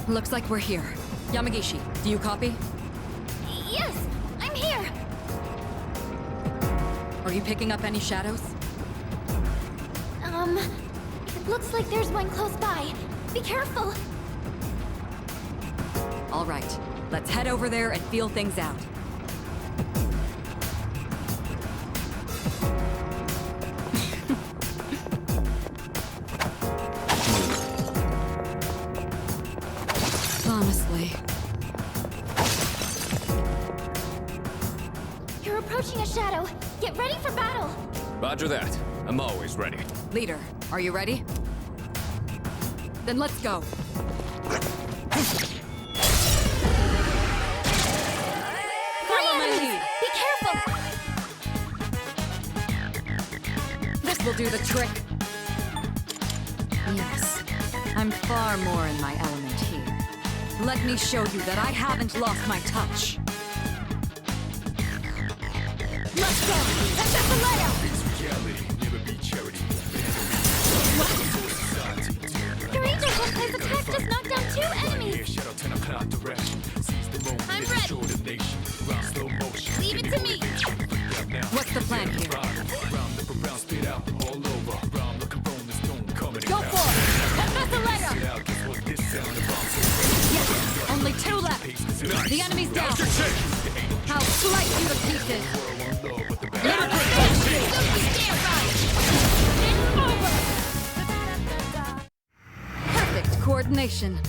Looks like we're here. Yamagishi, do you copy? Yes, I'm here. Are you picking up any shadows? It looks like there's one close by. Be careful. All right, let's head over there and feel things out. Honestly. You're approaching a shadow. Get ready for battle. Roger that. I'm always ready. Leader, are you ready? Then let's go. Follow my lead. Be careful. This will do the trick. Yes, I'm far more in my element here. Let me show you that I haven't lost my touch. Let's go. And that's the layout. Your angel plays attack just knocked down 2 enemies. I'm ready. Leave it to me. What's the plan here? Go for it! Confess the layout! Yes, only 2 left. The enemy's down. I'll slice you to pieces. Perfect coordination.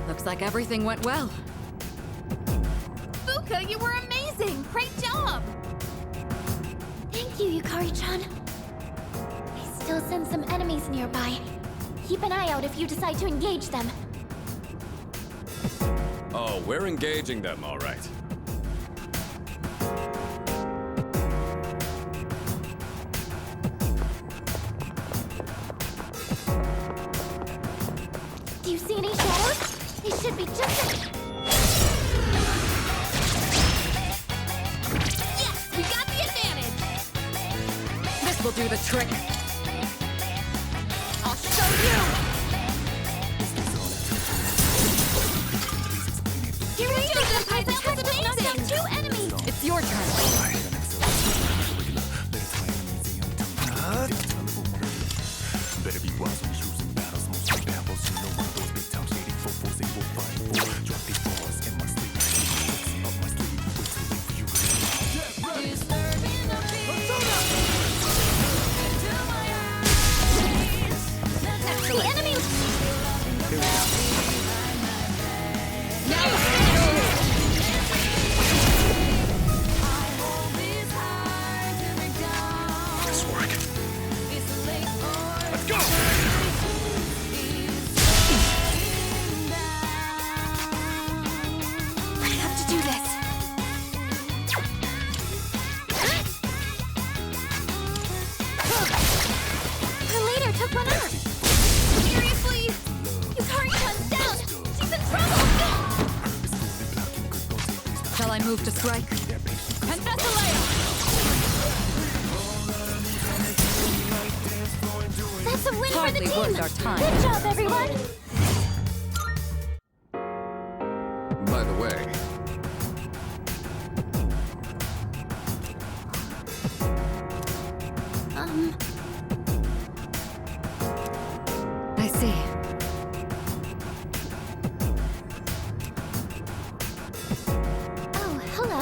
Looks like everything went well. Fuka, you were amazing. Great job. Thank you, Yukari-chan. I still sense some enemies nearby. Keep an eye out if you decide to engage them. Oh, we're engaging them, all right. Do you see any shadows? They should be just... Yes, we got the advantage! This will do the trick. I'll show you! Here we go! I just knocked down 2 enemies! It's your turn. Better be wise when choosing battles. Most rebels, you know one of those big time shady fofos they will fight for. Drop these bars in my sleeve. Up my sleeve, wait till wait for you to leave. The enemy! This work. Let's go! I have to do this. The leader took one out. Seriously? Yukari-chan's down. She's in trouble. Shall I move to strike? And that's the layout! That's a win Hardly for the team. worth our time. Good job, everyone. By the way, I see. Oh, hello.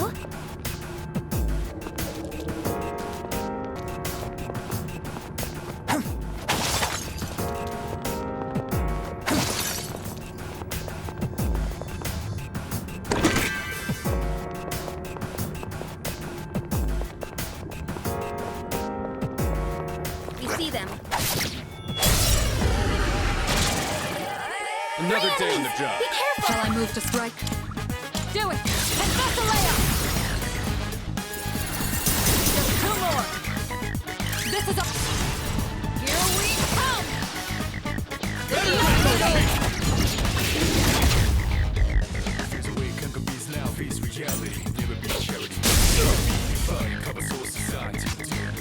You see them. another day on the job. Be careful. Shall I move to strike? Do it! And that's the layout! Just 2 more! This is a... Here we come! Fears away, conquer loud, face reality. Never be charity. Fire, cover soul society.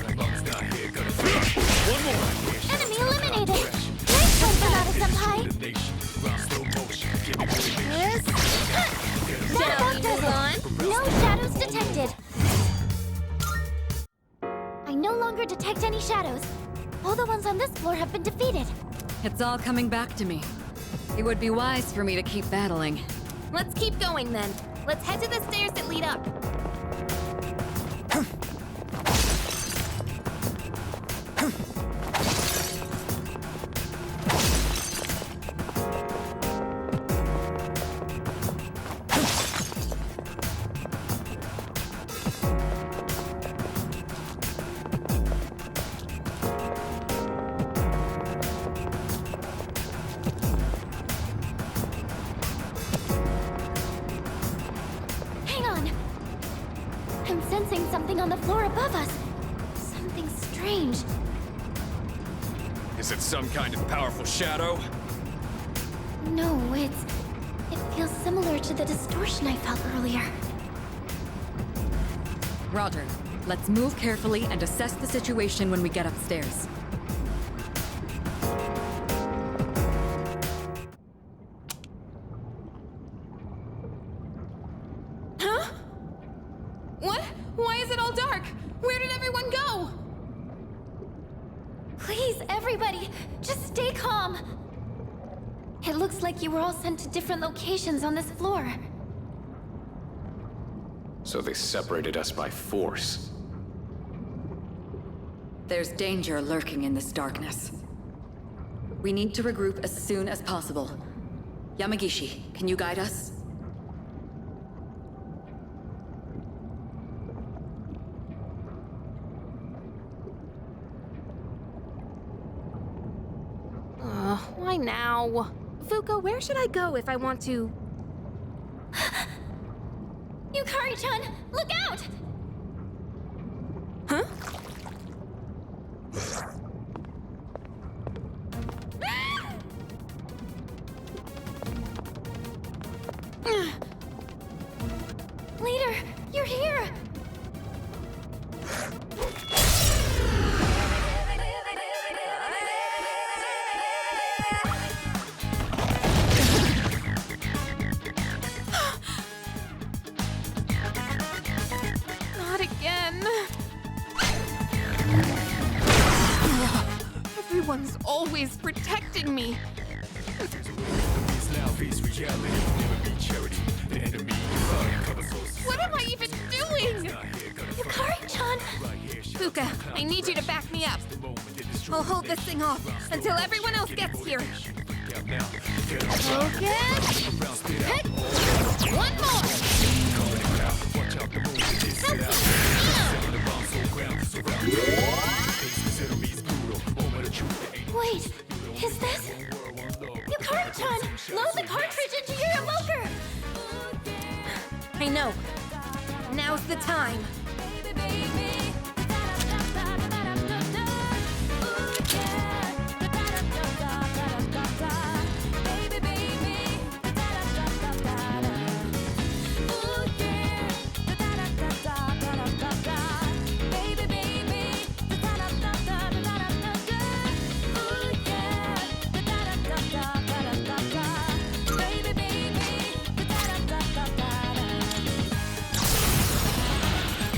Like long as not here, gotta feel. One Enemy eliminated! Nice one, Sonata-senpai! That about does it! No shadows detected! I no longer detect any shadows. All the ones on this floor have been defeated. It's all coming back to me. It would be wise for me to keep battling. Let's keep going then. Let's head to the stairs that lead up. Hang on. I'm sensing something on the floor above us. Something strange. Is it some kind of powerful shadow? No, it feels similar to the distortion I felt earlier. Roger. Let's move carefully and assess the situation when we get upstairs. Huh? What? Why is it all dark? Where did everyone go? Please, everybody, just stay calm. It looks like you were all sent to different locations on this floor. So they separated us by force. There's danger lurking in this darkness. We need to regroup as soon as possible. Yamagishi, can you guide us? Why now? Fuko, where should I go if I want to... Yukari-chan, look out! Huh? Leader, you're here! Not again. Everyone's always protecting me. What am I even doing? Yukari-chan! Fuka, I need you to back me up. I'll hold this thing off until everyone else gets here. Focus! Hit! One more! Wait, is this... Yukari-chan! Load the cartridge into your evoker! I know. Now's the time.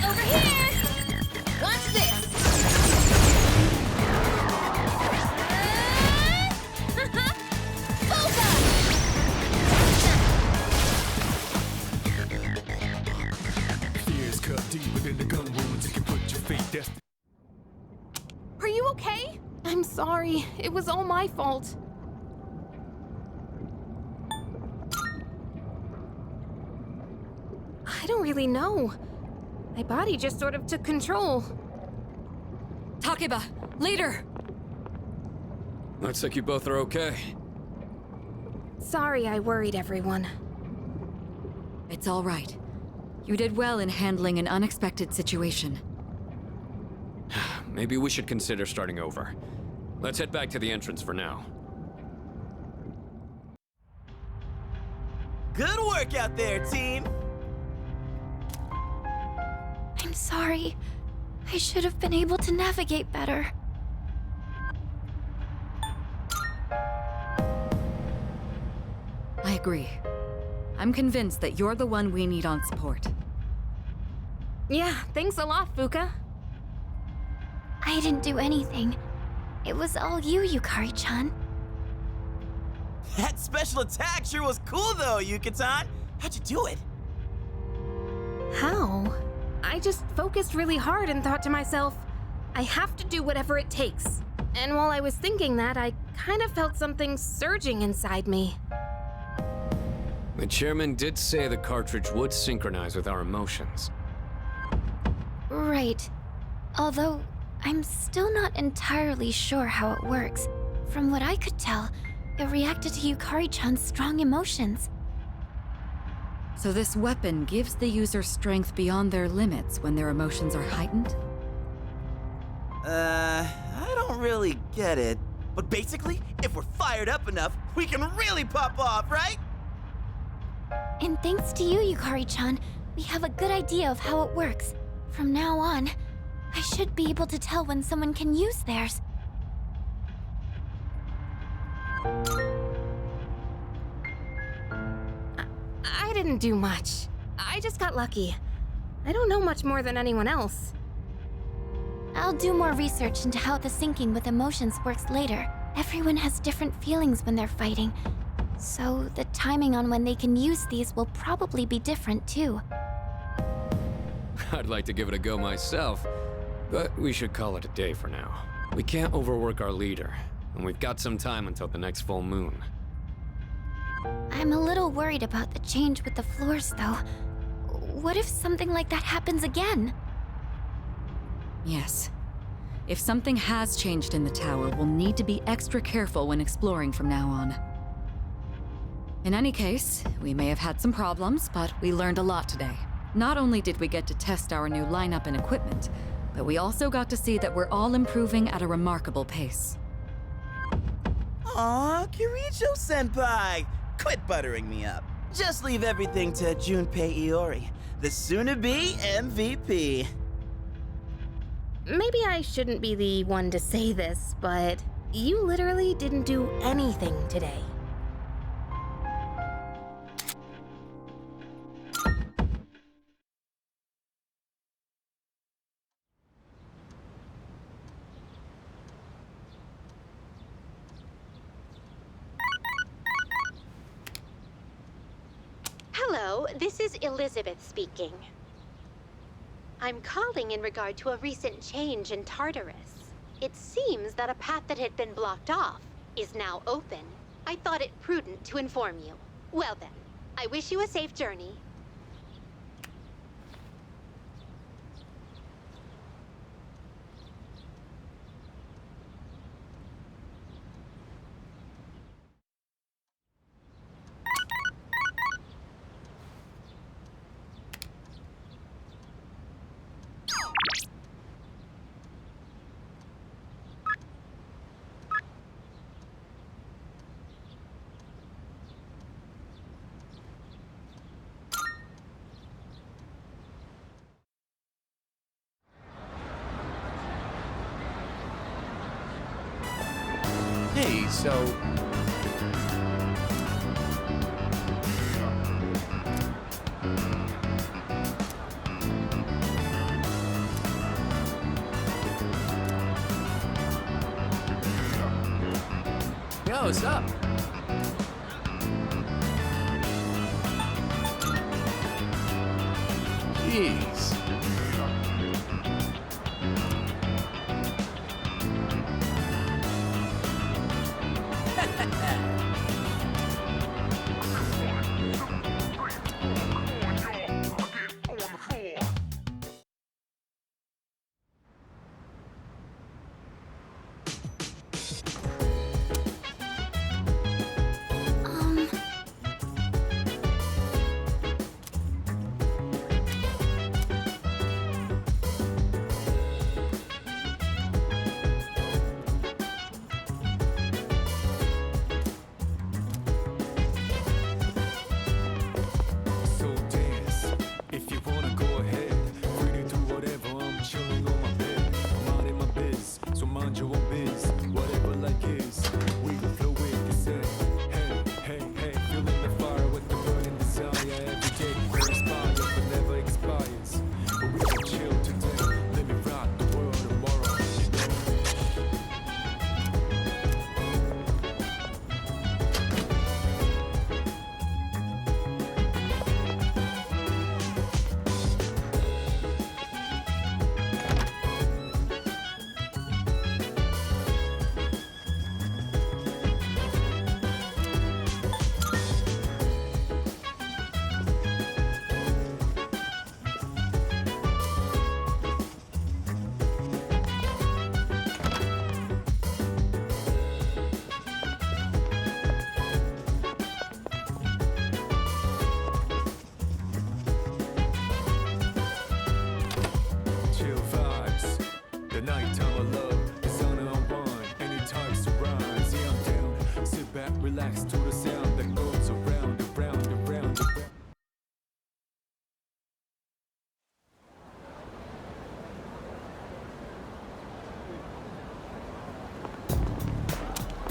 Over here! Watch this! Fears cut deep within the gun wounds. You can put your fate destined. Are you okay? I'm sorry. It was all my fault. I don't really know. My body just sort of took control. Takeba, leader! Looks like you both are okay. Sorry I worried everyone. It's all right. You did well in handling an unexpected situation. Maybe we should consider starting over. Let's head back to the entrance for now. Good work out there, team! I'm sorry. I should have been able to navigate better. I agree. I'm convinced that you're the one we need on support. Yeah, thanks a lot, Fuka. I didn't do anything. It was all you, Yukari-chan. That special attack sure was cool though, Yuka-tan. How'd you do it? How? I just focused really hard and thought to myself, I have to do whatever it takes. And while I was thinking that, I kind of felt something surging inside me. The chairman did say the cartridge would synchronize with our emotions. Right. Although, I'm still not entirely sure how it works. From what I could tell, it reacted to Yukari-chan's strong emotions. So this weapon gives the user strength beyond their limits when their emotions are heightened? I don't really get it. But basically, if we're fired up enough, we can really pop off, right? And thanks to you, Yukari-chan, we have a good idea of how it works. From now on, I should be able to tell when someone can use theirs. I didn't do much. I just got lucky. I don't know much more than anyone else. I'll do more research into how the syncing with emotions works later. Everyone has different feelings when they're fighting, so the timing on when they can use these will probably be different too. I'd like to give it a go myself, but we should call it a day for now. We can't overwork our leader, and we've got some time until the next full moon. I'm a little worried about the change with the floors, though. What if something like that happens again? Yes. If something has changed in the tower, we'll need to be extra careful when exploring from now on. In any case, we may have had some problems, but we learned a lot today. Not only did we get to test our new lineup and equipment, but we also got to see that we're all improving at a remarkable pace. Aw, Kirijo-senpai! Quit buttering me up. Just leave everything to Junpei Iori, the soon-to-be MVP. Maybe I shouldn't be the one to say this, but you literally didn't do anything today. Hello, this is Elizabeth speaking. I'm calling in regard to a recent change in Tartarus. It seems that a path that had been blocked off is now open. I thought it prudent to inform you. Well then, I wish you a safe journey. Hey, so... Yo, what's up? Jeez.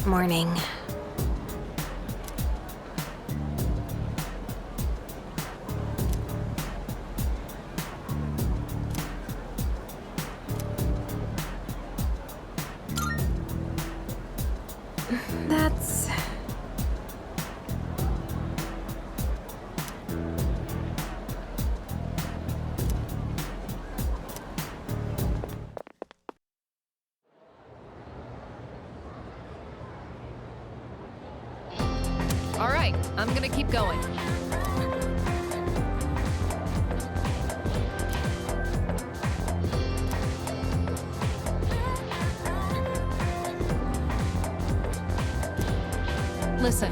Morning. That's... All right, I'm gonna keep going. Listen.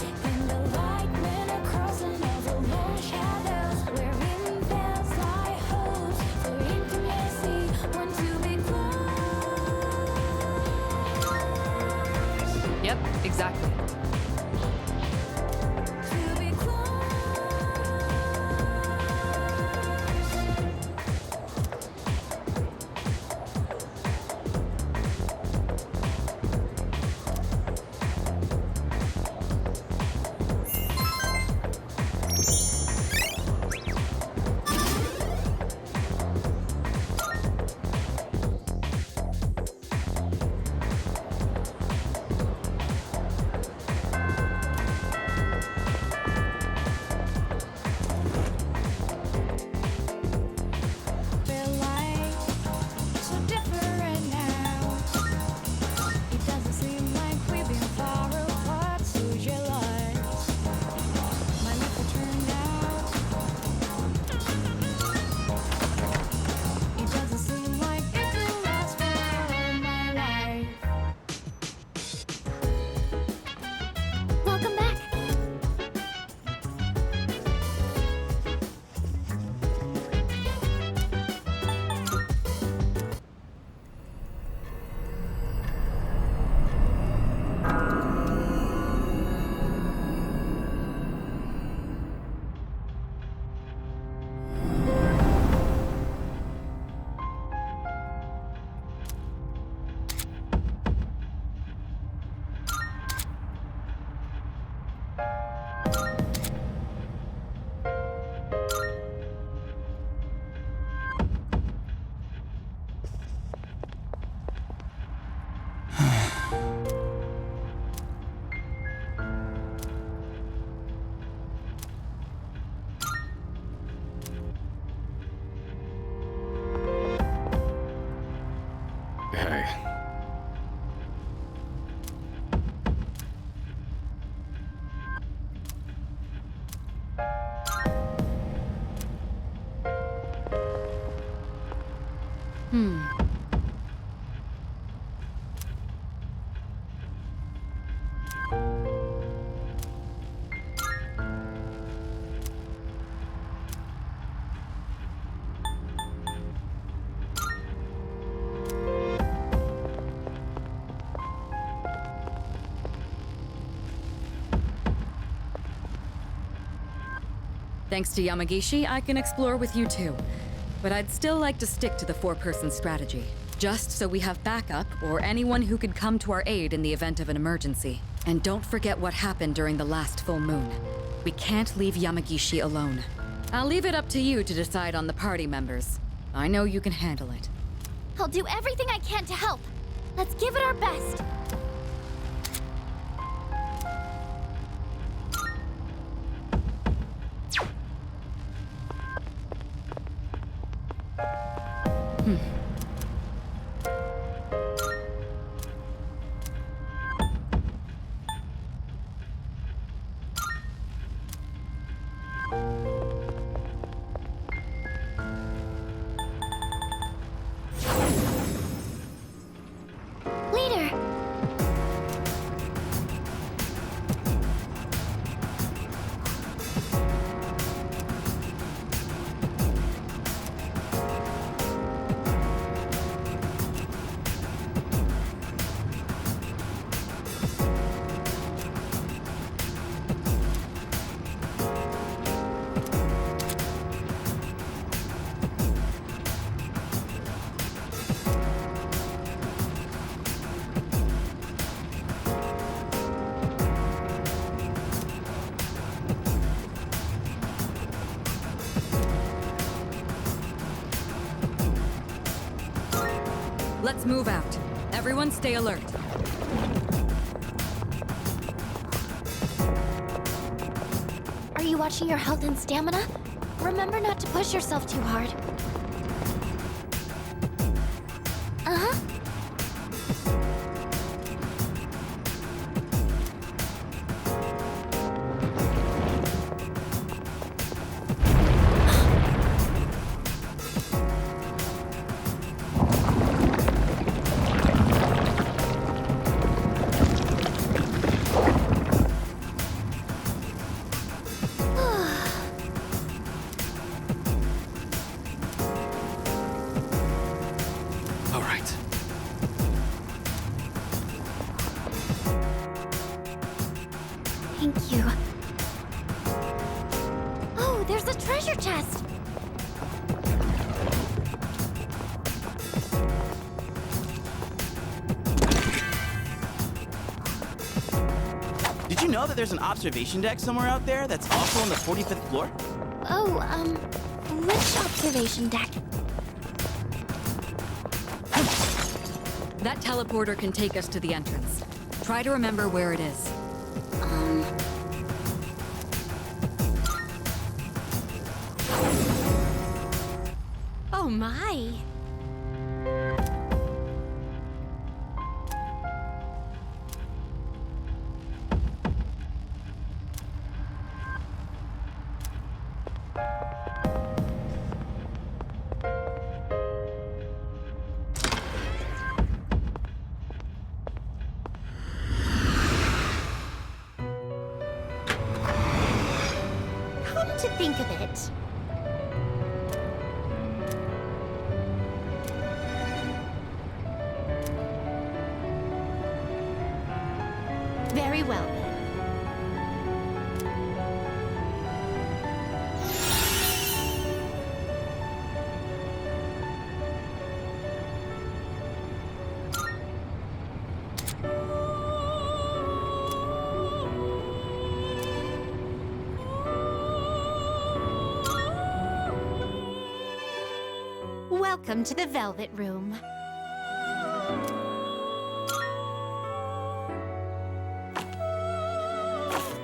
Yep, exactly. Welcome back. Hey. Thanks to Yamagishi, I can explore with you too. But I'd still like to stick to the four-person strategy, just so we have backup or anyone who could come to our aid in the event of an emergency. And don't forget what happened during the last full moon. We can't leave Yamagishi alone. I'll leave it up to you to decide on the party members. I know you can handle it. I'll do everything I can to help. Let's give it our best. Leader! Let's move out. Everyone stay alert. Are you watching your health and stamina? Remember not to push yourself too hard. Uh-huh. All right. Thank you. Oh, there's a treasure chest! Did you know that there's an observation deck somewhere out there that's also on the 45th floor? Oh, which observation deck? That teleporter can take us to the entrance. Try to remember where it is. Oh my! Come to think of it, very well then. Welcome to the Velvet Room.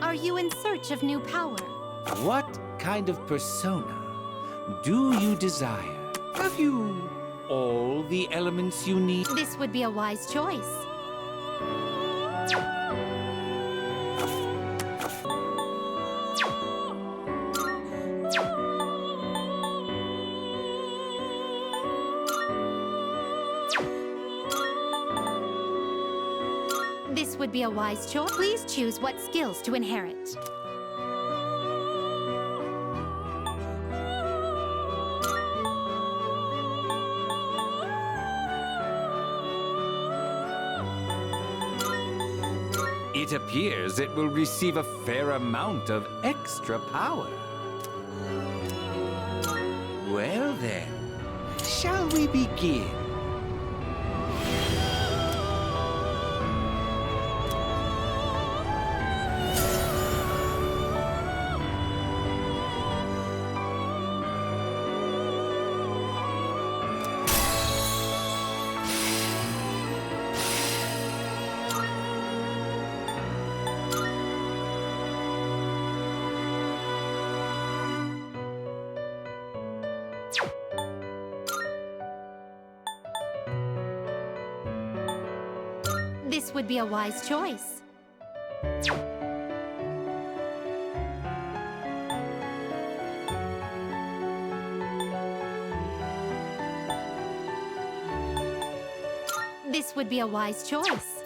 Are you in search of new power? What kind of persona do you desire? Have you all the elements you need? This would be a wise choice. This would be a wise choice. Please choose what skills to inherit. It appears it will receive a fair amount of extra power. Well then, shall we begin? This would be a wise choice. This would be a wise choice.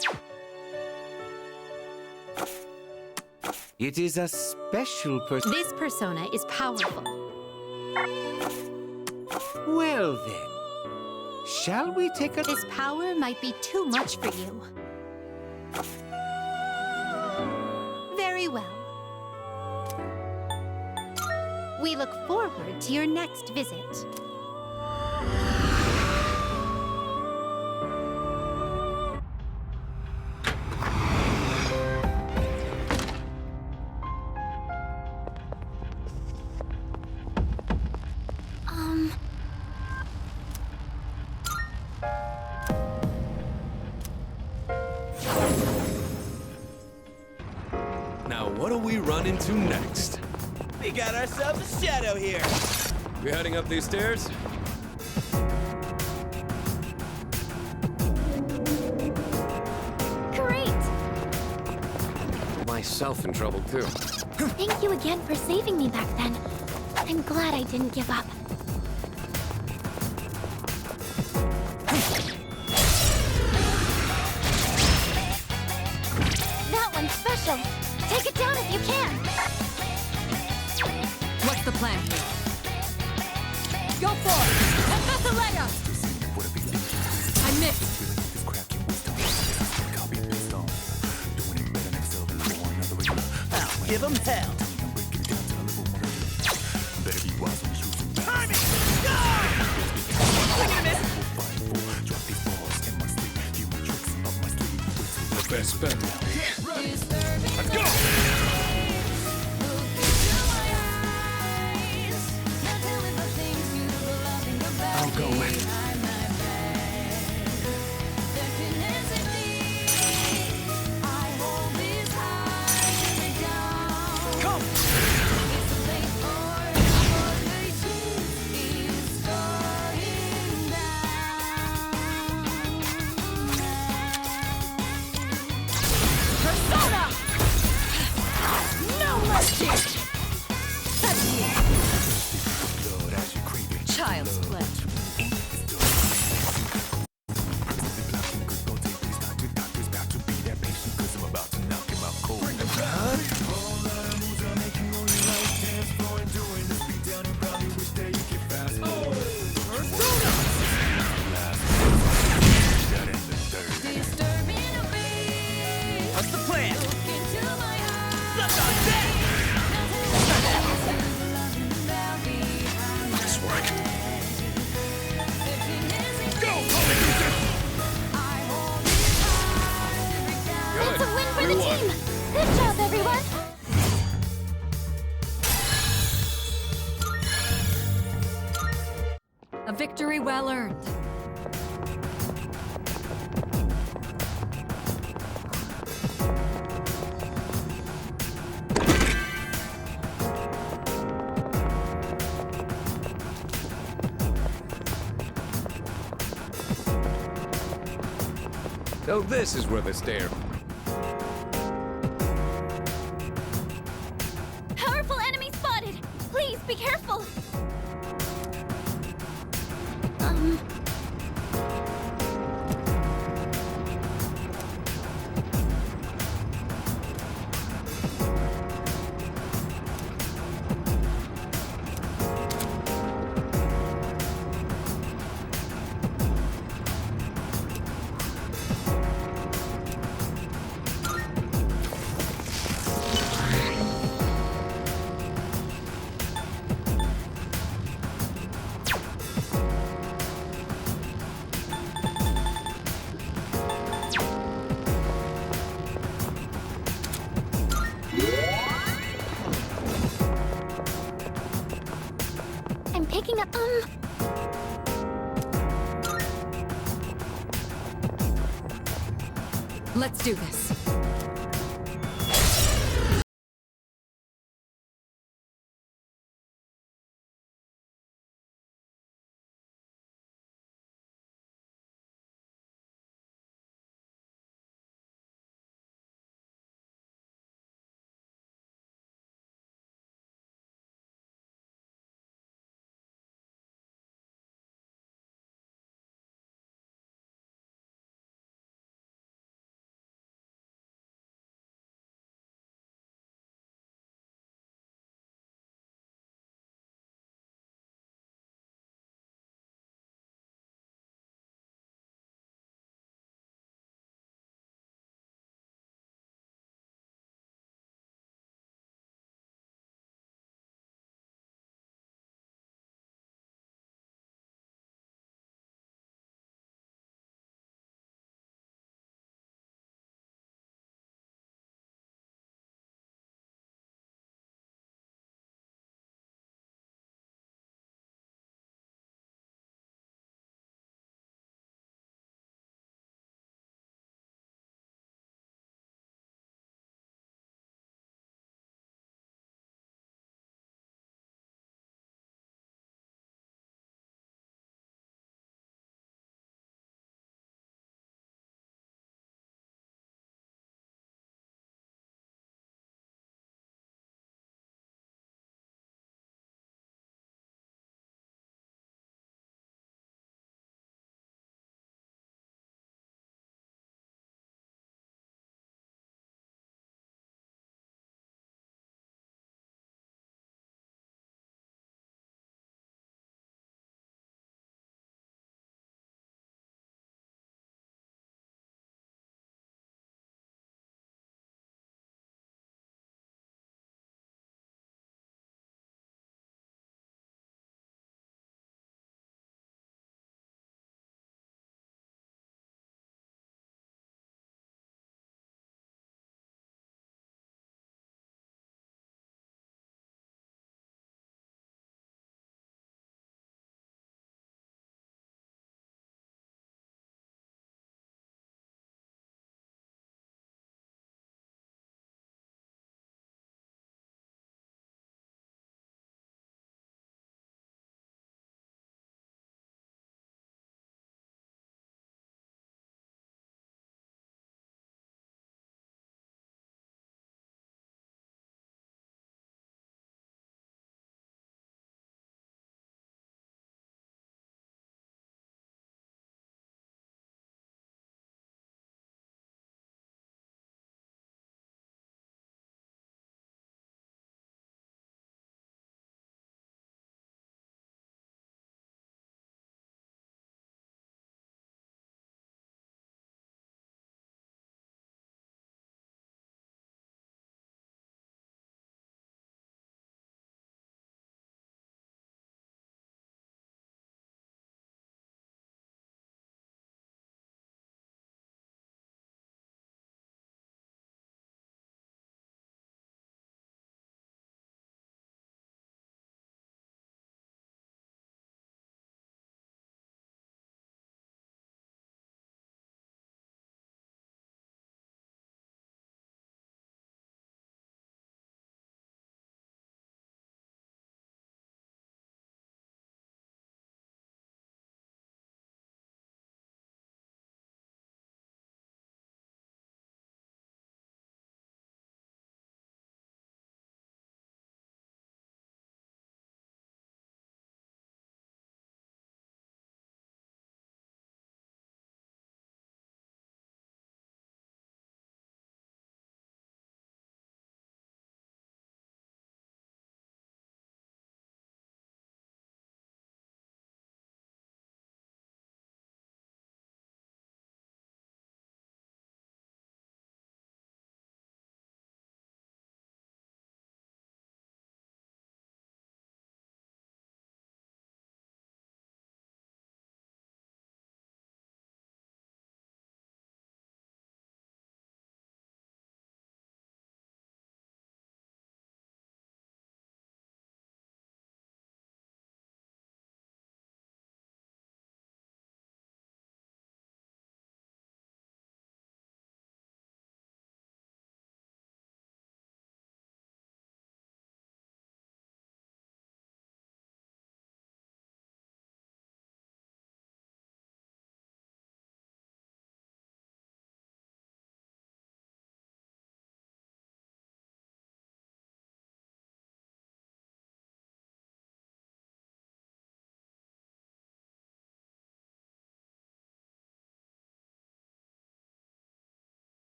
It is a special This persona is powerful. Well then, shall we take a... This power might be too much for you. Very well. We look forward to your next visit. we run into next? We got ourselves a shadow here. We heading up these stairs? Great! Myself in trouble too. Thank you again for saving me back then. I'm glad I didn't give up. That one's special. Take it down if you can. What's the plan here? Go for it! Epithalea! I missed! I'll give him hell. The best bet. Let's go! I'll go with. Persona! No mercy! Child's play. What's the plan? Suck on that! Nice work. That's a win for the team! Good job, everyone! A victory well earned. So this is where the stair. Powerful enemy spotted! Please be careful! I'm picking up, Let's do this.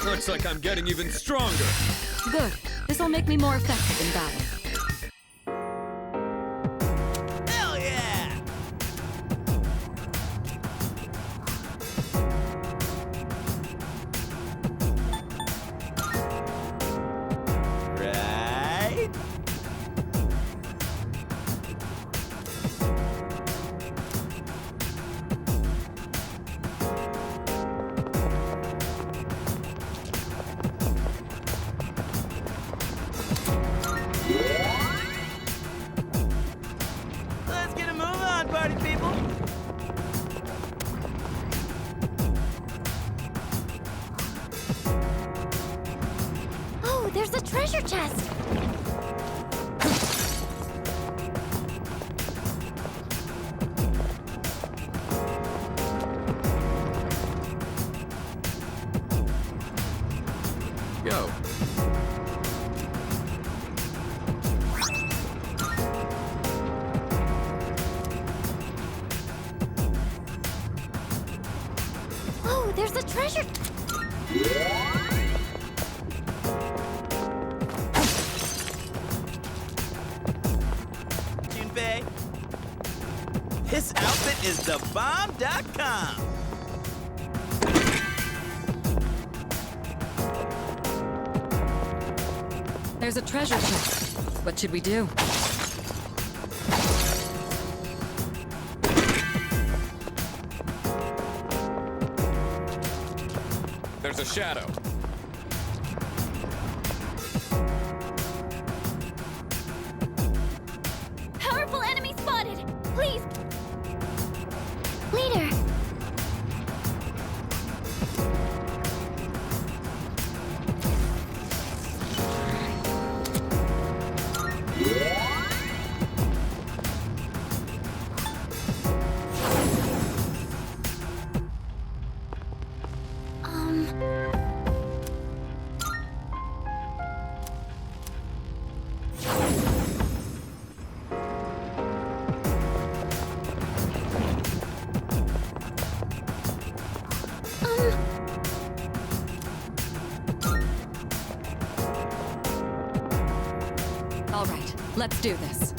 Looks like I'm getting even stronger. Good. This'll make me more effective in battle. Hell yeah! Right? Let's get a move on, party people! Oh, there's a treasure chest! Go. Oh, there's a treasure... Junpei. This outfit is the bomb.com. There's a treasure chest. What should we do? There's a shadow. Powerful enemy spotted! Please! Leader! All right, let's do this.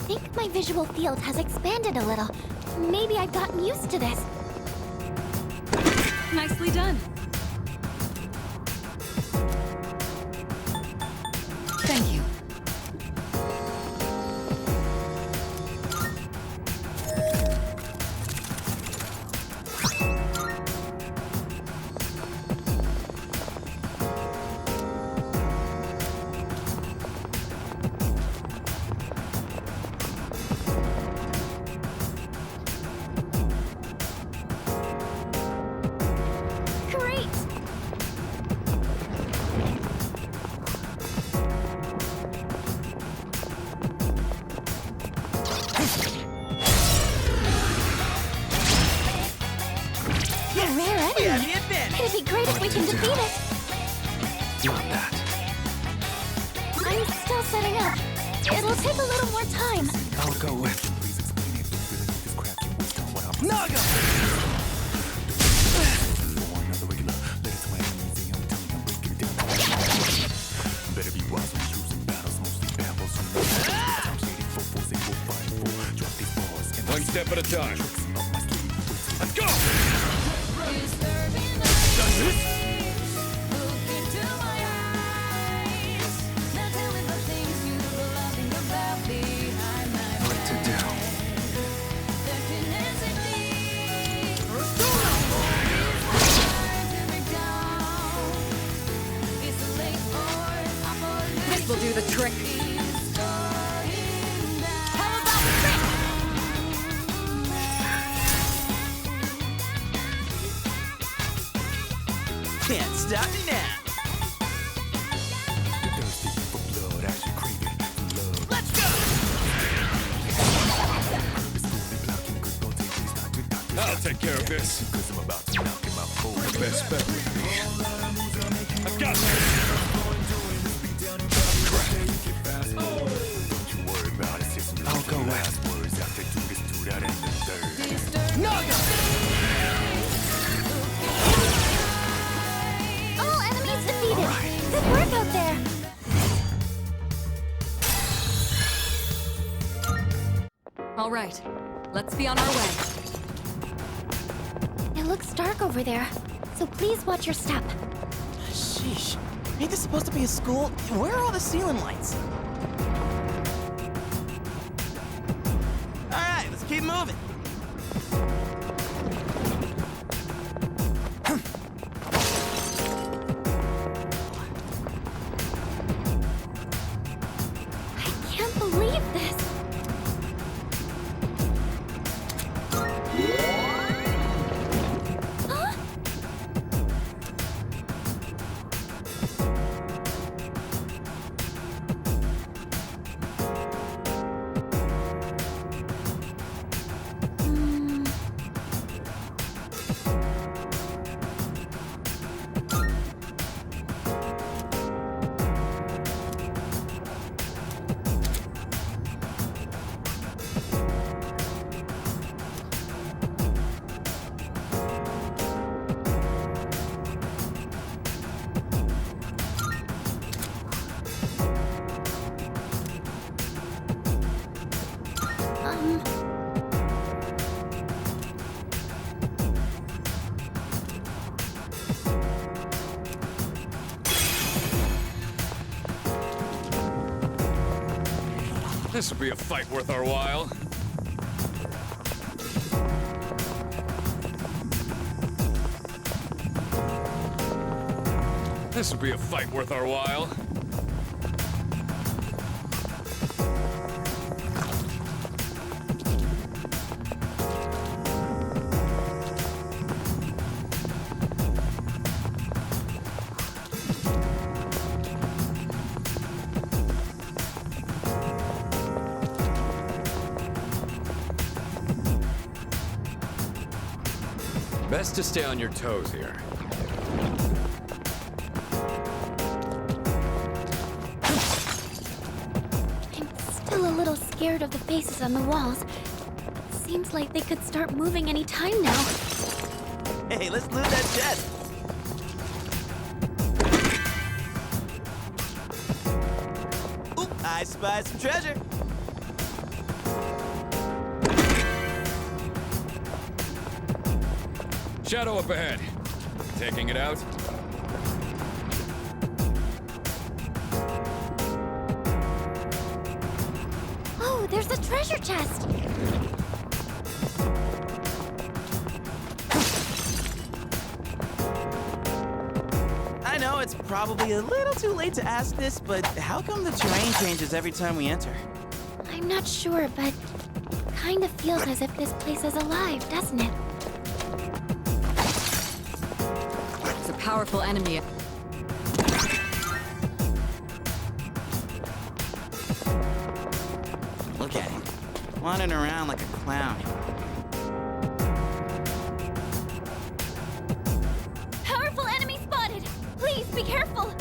think my visual field has expanded a little. Maybe I've gotten used to this. Nicely done. Thank you. Great! A rare We have enemy. the advantage. It'd be great if we can defeat it. Not that. I'm still setting up. It'll take a little more time. I'll go with. Naga! Better be wise when choosing battles, mostly babbles. Drop these balls and One step at a time. Let's go! What to do? This will do the trick. Can't stop me now. thirsty for blood, actually craving love. Let's go! I'll take care of this. Because I'm about to knock him out cold. The best bet would be. I've got this. Don't you worry about it. Say some I'll go with. last words after do this, do that, and the third. Naga! All enemies defeated. Good work out there. All right, let's be on our way. It looks dark over there, so please watch your step. Sheesh. Ain't this supposed to be a school? Where are all the ceiling lights? Alright, let's keep moving. I can't believe this. Huh? This will be a fight worth our while. This will be a fight worth our while. Best to stay on your toes here. I'm still a little scared of the faces on the walls. Seems like they could start moving any time now. Hey, let's loot that chest. Oop, I spy some treasure. Shadow up ahead. Taking it out? Oh, there's a treasure chest! I know it's probably a little too late to ask this, but how come the terrain changes every time we enter? I'm not sure, but it kind of feels as if this place is alive, doesn't it? It's a powerful enemy. Look at him, wandering around like a clown. Powerful enemy spotted! Please, be careful!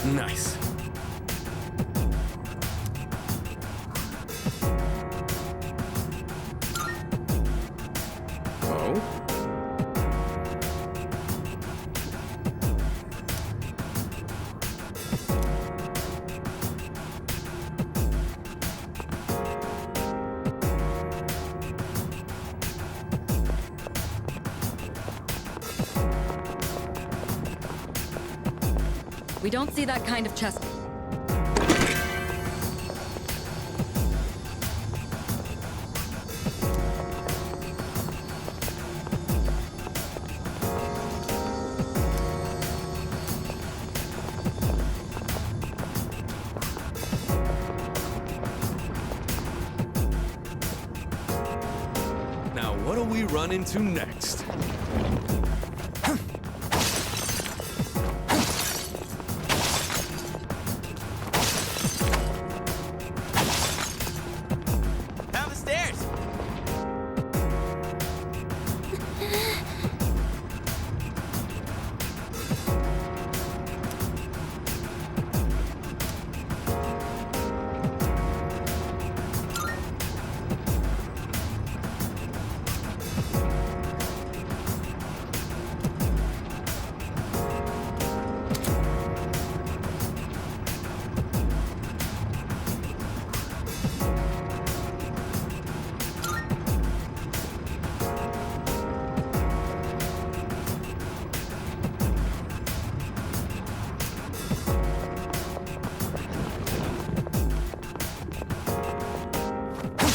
Nice. Oh? We don't see that kind of chest. Now, what do we run into next? Down the stairs!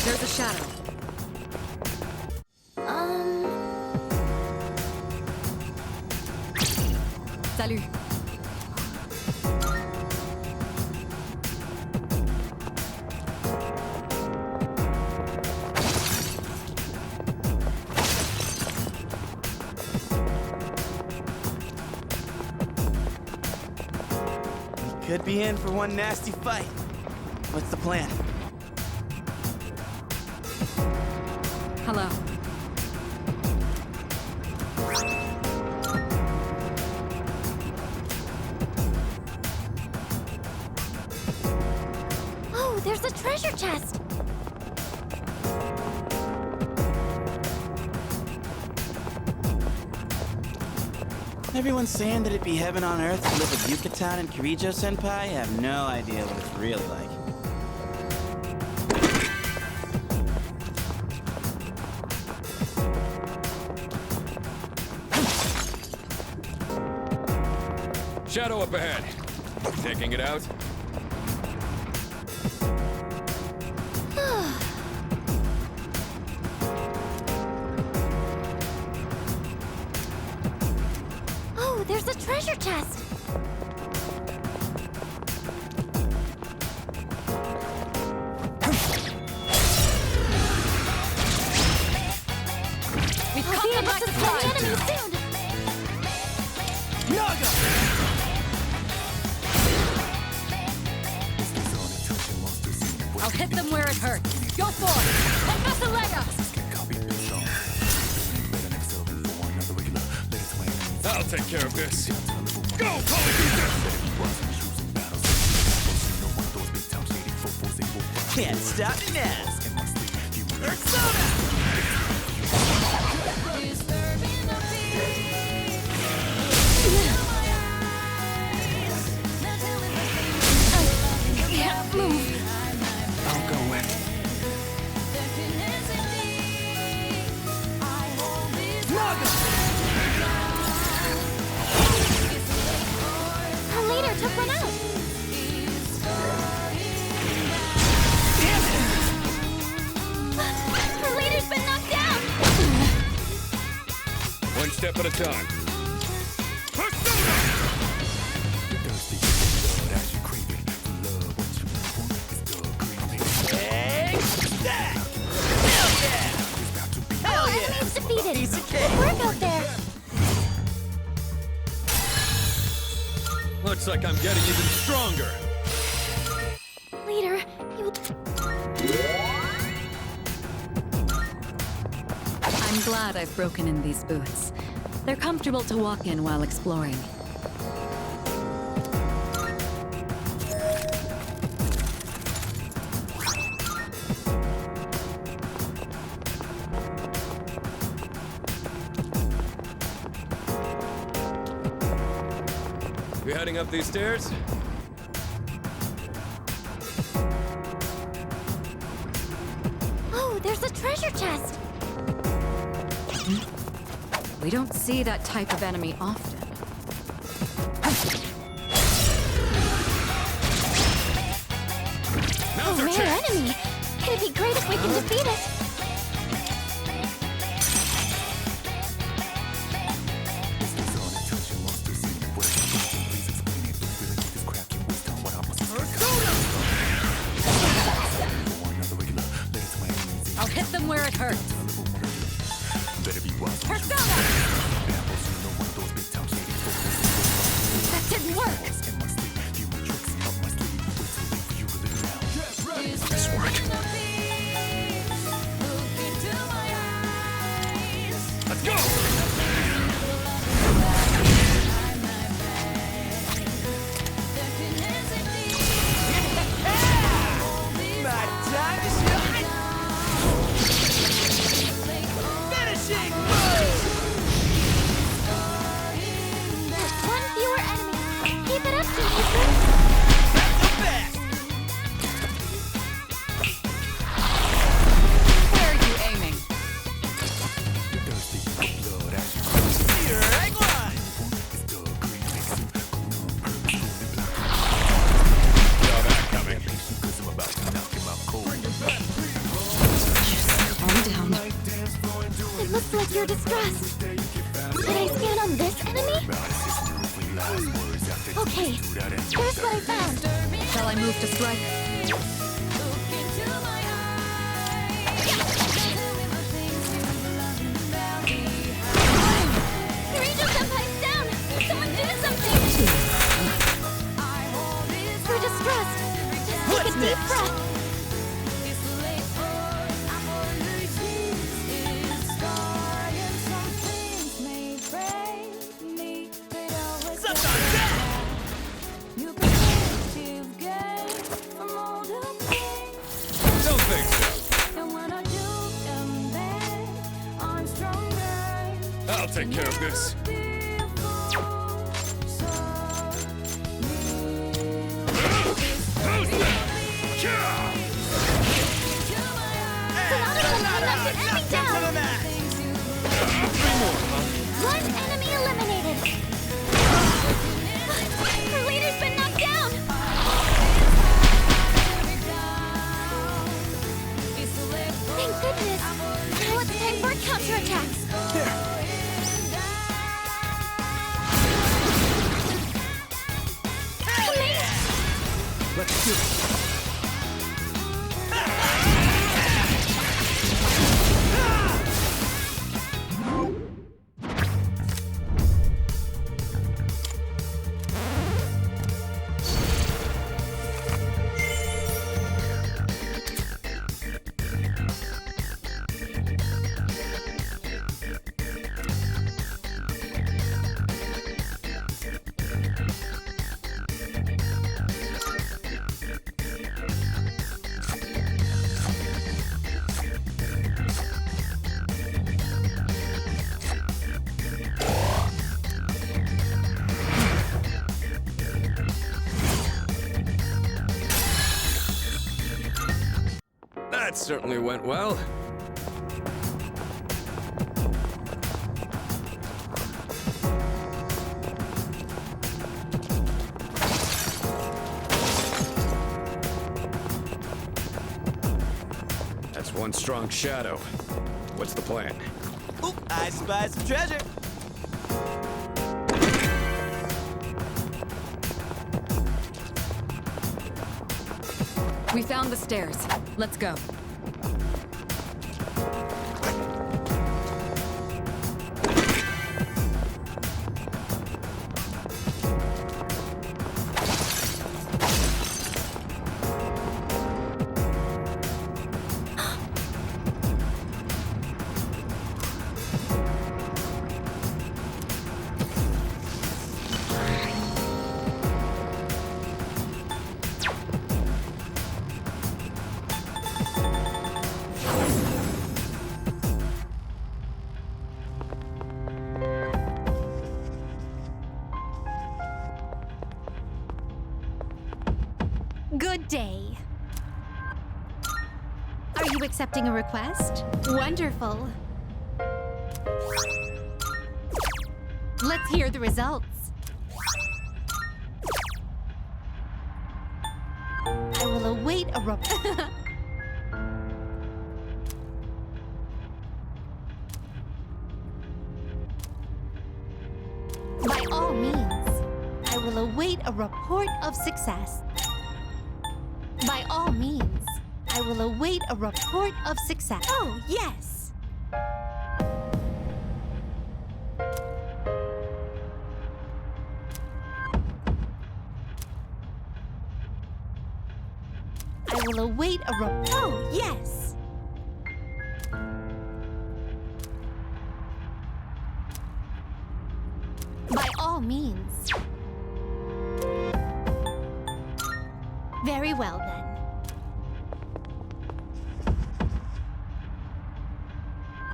There's a shadow. Salut. We could be in for one nasty fight. What's the plan? Hello. Oh, there's a treasure chest! Everyone's saying that it'd be heaven on earth to live with Yucatan and Kirijo-senpai. I have no idea what it's really like. Shadow up ahead. Taking it out? Oh, there's a treasure chest! We've I'll be able compromised to the spot prize. the enemy soon! I'll hit them where it hurts. Go for it. Professor Lega. I'll take care of this. Go, Polyjuice! Can't stop me now! Persona! I can't move. I'll go in. Her leader took one out! Her leader's been knocked down! One step at a time. Enemy's defeated! Good work out there! Looks like I'm getting even stronger. Leader, you... I'm glad I've broken in these boots. They're comfortable to walk in while exploring. We heading up these stairs? Oh, there's a treasure chest! We don't see that type of enemy often. A rare enemy! It'd be great if we can defeat it! I'll hit them where it hurts. Persona! That didn't work! Nice work. Let's go! My time to shine! Finishing move! That's one fewer enemy! Keep it up, Junior! That's the best! Where are you aiming? You're right one! Saw that coming. Calm down. It looks like you're distressed. Should I scan on this enemy? Okay, here's what I found. Shall I move to strike? Senpai's down! Someone do something! You're distressed. Just take a deep breath. Don't think so. I'll take care of this. One enemy eliminated. Her leader's been knocked down. Thank goodness. Now it's time for a counterattack. Let's do it. That certainly went well. That's one strong shadow. What's the plan? Oop, I spy some treasure. We found the stairs. Let's go. Good day. Are you accepting a request? Wonderful. Let's hear the results. I will await a report. By all means, I will await a report of success. By all means, I will await a report of success. Oh, yes. I will await a report. Oh, yes. By all means. Very well, then.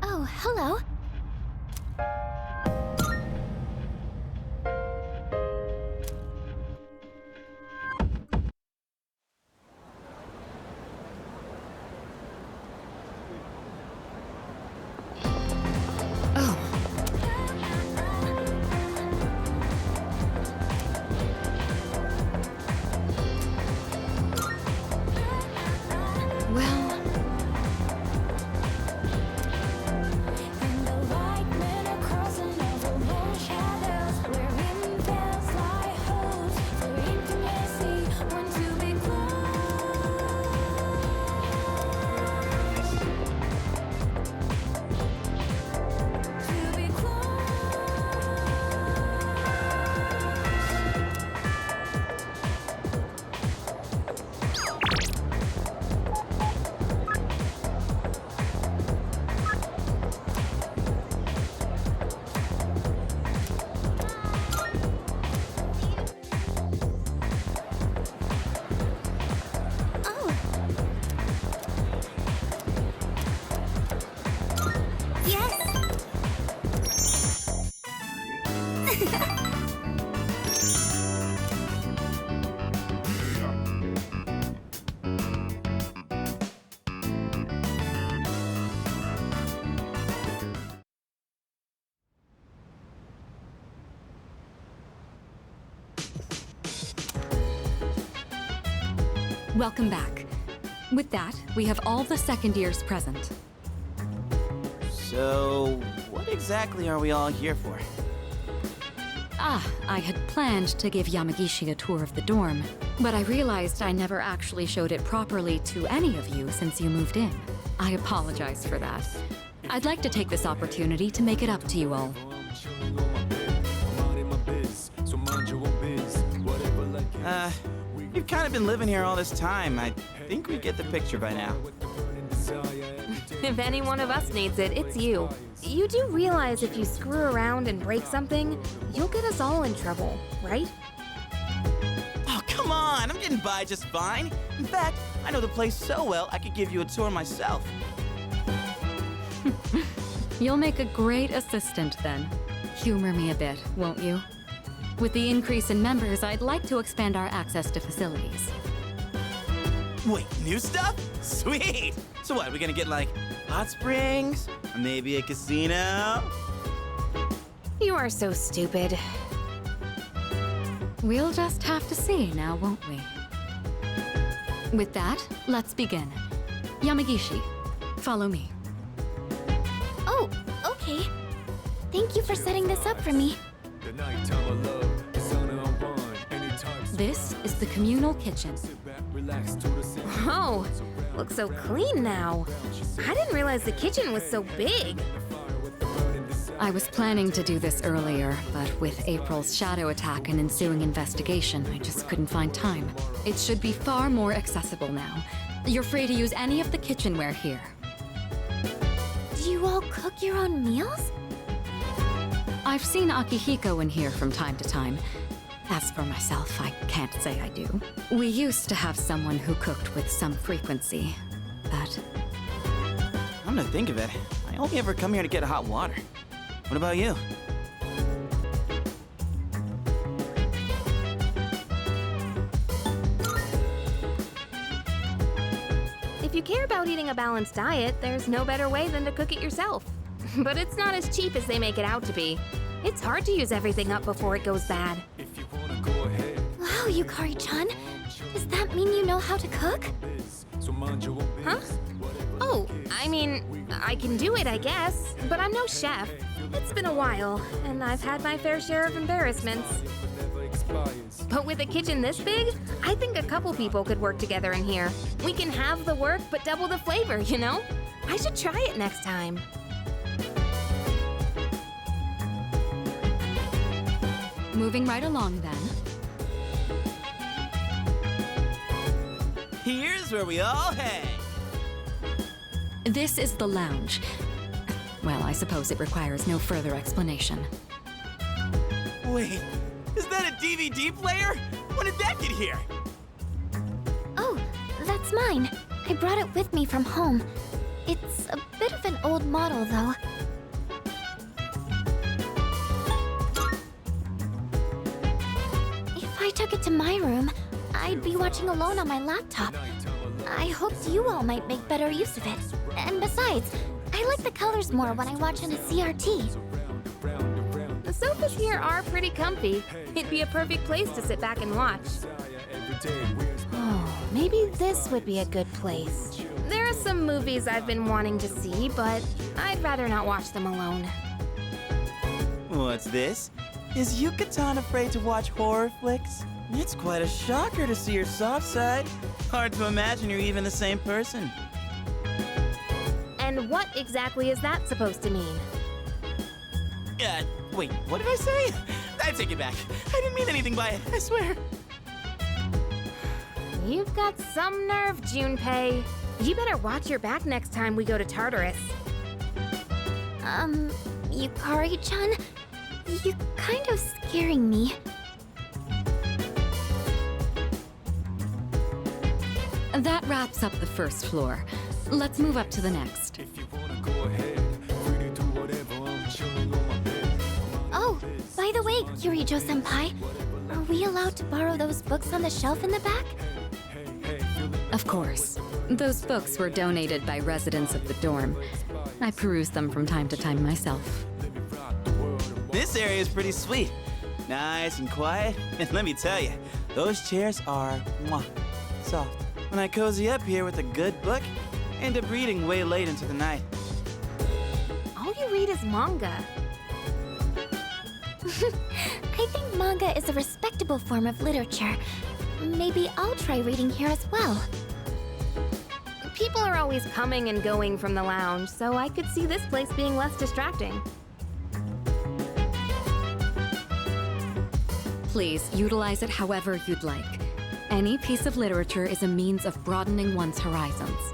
Oh, hello. Welcome back. With that, we have all the second years present. So, what exactly are we all here for? I had planned to give Yamagishi a tour of the dorm, but I realized I never actually showed it properly to any of you since you moved in. I apologize for that. I'd like to take this opportunity to make it up to you all. You've kind of been living here all this time. I think we get the picture by now. If any one of us needs it, it's you. You do realize if you screw around and break something, you'll get us all in trouble, right? Oh, come on! I'm getting by just fine. In fact, I know the place so well, I could give you a tour myself. You'll make a great assistant then. Humor me a bit, won't you? With the increase in members, I'd like to expand our access to facilities. Wait, new stuff? Sweet! So what, we gonna get like hot springs? Or maybe a casino? You are so stupid. We'll just have to see now, won't we? With that, let's begin. Yamagishi, follow me. Oh, okay. Thank you for setting this up for me. This is the communal kitchen. Oh, looks so clean now. I didn't realize the kitchen was so big. I was planning to do this earlier, but with April's shadow attack and ensuing investigation, I just couldn't find time. It should be far more accessible now. You're free to use any of the kitchenware here. Do you all cook your own meals? I've seen Akihiko in here from time to time. As for myself, I can't say I do. We used to have someone who cooked with some frequency, but... Come to think of it, I only ever come here to get hot water. What about you? care about eating a balanced diet, there's no better way than to cook it yourself. But it's not as cheap as they make it out to be. It's hard to use everything up before it goes bad. Wow, Yukari-chan. Does that mean you know how to cook? Huh? Oh, I mean, I can do it, I guess. But I'm no chef. It's been a while, and I've had my fair share of embarrassments. But with a kitchen this big, I think a couple people could work together in here. We can have the work, but double the flavor, you know? I should try it next time. Moving right along then. Here's where we all hang. This is the lounge. Well, I suppose it requires no further explanation. Wait, is that a DVD player? When did that get here? Oh, that's mine. I brought it with me from home. It's a bit of an old model, though. If I took it to my room, I'd be watching alone on my laptop. I hoped you all might make better use of it. And besides, I like the colors more when I watch on a CRT. The sofas here are pretty comfy. It'd be a perfect place to sit back and watch. Oh, maybe this would be a good place. There are some movies I've been wanting to see, but I'd rather not watch them alone. What's this? Is Yucatan afraid to watch horror flicks? It's quite a shocker to see your soft side. Hard to imagine you're even the same person. And what exactly is that supposed to mean? Wait, what did I say? I take it back. I didn't mean anything by it, I swear. You've got some nerve, Junpei. You better watch your back next time we go to Tartarus. Yukari-chan, you're kind of scaring me. That wraps up the first floor. Let's move up to the next. Oh, by the way, Kirijo-senpai, are we allowed to borrow those books on the shelf in the back? Of course. Those books were donated by residents of the dorm. I peruse them from time to time myself. This area is pretty sweet. Nice and quiet. And let me tell you, those chairs are soft. When I cozy up here with a good book, I end up reading way late into the night. All you read is manga. I think manga is a respectable form of literature. Maybe I'll try reading here as well. People are always coming and going from the lounge, so I could see this place being less distracting. Please utilize it however you'd like. Any piece of literature is a means of broadening one's horizons.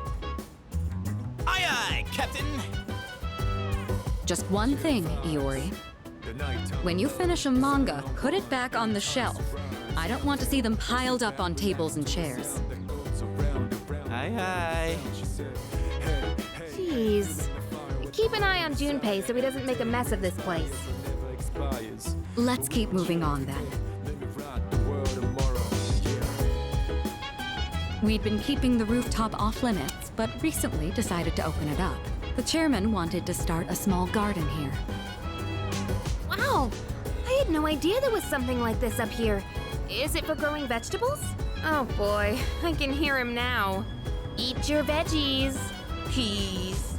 Aye aye, Captain! Just one thing, Iori. When you finish a manga, put it back on the shelf. I don't want to see them piled up on tables and chairs. Aye aye. Jeez. Keep an eye on Junpei so he doesn't make a mess of this place. Let's keep moving on then. We'd been keeping the rooftop off limits, but recently decided to open it up. The chairman wanted to start a small garden here. Wow! I had no idea there was something like this up here. Is it for growing vegetables? Oh boy, I can hear him now. Eat your veggies, please.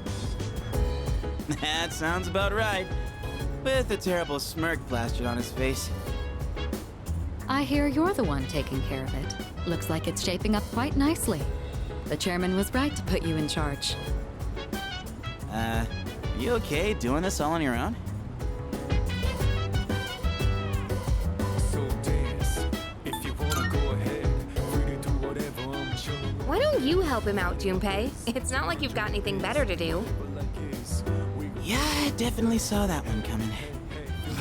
That sounds about right. With a terrible smirk plastered on his face. I hear you're the one taking care of it. Looks like it's shaping up quite nicely. The chairman was right to put you in charge. Are you okay doing this all on your own? Why don't you help him out, Junpei? It's not like you've got anything better to do. Yeah, I definitely saw that one coming.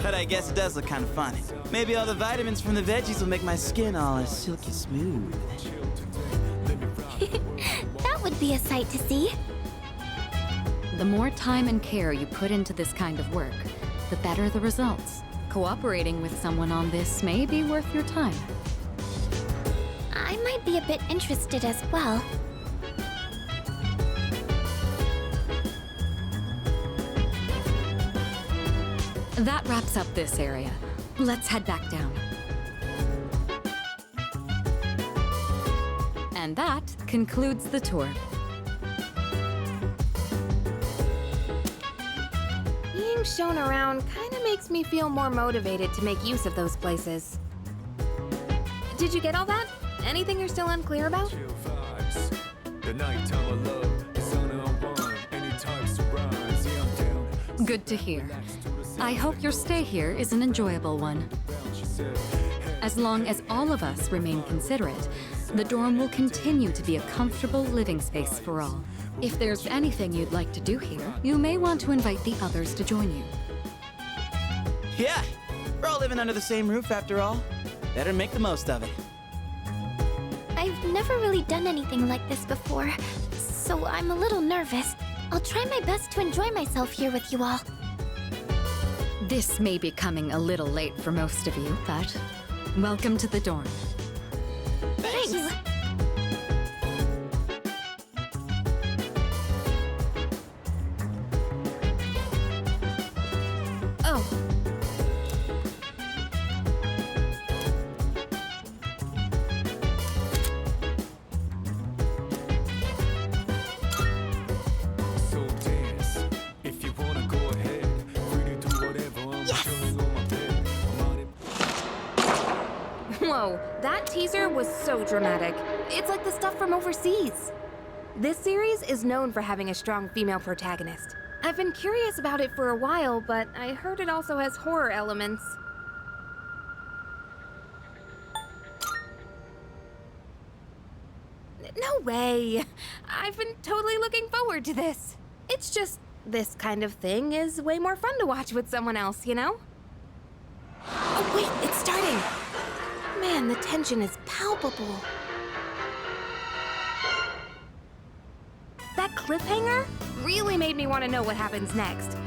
But I guess it does look kind of fun. Maybe all the vitamins from the veggies will make my skin all silky smooth. That would be a sight to see. The more time and care you put into this kind of work, the better the results. Cooperating with someone on this may be worth your time. I might be a bit interested as well. That wraps up this area. Let's head back down. And that concludes the tour. Being shown around kind of makes me feel more motivated to make use of those places. Did you get all that? Anything you're still unclear about? Chill vibes. The nighttime of love, the sun on run, any types of rise. Yeah, I'm down. Good to hear. I hope your stay here is an enjoyable one. She said, As long as all of us remain considerate, the dorm will continue to be a comfortable living space for all. If there's anything you'd like to do here, you may want to invite the others to join you. Yeah, we're all living under the same roof after all. Better make the most of it. I've never really done anything like this before, so I'm a little nervous. I'll try my best to enjoy myself here with you all. This may be coming a little late for most of you, but welcome to the dorm. Thank you. Oh. so dance. If you wanna go ahead, free to do whatever. I'm chilling on my bed. I'm on it. Whoa, that teaser was so dramatic. It's like the stuff from overseas. This series is known for having a strong female protagonist. I've been curious about it for a while, but I heard it also has horror elements. No way! I've been totally looking forward to this. It's just, this kind of thing is way more fun to watch with someone else, you know? Oh wait, it's starting! Man, the tension is palpable. That cliffhanger really made me want to know what happens next.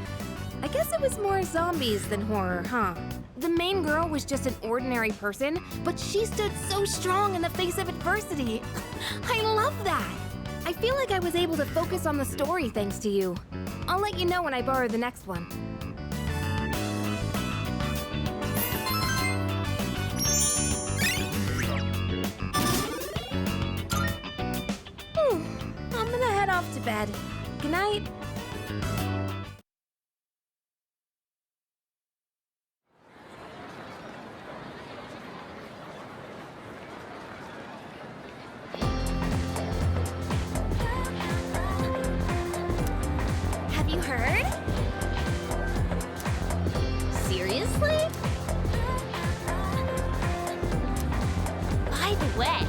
I guess it was more zombies than horror, huh? The main girl was just an ordinary person, but she stood so strong in the face of adversity. I love that! I feel like I was able to focus on the story thanks to you. I'll let you know when I borrow the next one. I'm gonna head off to bed. Good night. Have you heard? Seriously? By the way,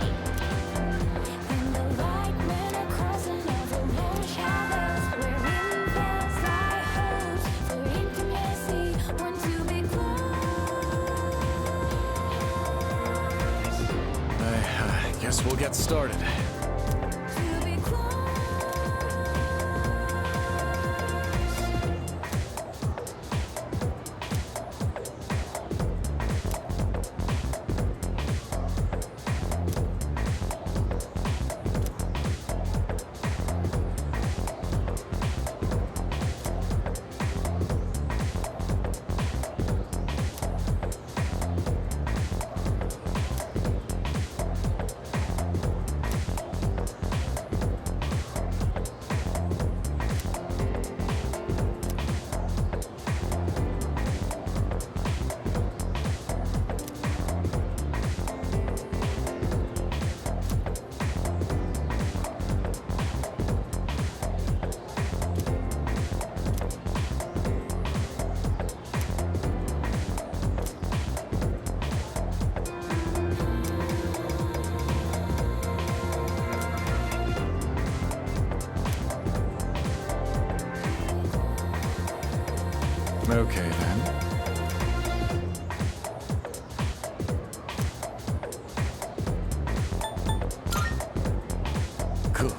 Guess we'll get started. Okay, then. Cool.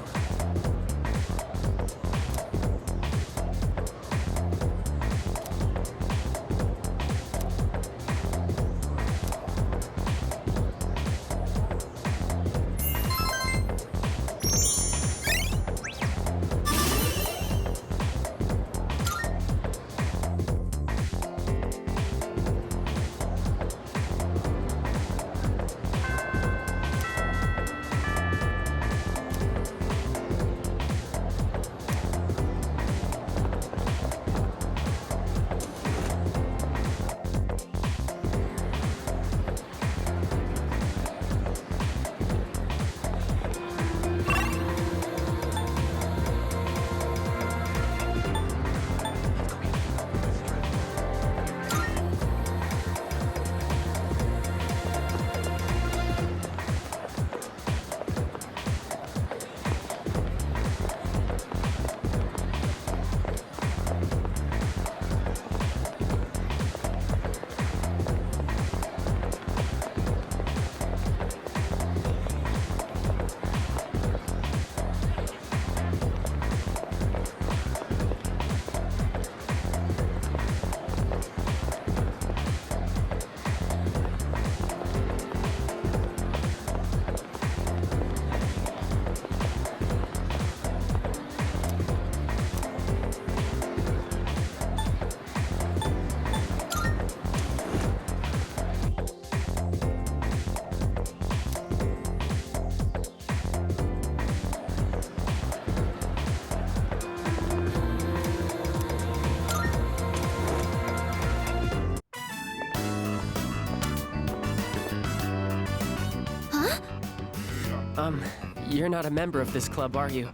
You're not a member of this club, are you?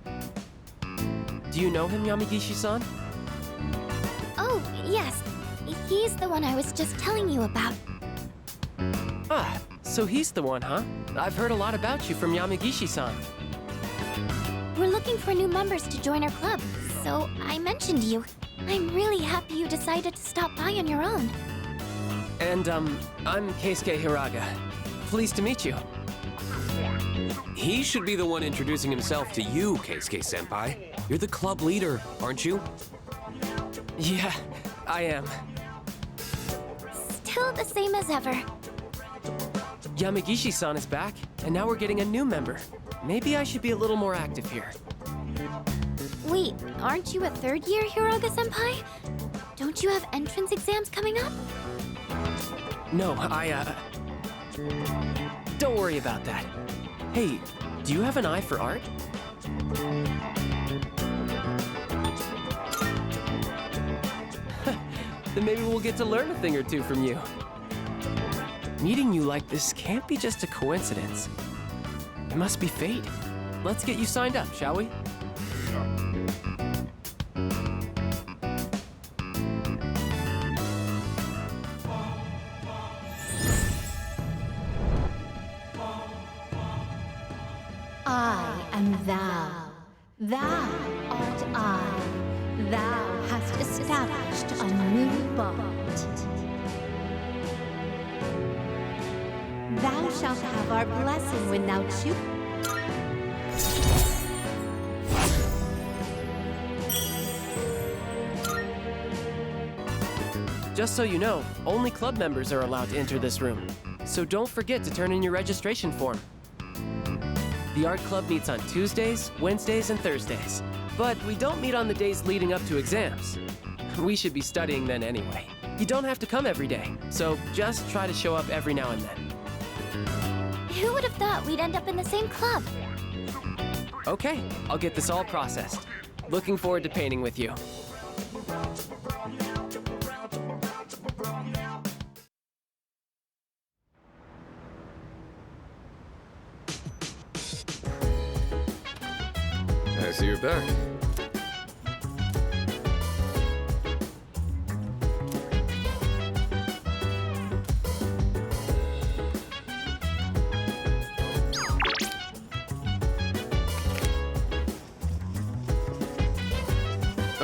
Do you know him, Yamagishi-san? Oh, yes. He's the one I was just telling you about. Ah, so he's the one, huh? I've heard a lot about you from Yamagishi-san. We're looking for new members to join our club, so I mentioned you. I'm really happy you decided to stop by on your own. And, I'm Keisuke Hiraga. Pleased to meet you. He should be the one introducing himself to you, Keisuke-senpai. You're the club leader, aren't you? Yeah, I am. Still the same as ever. Yamagishi-san is back, and now we're getting a new member. Maybe I should be a little more active here. Wait, aren't you a third year, Hiraga-senpai? Don't you have entrance exams coming up? No, don't worry about that. Hey, do you have an eye for art? Then maybe we'll get to learn a thing or two from you. Meeting you like this can't be just a coincidence. It must be fate. Let's get you signed up, shall we? I am thou. Thou art I. Thou hast established a new bond. Thou shalt have our blessing when thou choose. Just so you know, only club members are allowed to enter this room. So don't forget to turn in your registration form. The art club meets on Tuesdays, Wednesdays, and Thursdays. But we don't meet on the days leading up to exams. We should be studying then anyway. You don't have to come every day, so just try to show up every now and then. Who would have thought we'd end up in the same club? Okay, I'll get this all processed. Looking forward to painting with you. I see you're back.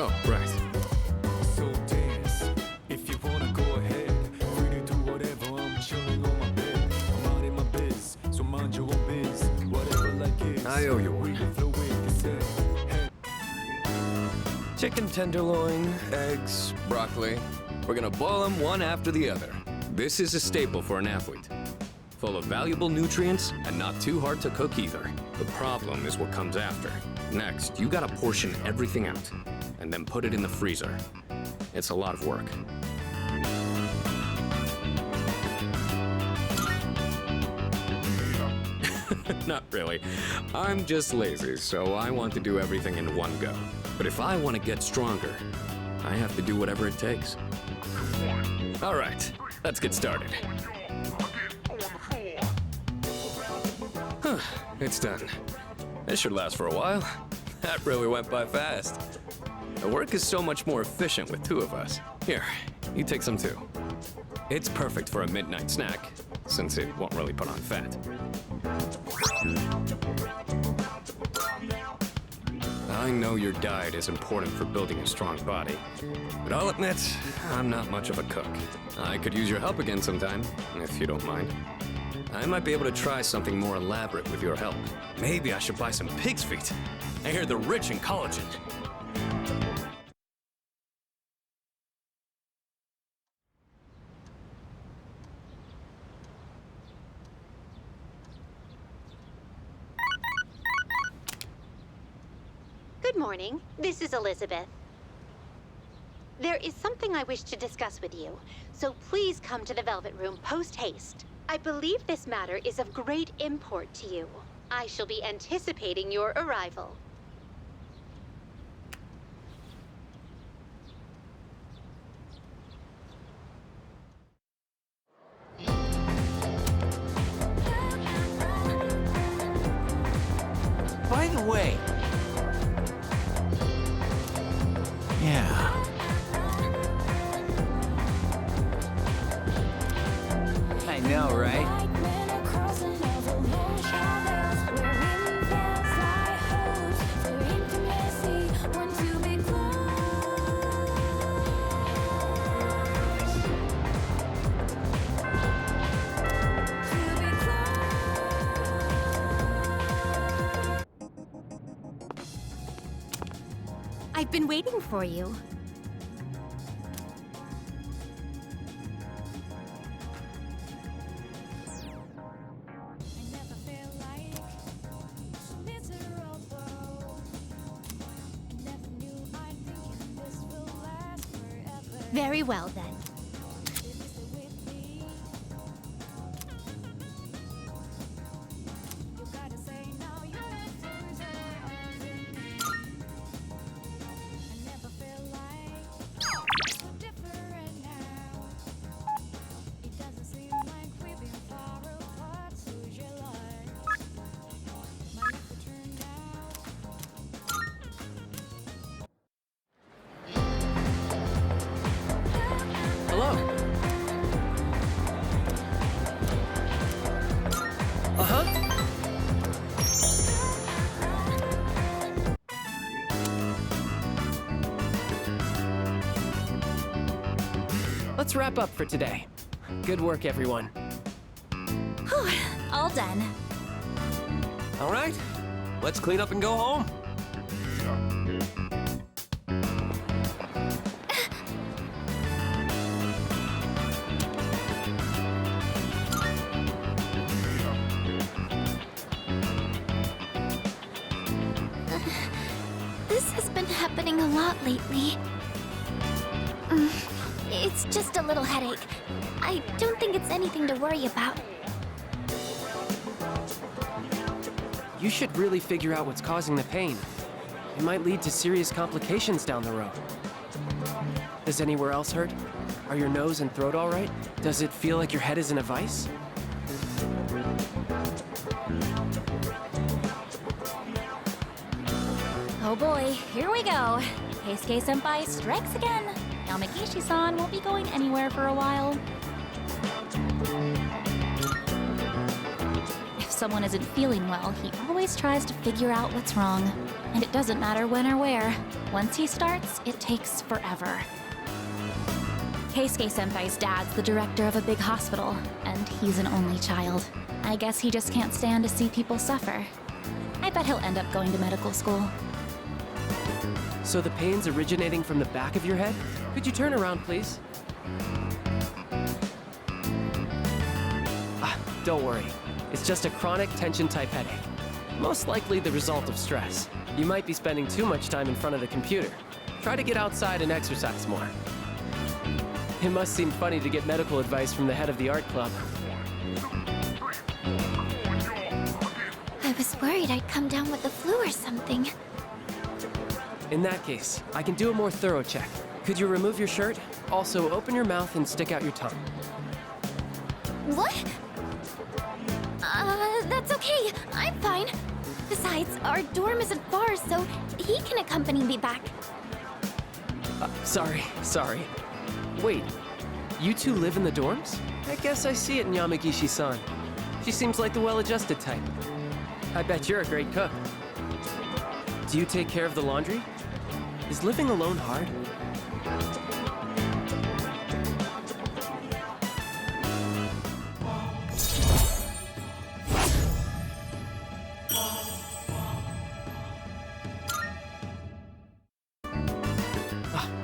Oh, right. So dance, if you wanna go ahead. Free to do whatever, I'm chilling on my bed. I'm out in my biz, so mind your own biz. Whatever like is. I owe you one. Flow with the set. Chicken tenderloin, eggs, broccoli. We're gonna boil them one after the other. This is a staple for an athlete. Full of valuable nutrients and not too hard to cook either. The problem is what comes after. Next, you gotta portion everything out and then put it in the freezer. It's a lot of work. Not really. I'm just lazy, so I want to do everything in one go. But if I want to get stronger, I have to do whatever it takes. All right, let's get started. It's done. This should last for a while. That really went by fast. The work is so much more efficient with two of us. Here, you take some too. It's perfect for a midnight snack, since it won't really put on fat. I know your diet is important for building a strong body, but I'll admit, I'm not much of a cook. I could use your help again sometime, if you don't mind. I might be able to try something more elaborate with your help. Maybe I should buy some pig's feet. I hear they're rich in collagen. Good morning. This is Elizabeth. There is something I wish to discuss with you, so please come to the Velvet Room post-haste. I believe this matter is of great import to you. I shall be anticipating your arrival. the way... Yeah. I know, right? I've been waiting for you. Very well, then. Hello. Uh-huh. Let's wrap up for today. Good work, everyone. Whew, all done. All right, let's clean up and go home. This has been happening a lot lately. It's just a little headache. I don't think it's anything to worry about. You should really figure out what's causing the pain. It might lead to serious complications down the road. Does anywhere else hurt? Are your nose and throat all right? Does it feel like your head is in a vice? Oh boy, here we go. Keisuke-senpai strikes again. Yamagishi-san won't be going anywhere for a while. If someone isn't feeling well, he always tries to figure out what's wrong. And it doesn't matter when or where. Once he starts, it takes forever. Keisuke-senpai's dad's the director of a big hospital, and he's an only child. I guess he just can't stand to see people suffer. I bet he'll end up going to medical school. So the pain's originating from the back of your head? Could you turn around, please? Don't worry. It's just a chronic tension-type headache. Most likely the result of stress. You might be spending too much time in front of the computer. Try to get outside and exercise more. It must seem funny to get medical advice from the head of the art club. I was worried I'd come down with the flu or something. In that case, I can do a more thorough check. Could you remove your shirt? Also, open your mouth and stick out your tongue. What? That's okay. I'm fine. Besides, our dorm isn't far, so he can accompany me back. Sorry. Wait, you two live in the dorms? I guess I see it in Yamagishi-san. She seems like the well-adjusted type. I bet you're a great cook. Do you take care of the laundry? Is living alone hard?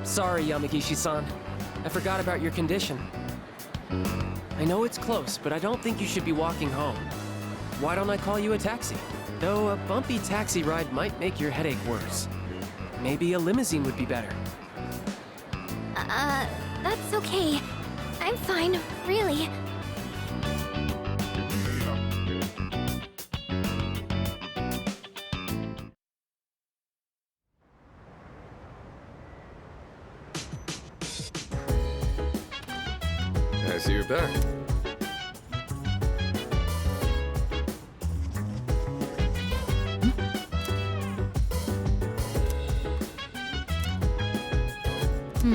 Sorry, Yamagishi-san. I forgot about your condition. I know it's close, but I don't think you should be walking home. Why don't I call you a taxi? Though a bumpy taxi ride might make your headache worse. Maybe a limousine would be better. That's okay. I'm fine, really. I see you're back. So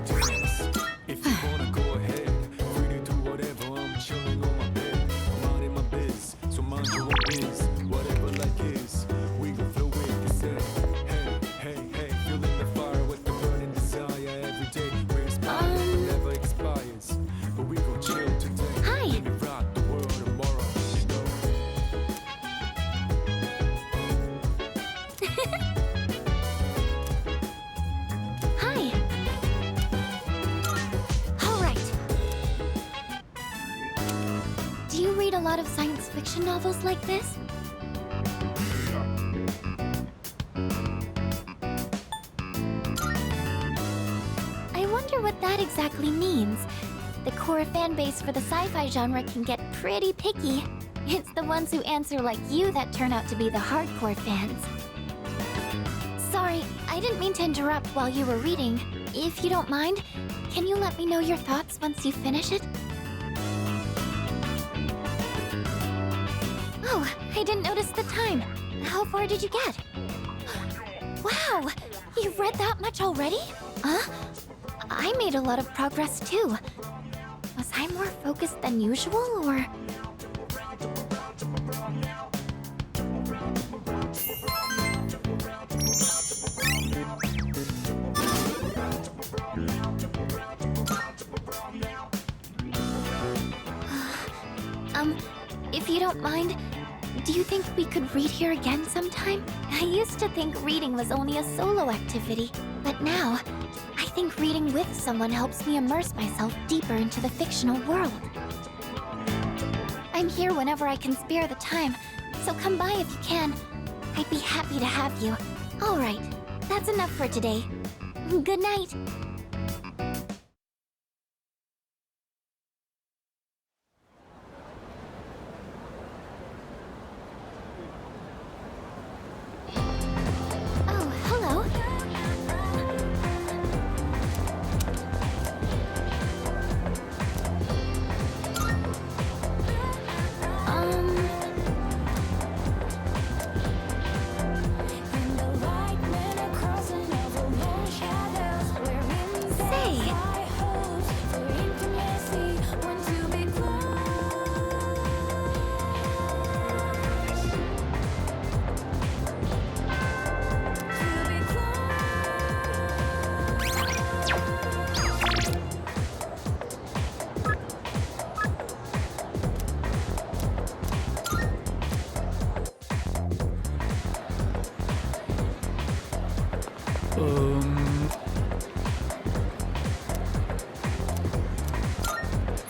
dance. If you wanna go ahead, free to do whatever. I'm chilling on my bed. I'm out in my biz, so mind your own biz. Whatever like is, we gon' flow with the set. Hey, hey, hey, feeling the fire with the burning desire every day. We're inspired, never expires. But we gon' chill today. Hi. Let me rock the world tomorrow. You know? Hi. All right. Do you read a lot of science fiction novels like this? I wonder what that exactly means. The core fan base for the sci-fi genre can get pretty picky. It's the ones who answer like you that turn out to be the hardcore fans. Sorry, I didn't mean to interrupt while you were reading. If you don't mind, can you let me know your thoughts once you finish it? Oh, I didn't notice the time. How far did you get? Wow, you've read that much already? Huh? I made a lot of progress too. Was I more focused than usual, or...? If you don't mind, do you think we could read here again sometime? I used to think reading was only a solo activity, but now, I think reading with someone helps me immerse myself deeper into the fictional world. I'm here whenever I can spare the time, so come by if you can. I'd be happy to have you. All right, that's enough for today. Good night. Oh, hello.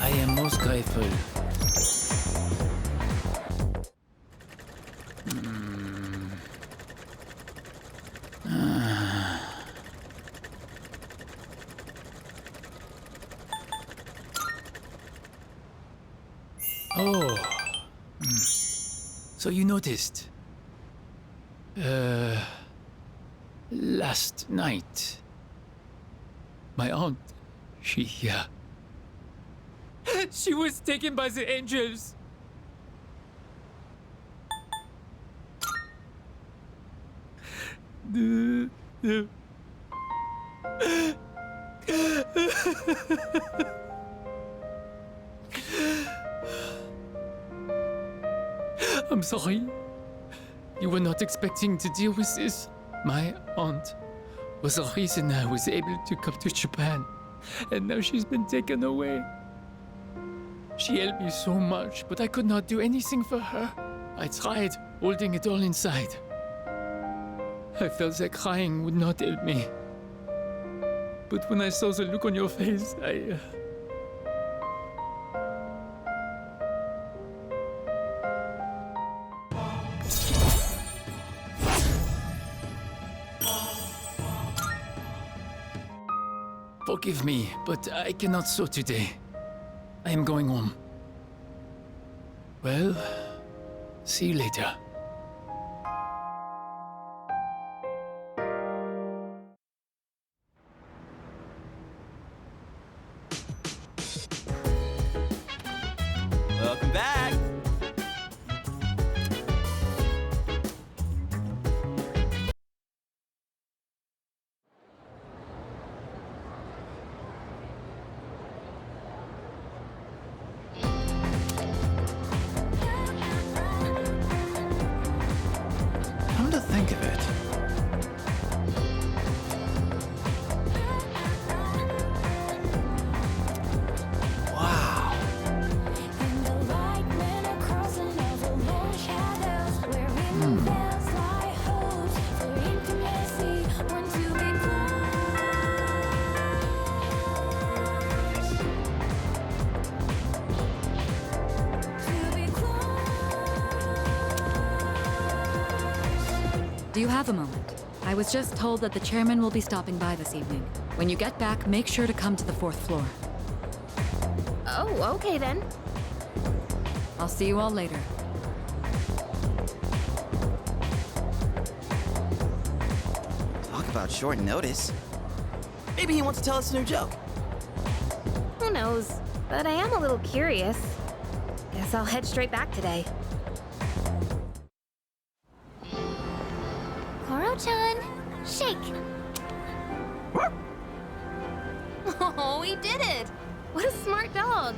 I am most grateful. Oh. So you noticed. Last night, my aunt, she was taken by the angels. I'm sorry. You were not expecting to deal with this. My aunt was the reason I was able to come to Japan, and now she's been taken away. She helped me so much, but I could not do anything for her. I tried holding it all inside. I felt that crying would not help me. But when I saw the look on your face, Forgive me, but I cannot sew today. I am going home. Well, see you later. Welcome back. you have a moment? I was just told that the chairman will be stopping by this evening. When you get back, make sure to come to the 4th floor. Oh, okay then. I'll see you all later. Talk about short notice. Maybe he wants to tell us a new joke. Who knows? But I am a little curious. Guess I'll head straight back today. Koro-chan, shake. Oh, he did it! What a smart dog!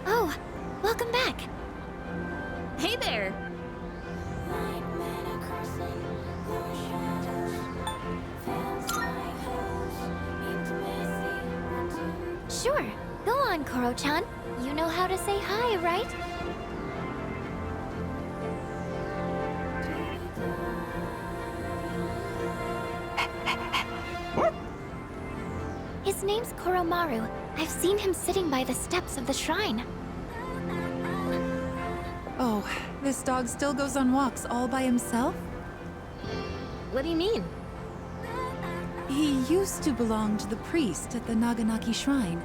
Oh, welcome back. Hey there! Sure, go on, Koro-chan. You know how to say hi, right? His name's Koromaru. I've seen him sitting by the steps of the shrine. Oh, this dog still goes on walks all by himself? What do you mean? He used to belong to the priest at the Naganaki Shrine.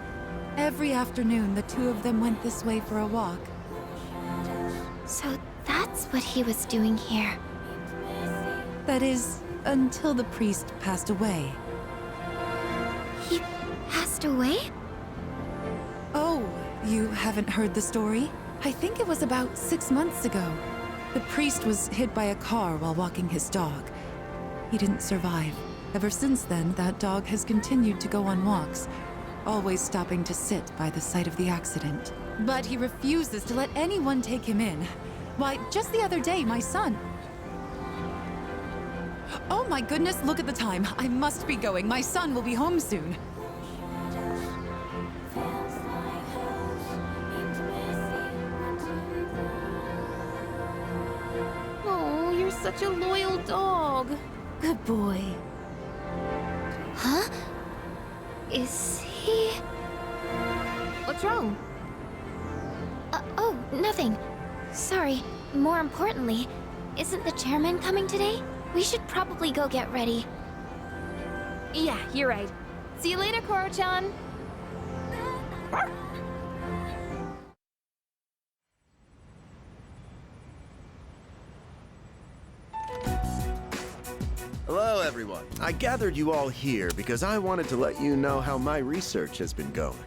Every afternoon, the two of them went this way for a walk. So that's what he was doing here. That is, until the priest passed away. He passed away? Oh, you haven't heard the story? I think it was about 6 months ago. The priest was hit by a car while walking his dog. He didn't survive. Ever since then, that dog has continued to go on walks, always stopping to sit by the site of the accident. But he refuses to let anyone take him in. Why, just the other day, my son... Oh my goodness, look at the time. I must be going. My son will be home soon. Oh, you're such a loyal dog. Good boy. Huh? Is he... What's wrong? Oh, nothing. Sorry. More importantly, isn't the chairman coming today? We should probably go get ready. Yeah, you're right. See you later, Koro-chan. Hello, everyone. I gathered you all here because I wanted to let you know how my research has been going.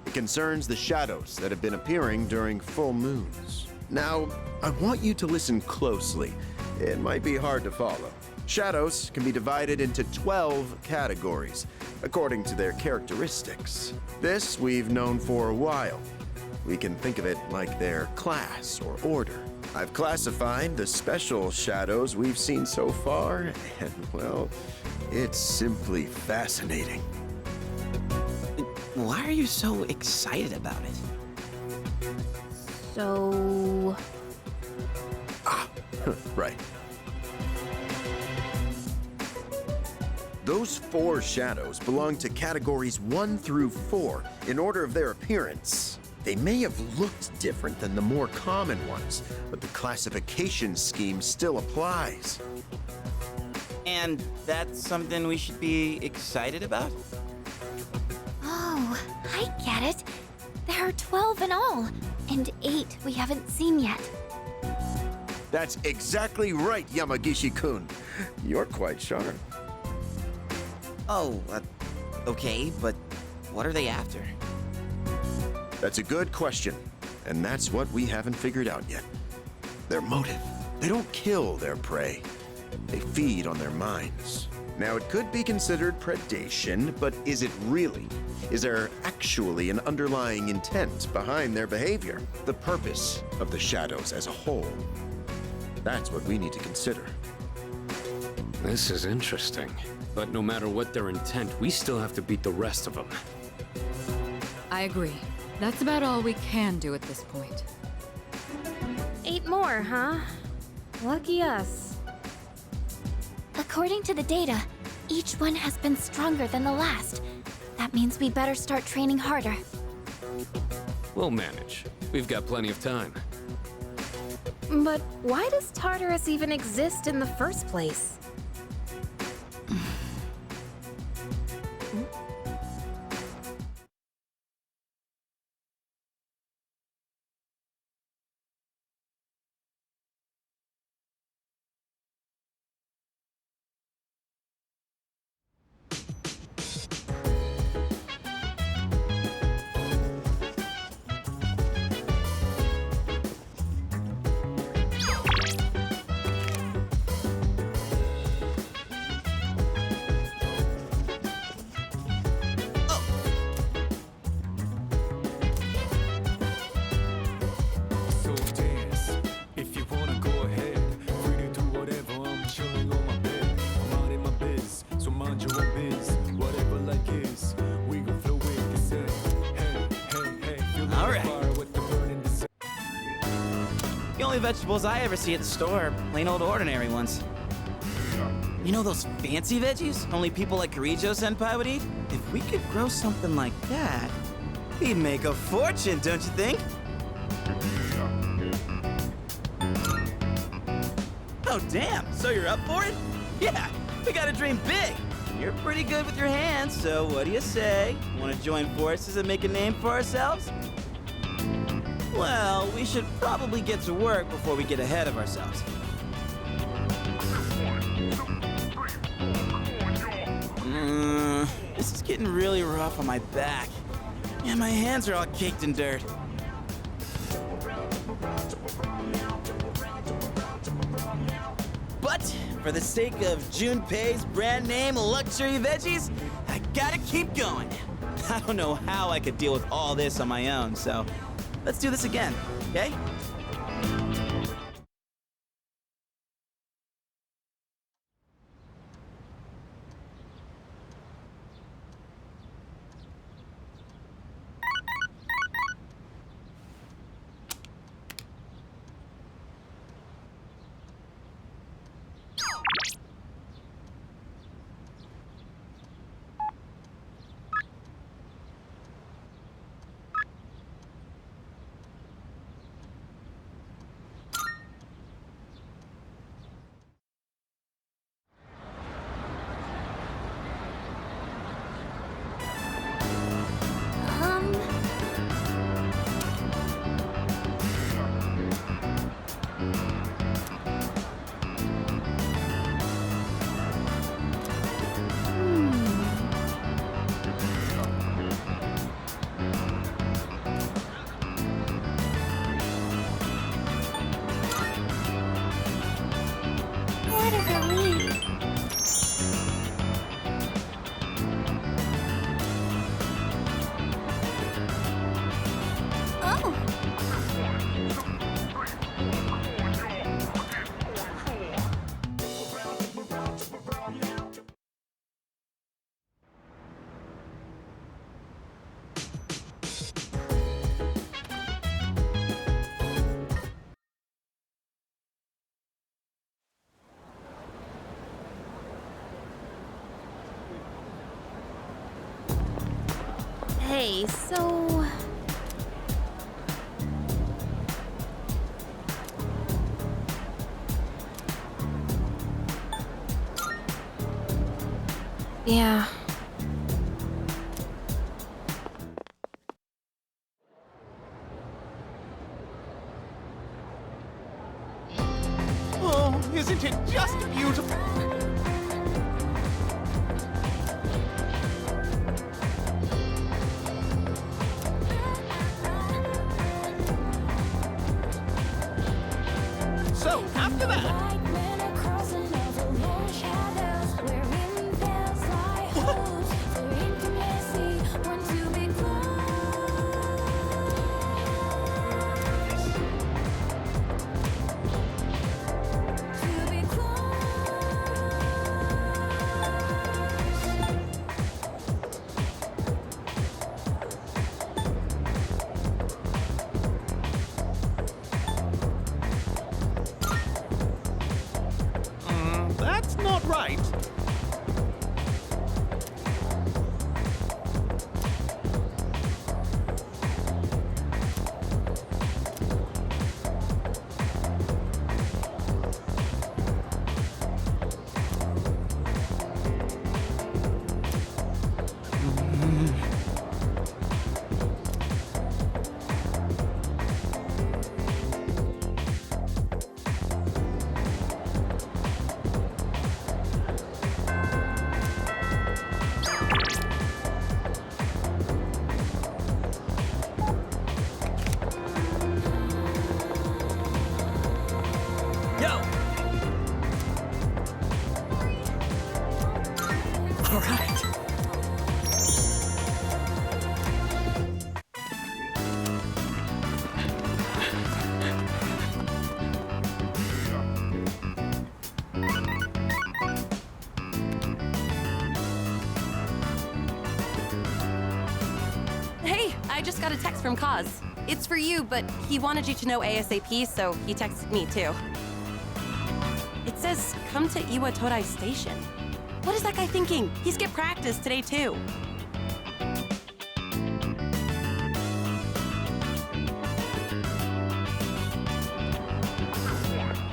It concerns the shadows that have been appearing during full moons. Now, I want you to listen closely. It might be hard to follow. Shadows can be divided into 12 categories, according to their characteristics. This we've known for a while. We can think of it like their class or order. I've classified the special shadows we've seen so far, and well, it's simply fascinating. Why are you so excited about it? So... Right. Those 4 shadows belong to categories 1 through 4 in order of their appearance. They may have looked different than the more common ones, but the classification scheme still applies. And that's something we should be excited about? Oh, I get it. There are 12 in all, and 8 we haven't seen yet. That's exactly right, Yamagishi-kun. You're quite sharp. Oh, okay, but what are they after? That's a good question, and that's what we haven't figured out yet. Their motive. They don't kill their prey. They feed on their minds. Now, it could be considered predation, but is it really? Is there actually an underlying intent behind their behavior? The purpose of the shadows as a whole? That's what we need to consider. This is interesting. But no matter what their intent, we still have to beat the rest of them. I agree. That's about all we can do at this point. 8 more, huh? Lucky us. According to the data, each one has been stronger than the last. That means we better start training harder. We'll manage. We've got plenty of time. But why does Tartarus even exist in the first place? So dance, if you wanna go ahead. Free to do whatever, I'm chilling on my bed. I'm out in my biz, so mind your own biz. Whatever like is, we gon' flow with the set. Hey, hey, hey, feel All the right. fire with the burning descent. The only vegetables I ever see at the store are plain old ordinary ones. You know those fancy veggies only people like Kirijo-senpai would eat? If we could grow something like that, we'd make a fortune, don't you think? Oh, damn. So you're up for it? Yeah, we gotta dream big. You're pretty good with your hands, so what do you say? Want to join forces and make a name for ourselves? Well, we should probably get to work before we get ahead of ourselves. This is getting really rough on my back. Yeah, my hands are all caked in dirt. But for the sake of Junpei's brand name luxury veggies, I gotta keep going. I don't know how I could deal with all this on my own, so let's do this again, okay? What a relief. Oh. Hey, so... Yeah. Oh, isn't it just beautiful? So, after that... All right. Hey, I just got a text from Kaz. It's for you, but he wanted you to know ASAP, so he texted me too. It says, come to Iwatodai Station. What is that guy thinking? He skipped practice today too.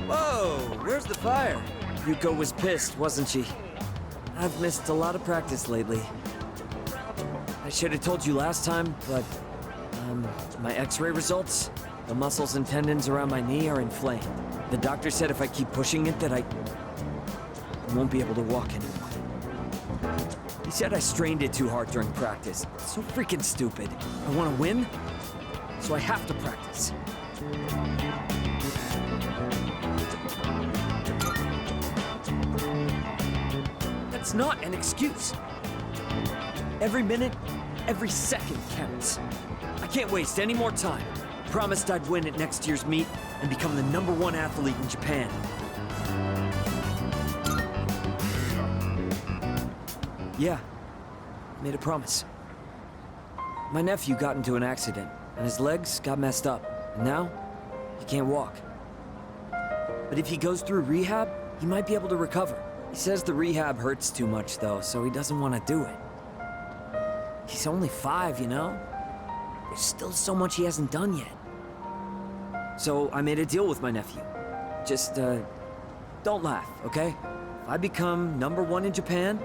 Whoa, where's the fire? Yuko was pissed, wasn't she? I've missed a lot of practice lately. I should have told you last time, but my x-ray results, the muscles and tendons around my knee are inflamed. The doctor said if I keep pushing it that I won't be able to walk anymore. He said I strained it too hard during practice. It's so freaking stupid. I want to win, so I have to practice. That's not an excuse. Every minute, every second counts. I can't waste any more time. I promised I'd win at next year's meet and become the #1 athlete in Japan. Yeah, I made a promise. My nephew got into an accident, and his legs got messed up, and now he can't walk. But if he goes through rehab, he might be able to recover. He says the rehab hurts too much, though, so he doesn't want to do it. He's only 5, you know? There's still so much he hasn't done yet. So I made a deal with my nephew. Just, don't laugh, okay? If I become #1 in Japan,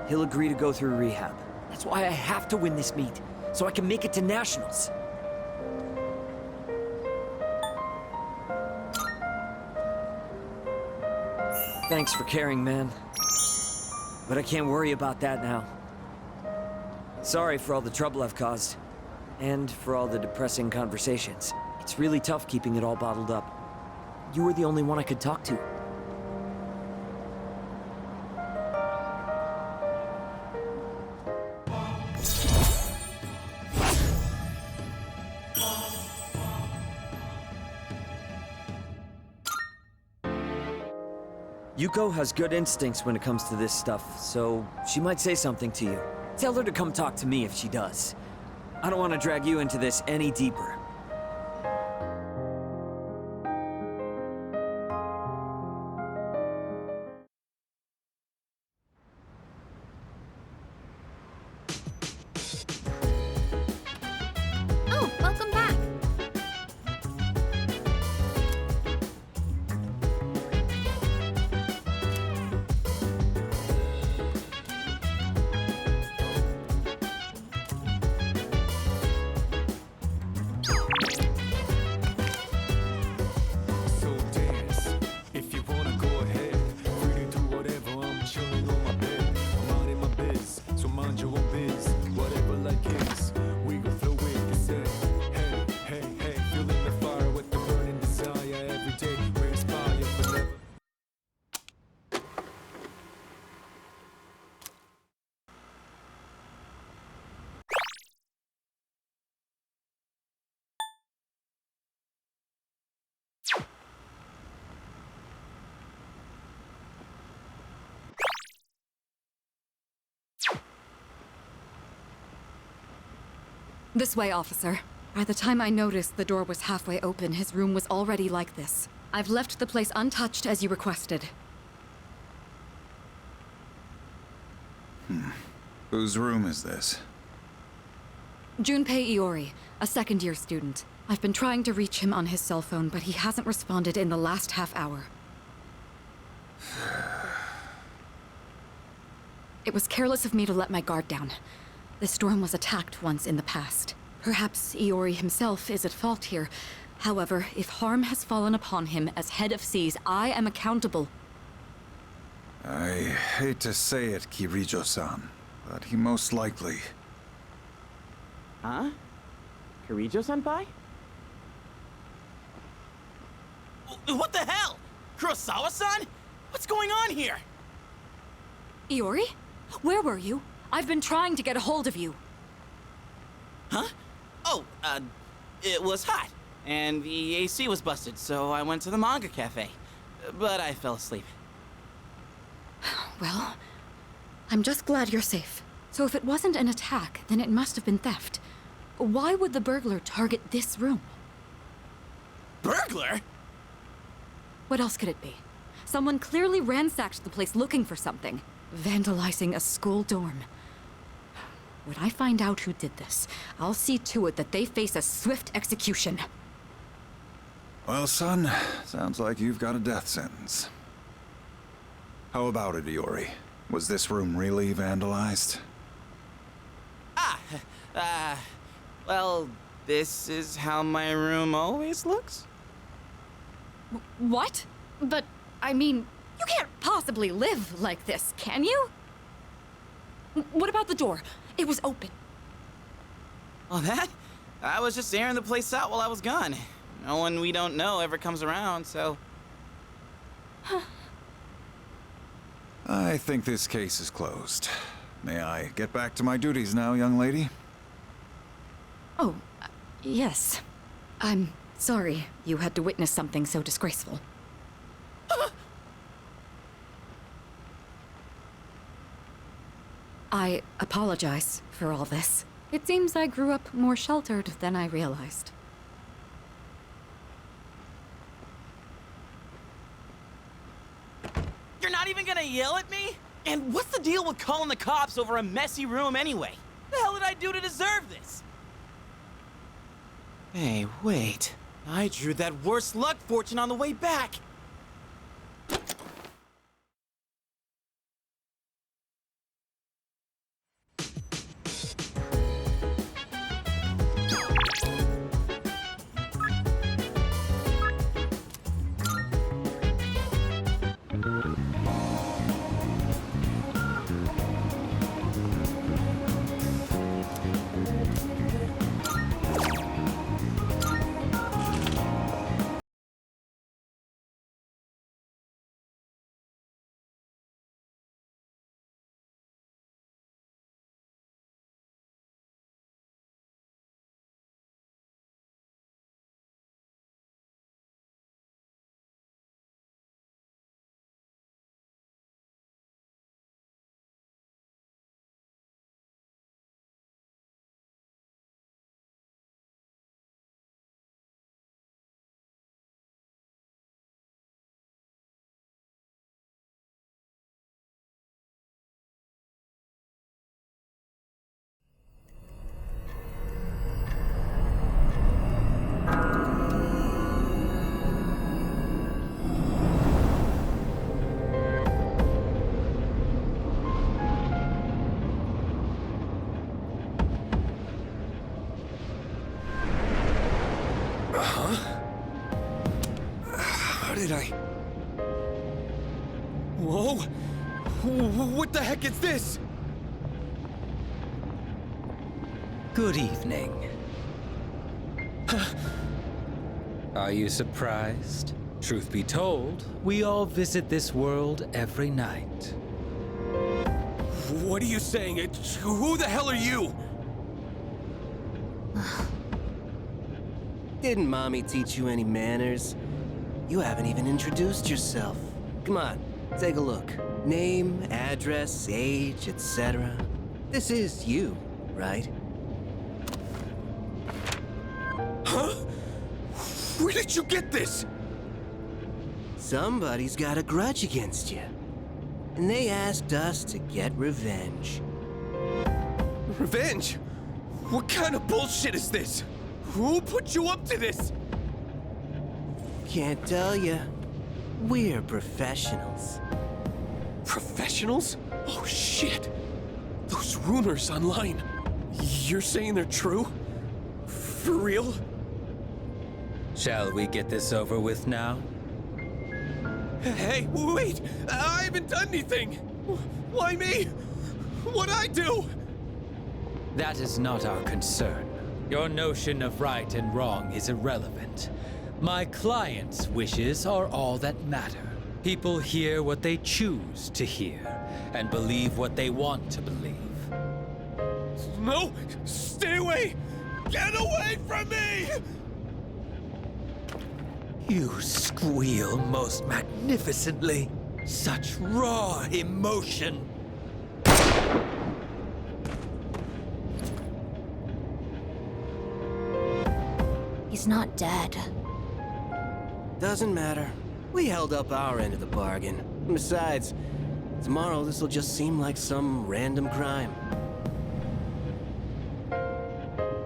he'll agree to go through rehab. That's why I have to win this meet, so I can make it to nationals. Thanks for caring, man. But I can't worry about that now. Sorry for all the trouble I've caused. And for all the depressing conversations. It's really tough keeping it all bottled up. You were the only one I could talk to. Yuko has good instincts when it comes to this stuff, so she might say something to you. Tell her to come talk to me if she does. I don't want to drag you into this any deeper. Oh, welcome back. So dance, if you wanna go ahead. Free to do whatever, I'm chilling on my bed. I'm minding my biz, so mind your own biz. Whatever like is, we gon' flow with this head. Hey, hey, hey, feeling the fire with the burning desire every day. We inspire forever. This way, officer. By the time I noticed the door was halfway open, his room was already like this. I've left the place untouched as you requested. Whose room is this? Junpei Iori, a second-year student. I've been trying to reach him on his cell phone, but he hasn't responded in the last half hour. It was careless of me to let my guard down. This dorm was attacked once in the past. Perhaps Iori himself is at fault here. However, if harm has fallen upon him as head of S.E.E.S, I am accountable. I hate to say it, Kirijo-san, but he most likely... Huh? Kirijo-senpai? What the hell? Kurosawa-san? What's going on here? Iori? Where were you? I've been trying to get a hold of you. Huh? Oh, it was hot, and the AC was busted, so I went to the manga cafe. But I fell asleep. Well, I'm just glad you're safe. So if it wasn't an attack, then it must have been theft. Why would the burglar target this room? Burglar? What else could it be? Someone clearly ransacked the place looking for something, vandalizing a school dorm. When I find out who did this, I'll see to it that they face a swift execution. Well, son, sounds like you've got a death sentence. How about it, Iori? Was this room really vandalized? Well, this is how my room always looks. What? But, I mean, you can't possibly live like this, can you? What about the door? It was open. Well, that? I was just airing the place out while I was gone. No one we don't know ever comes around, so... I think this case is closed. May I get back to my duties now, young lady? Oh, yes. I'm sorry you had to witness something so disgraceful. I apologize for all this. It seems I grew up more sheltered than I realized. You're not even gonna yell at me? And what's the deal with calling the cops over a messy room anyway? The hell did I do to deserve this? Hey, wait. I drew that worst luck fortune on the way back. Whoa! What the heck is this? Good evening. Are you surprised? Truth be told, we all visit this world every night. What are you saying? Who the hell are you? Didn't Mommy teach you any manners? You haven't even introduced yourself. Come on, take a look. Name, address, age, etc. This is you, right? Huh? Where did you get this? Somebody's got a grudge against you. And they asked us to get revenge. Revenge? What kind of bullshit is this? Who put you up to this? Can't tell you. We're professionals. Professionals? Oh shit! Those rumors online. You're saying they're true? For real? Shall we get this over with now? Hey, wait! I haven't done anything! Why me? What'd I do? That is not our concern. Your notion of right and wrong is irrelevant. My client's wishes are all that matter. People hear what they choose to hear and believe what they want to believe. No! Stay away! Get away from me! You squeal most magnificently. Such raw emotion. He's not dead. Doesn't matter. We held up our end of the bargain. Besides, tomorrow this'll just seem like some random crime.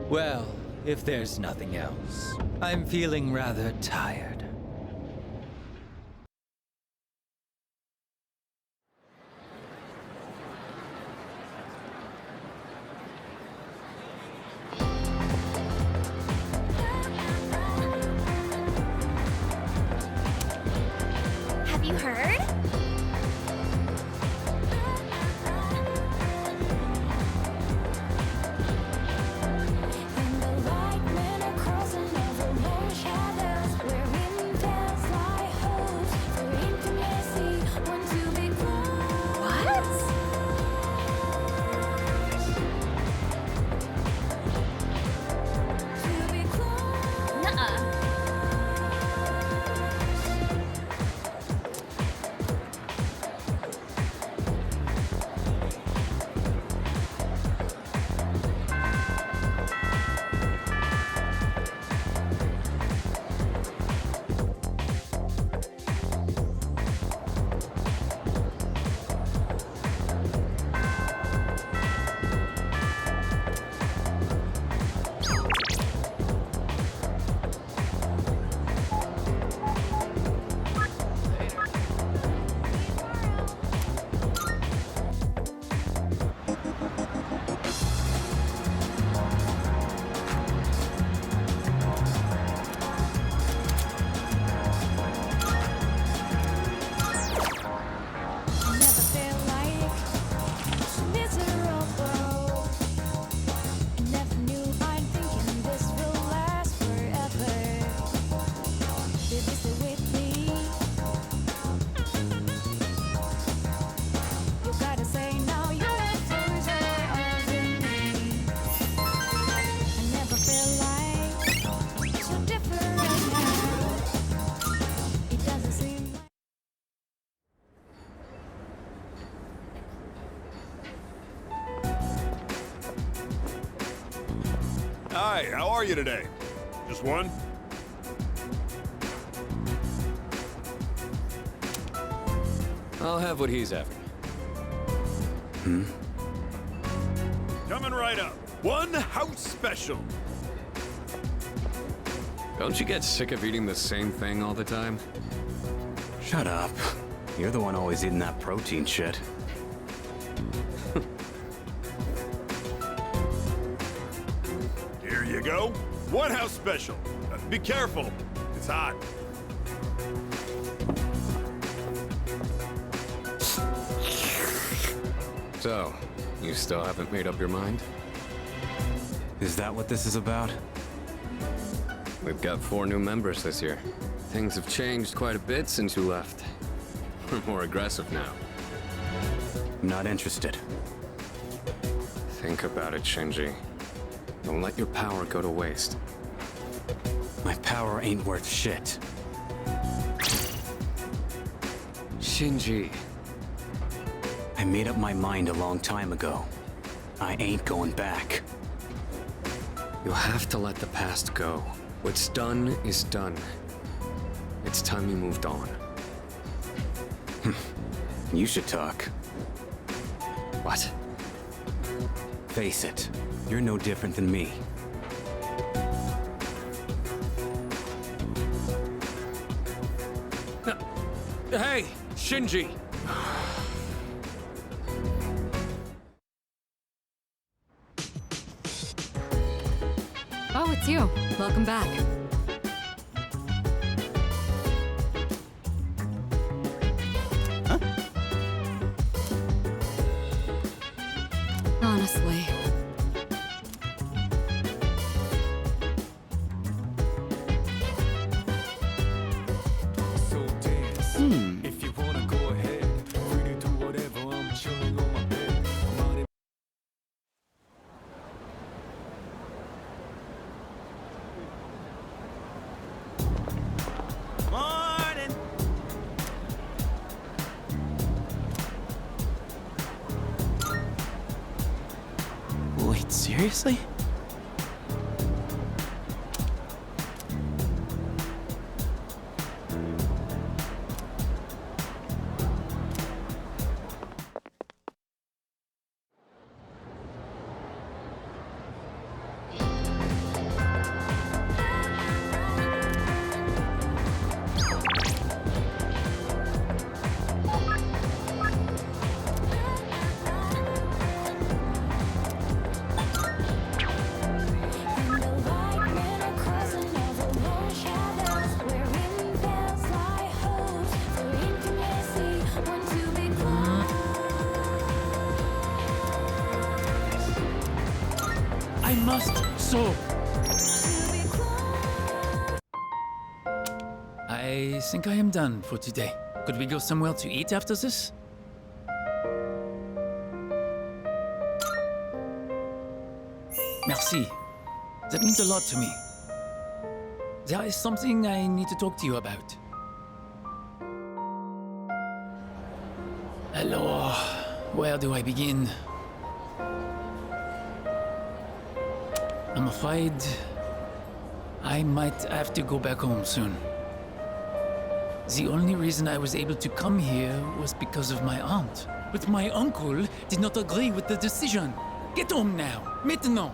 Well, if there's nothing else, I'm feeling rather tired. Have you heard? Hi, how are you today? Just one? I'll have what he's having. Coming right up. One house special. Don't you get sick of eating the same thing all the time? Shut up. You're the one always eating that protein shit. Here you go. One house special. Be careful. It's hot. So, you still haven't made up your mind? Is that what this is about? We've got 4 new members this year. Things have changed quite a bit since you left. We're more aggressive now. Not interested. Think about it, Shinji. Don't let your power go to waste. My power ain't worth shit. Shinji. I made up my mind a long time ago. I ain't going back. You'll have to let the past go. What's done is done. It's time you moved on. You should talk. What? Face it, you're no different than me. Hey, Shinji! Oh, it's you. Welcome back. Honestly. So dance. If you Wait, seriously? I must so. I think I am done for today. Could we go somewhere to eat after this? Merci. That means a lot to me. There is something I need to talk to you about. Alors, where do I begin? I'm afraid I might have to go back home soon. The only reason I was able to come here was because of my aunt. But my uncle did not agree with the decision. Get home now, maintenant.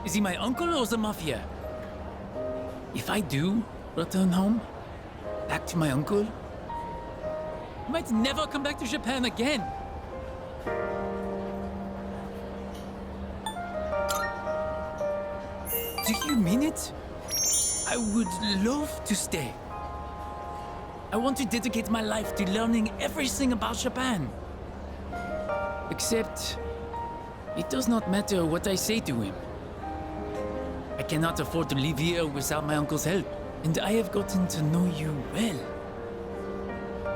Is he my uncle or the mafia? If I do return home, back to my uncle, I might never come back to Japan again. Do you mean it? I would love to stay. I want to dedicate my life to learning everything about Japan. Except, it does not matter what I say to him. I cannot afford to live here without my uncle's help, and I have gotten to know you well.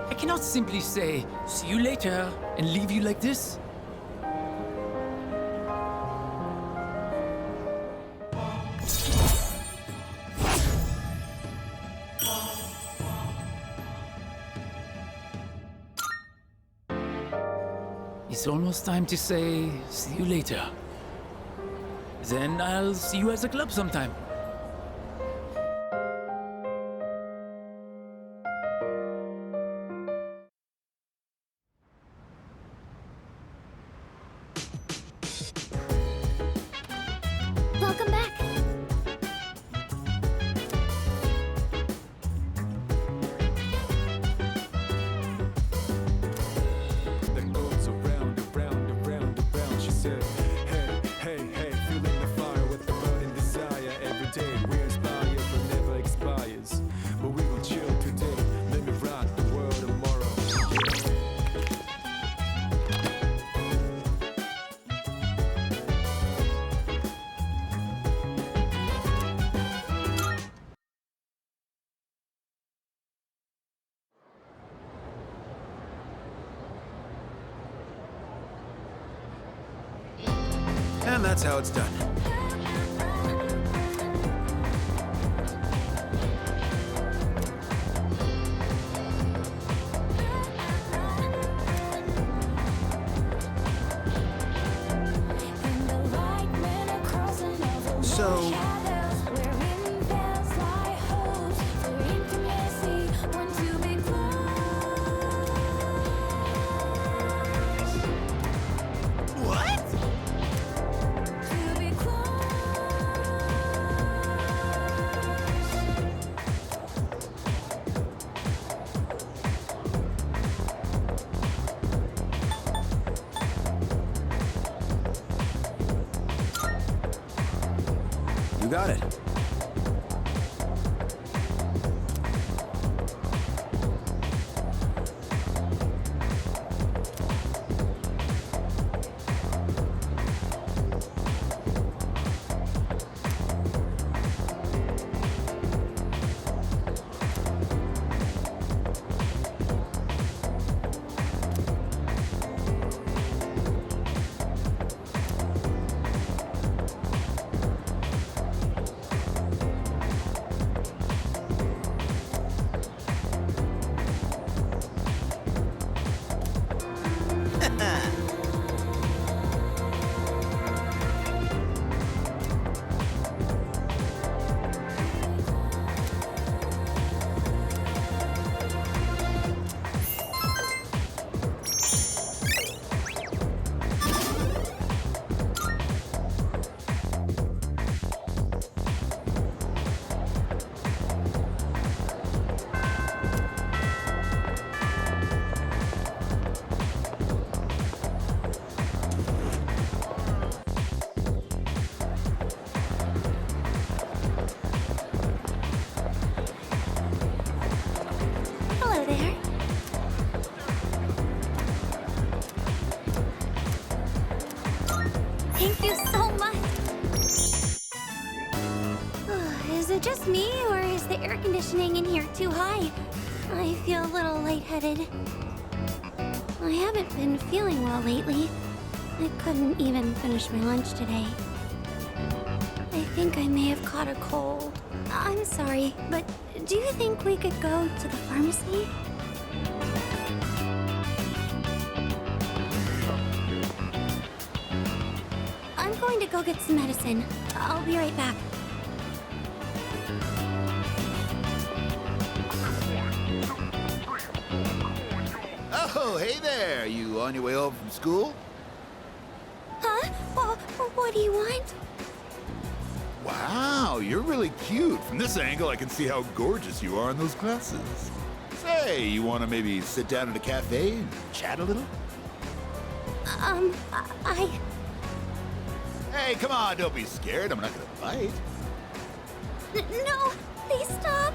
I cannot simply say, see you later, and leave you like this. It's almost time to say, see you later. Then I'll see you at the club sometime. Welcome back. That goes around, around, around, around. She said, hey, hey, hey, fueling the fire with the burning desire. Every day we're inspired, but never expires. But we will chill today. Let me rock the world tomorrow. And that's how it's done. So, What? you got it. Thank you so much. Is it just me, or is the air conditioning in here too high? I feel a little lightheaded. I haven't been feeling well lately. I couldn't even finish my lunch today. I think I may have caught a cold. I'm sorry, but do you think we could go to the pharmacy? I'm going to go get some medicine. I'll be right back. Oh, hey there! You on your way home from school? Huh? What do you want? Wow, you're really cute. From this angle, I can see how gorgeous you are in those glasses. Say, you want to maybe sit down at a cafe and chat a little? Hey, come on, don't be scared. I'm not gonna bite. No, please stop.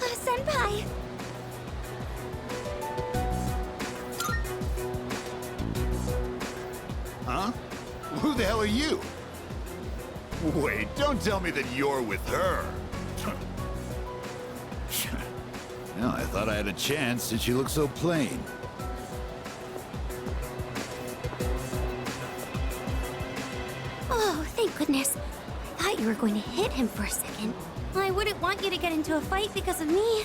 Senpai. Huh? Who the hell are you? Wait, don't tell me that you're with her. Well, I thought I had a chance since you look so plain. Oh, thank goodness. I thought you were going to hit him for a second. I wouldn't want you to get into a fight because of me.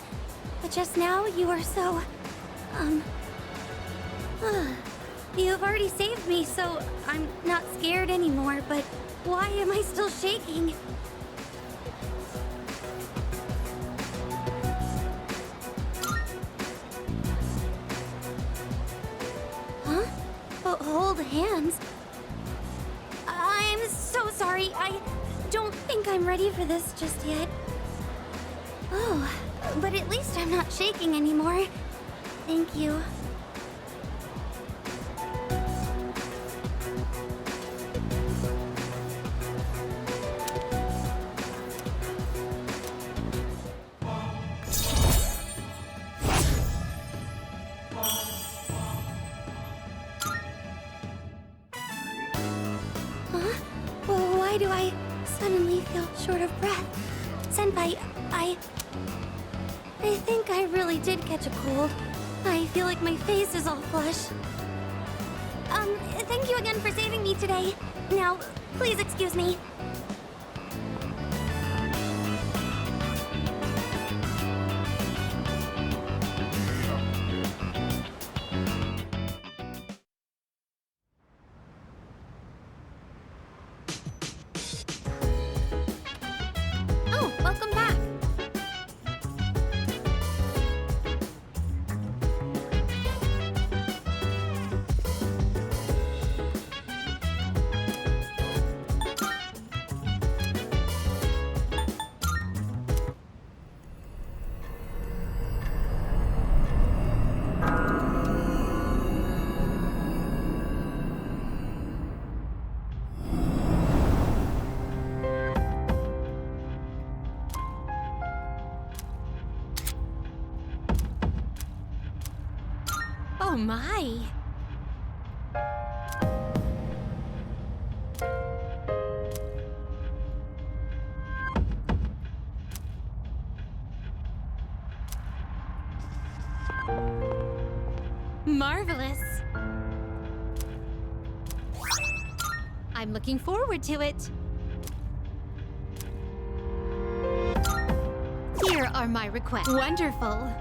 But just now, you were so... You've already saved me, so I'm not scared anymore, but why am I still shaking? Huh? Hold hands? I'm so sorry. I don't think I'm ready for this just yet. Oh, but at least I'm not shaking anymore. Thank you. Why do I suddenly feel short of breath? Senpai, I think I really did catch a cold. I feel like my face is all flush. Thank you again for saving me today. Now, please excuse me. Oh, welcome back. Oh my! Marvelous! I'm looking forward to it. Here are my requests. Wonderful.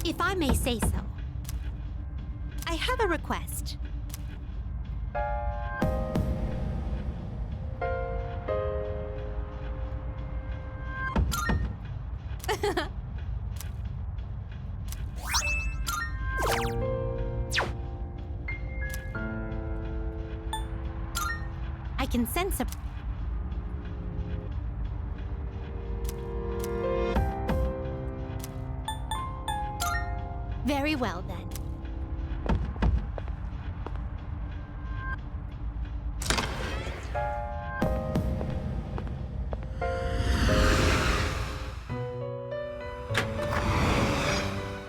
If I may say so, I have a request. I can sense a... Very well, then.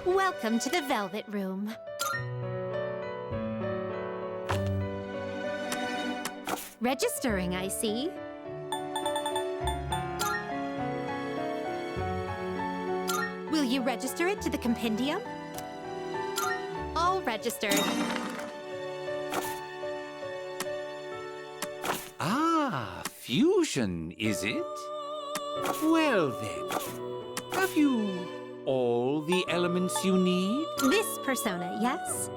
Welcome to the Velvet Room. Registering, I see. Will you register it to the compendium? All registered. Ah, fusion, is it? Well then, have you all the elements you need? This persona, yes?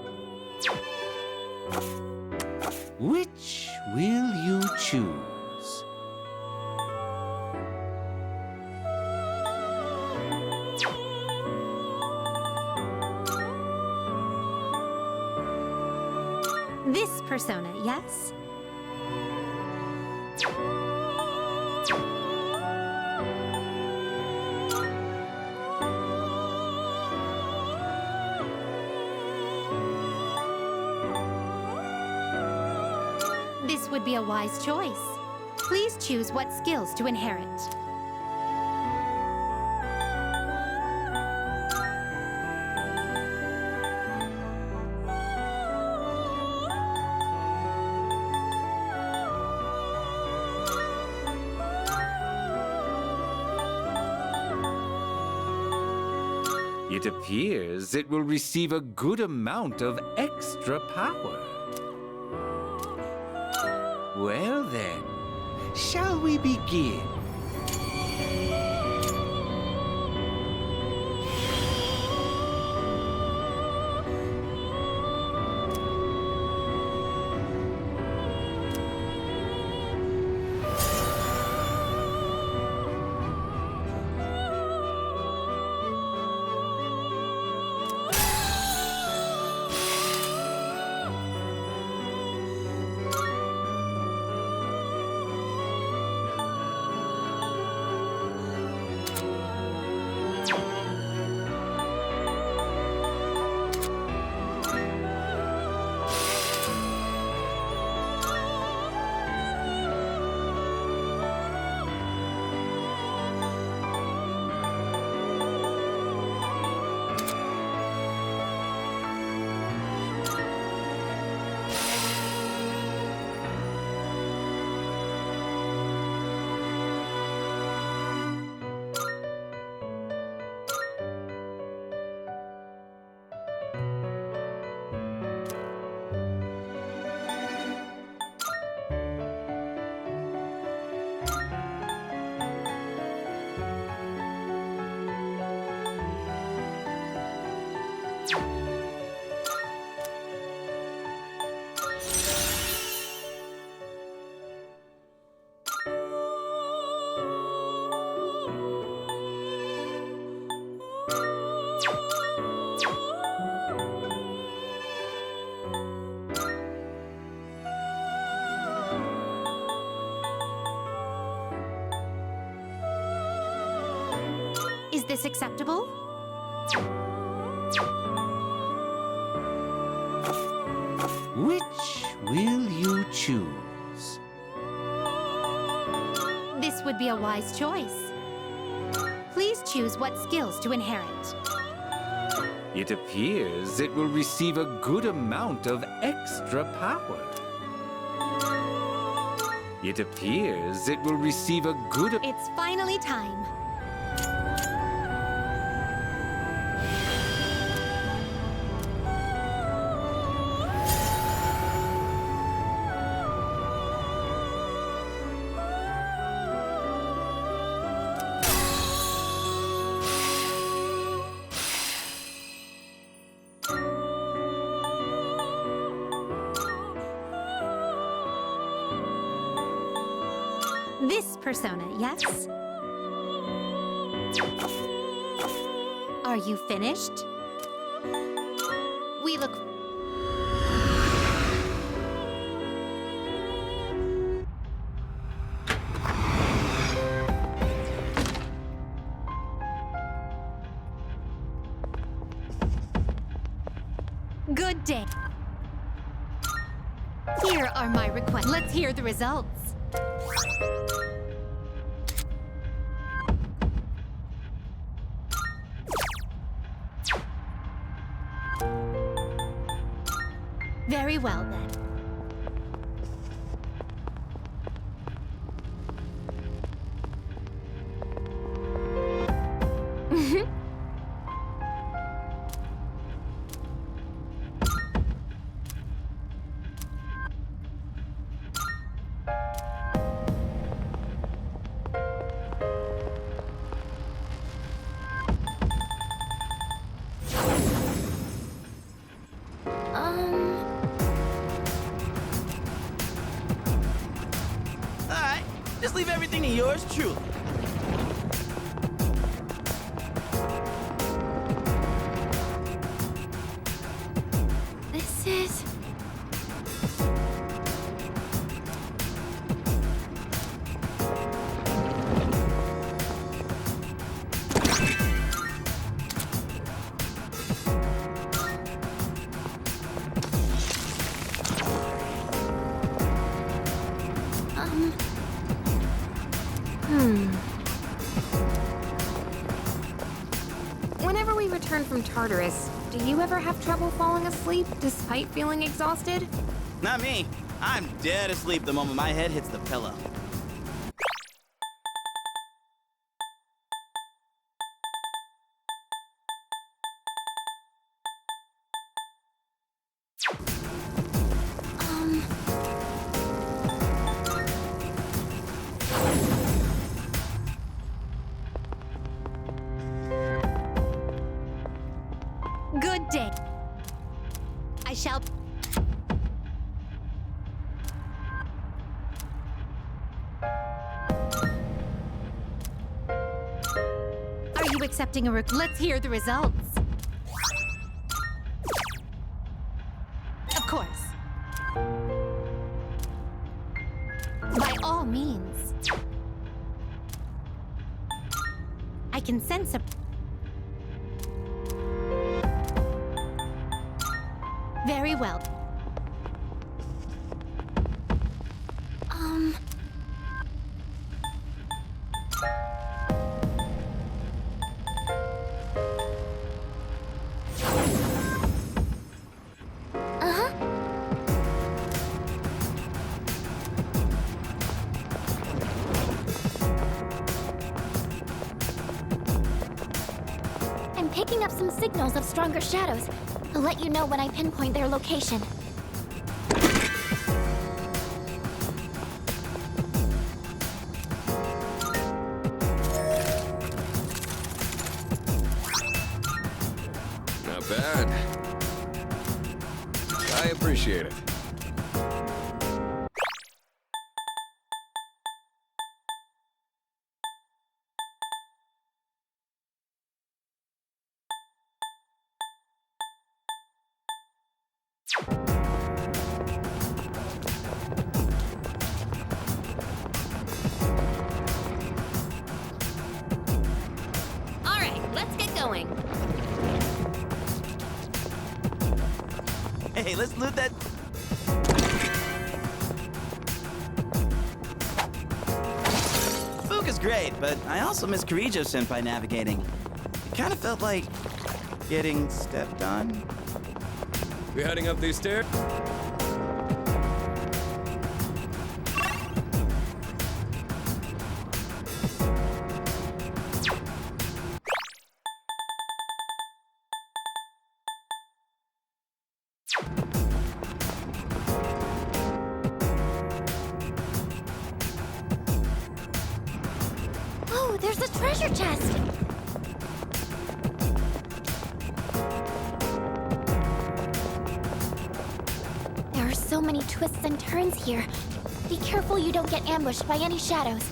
Which will you choose? This persona, yes? This would be a wise choice. Please choose what skills to inherit. It appears it will receive a good amount of extra power. Well then, shall we begin? Is this acceptable? Which will you choose? This would be a wise choice. Please choose what skills to inherit. It appears it will receive a good amount of extra power. It appears it will receive a good... It's finally time. This persona, yes? Are you finished? We look... Good day. Here are my requests. Let's hear the results. Very well, then. Just leave everything to yours truly. This is... Whenever we return from Tartarus, do you ever have trouble falling asleep despite feeling exhausted? Not me. I'm dead asleep the moment my head hits the pillow. Good day. I shall... Are you accepting a Let's hear the results. Of course. By all means. I can sense a... Very well. I'm picking up some signals of stronger shadows. I'll let you know when I pinpoint their location. Not bad. I appreciate it. All right, let's get going. Hey, let's loot that... Book is great, but I also miss Kirijo-senpai navigating. It kind of felt like getting stepped on. We heading up these stairs? Oh, there's a treasure chest! There are so many twists and turns here. Be careful you don't get ambushed by any shadows.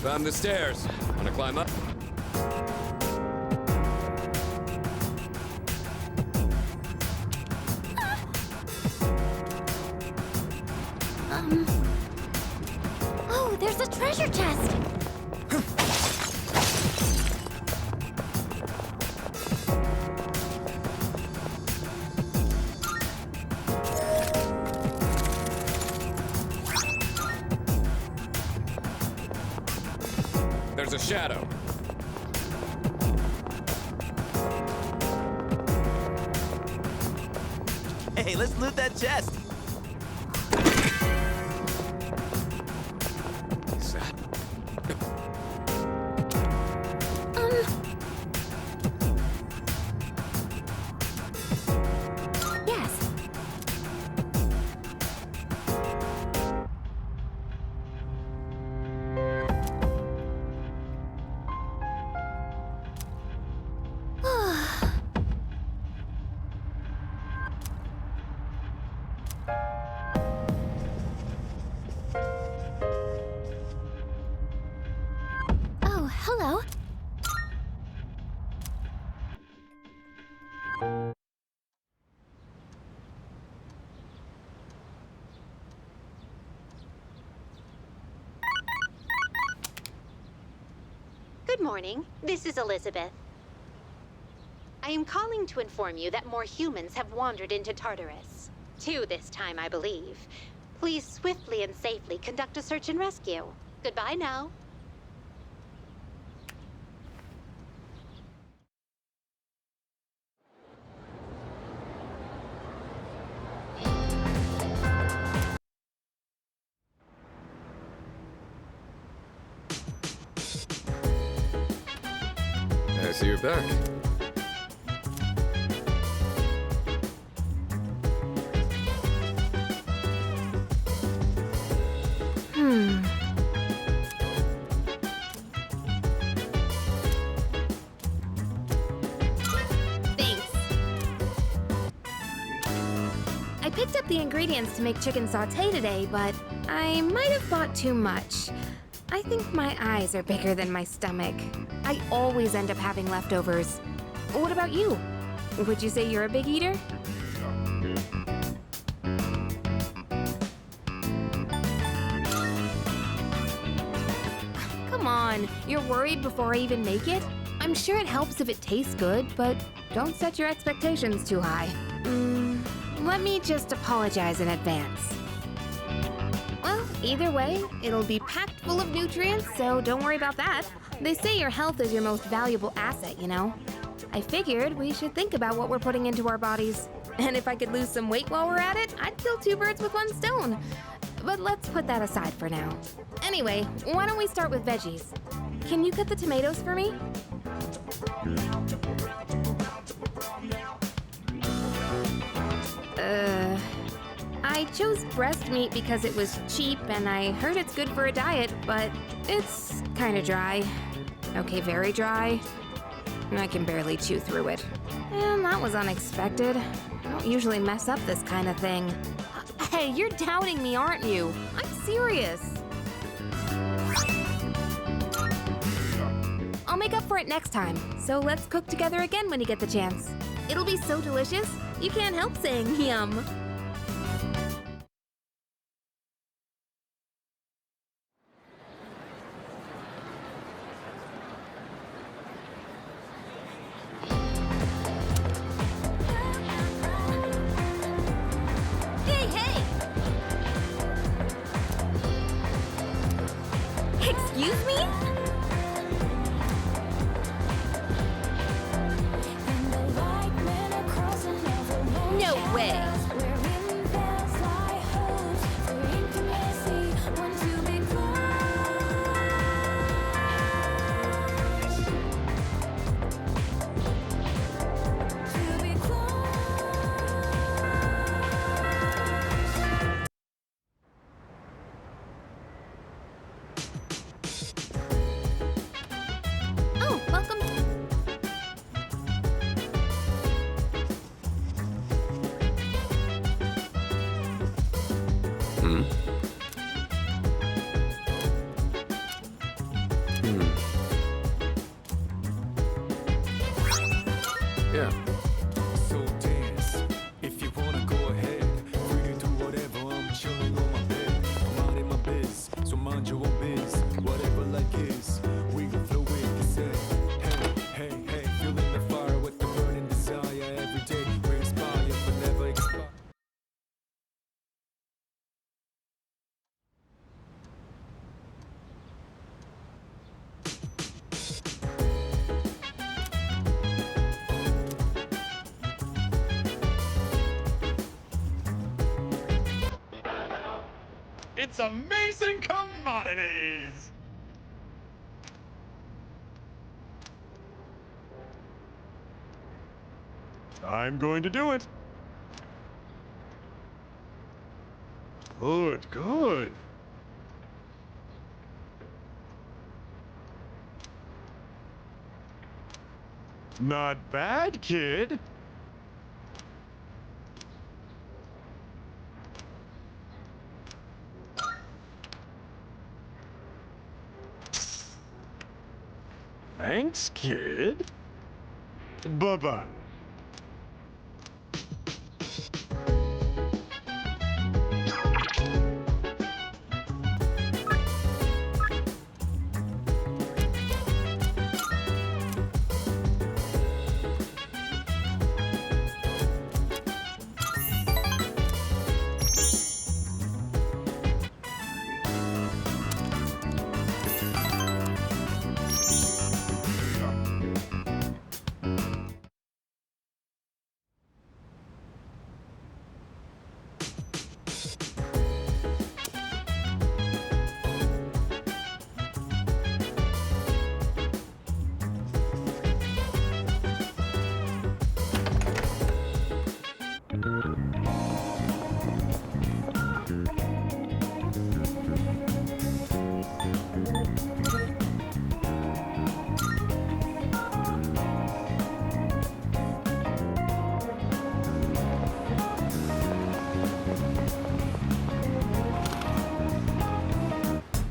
Found the stairs. Wanna climb up? Oh, there's a treasure chest! There's a shadow. Hey, let's loot that chest. Is that? Yes. Hello. Good morning. This is Elizabeth. I am calling to inform you that more humans have wandered into Tartarus. 2 this time, I believe. Please swiftly and safely conduct a search and rescue. Goodbye now. I see you're back. Thanks. I picked up the ingredients to make chicken sauté today, but I might have bought too much. I think my eyes are bigger than my stomach. I always end up having leftovers. What about you? Would you say you're a big eater? Come on, you're worried before I even make it? I'm sure it helps if it tastes good, but don't set your expectations too high. Let me just apologize in advance. Well, either way, it'll be packed full of nutrients, so don't worry about that. They say your health is your most valuable asset, you know? I figured we should think about what we're putting into our bodies. And if I could lose some weight while we're at it, I'd kill 2 birds with 1 stone. But let's put that aside for now. Anyway, why don't we start with veggies? Can you cut the tomatoes for me? I chose breast meat because it was cheap and I heard it's good for a diet, but it's kind of dry. Okay, very dry. I can barely chew through it. And that was unexpected. I don't usually mess up this kind of thing. Hey, you're doubting me, aren't you? I'm serious. I'll make up for it next time, so let's cook together again when you get the chance. It'll be so delicious, you can't help saying yum. Excuse me? No way. Oh, welcome. Yeah. So dance, if you wanna go ahead. Free to do whatever, I'm chilling on my bed. I'm out in my biz, so mind your own biz. Whatever like is, we gon' flow with the set. Hey, hey, hey, feeling the fire with the burning desire. Every day we inspire, but never expire. It's amazing commodities! I'm going to do it. Good, good. Not bad, kid. Thanks, kid. Bye-bye.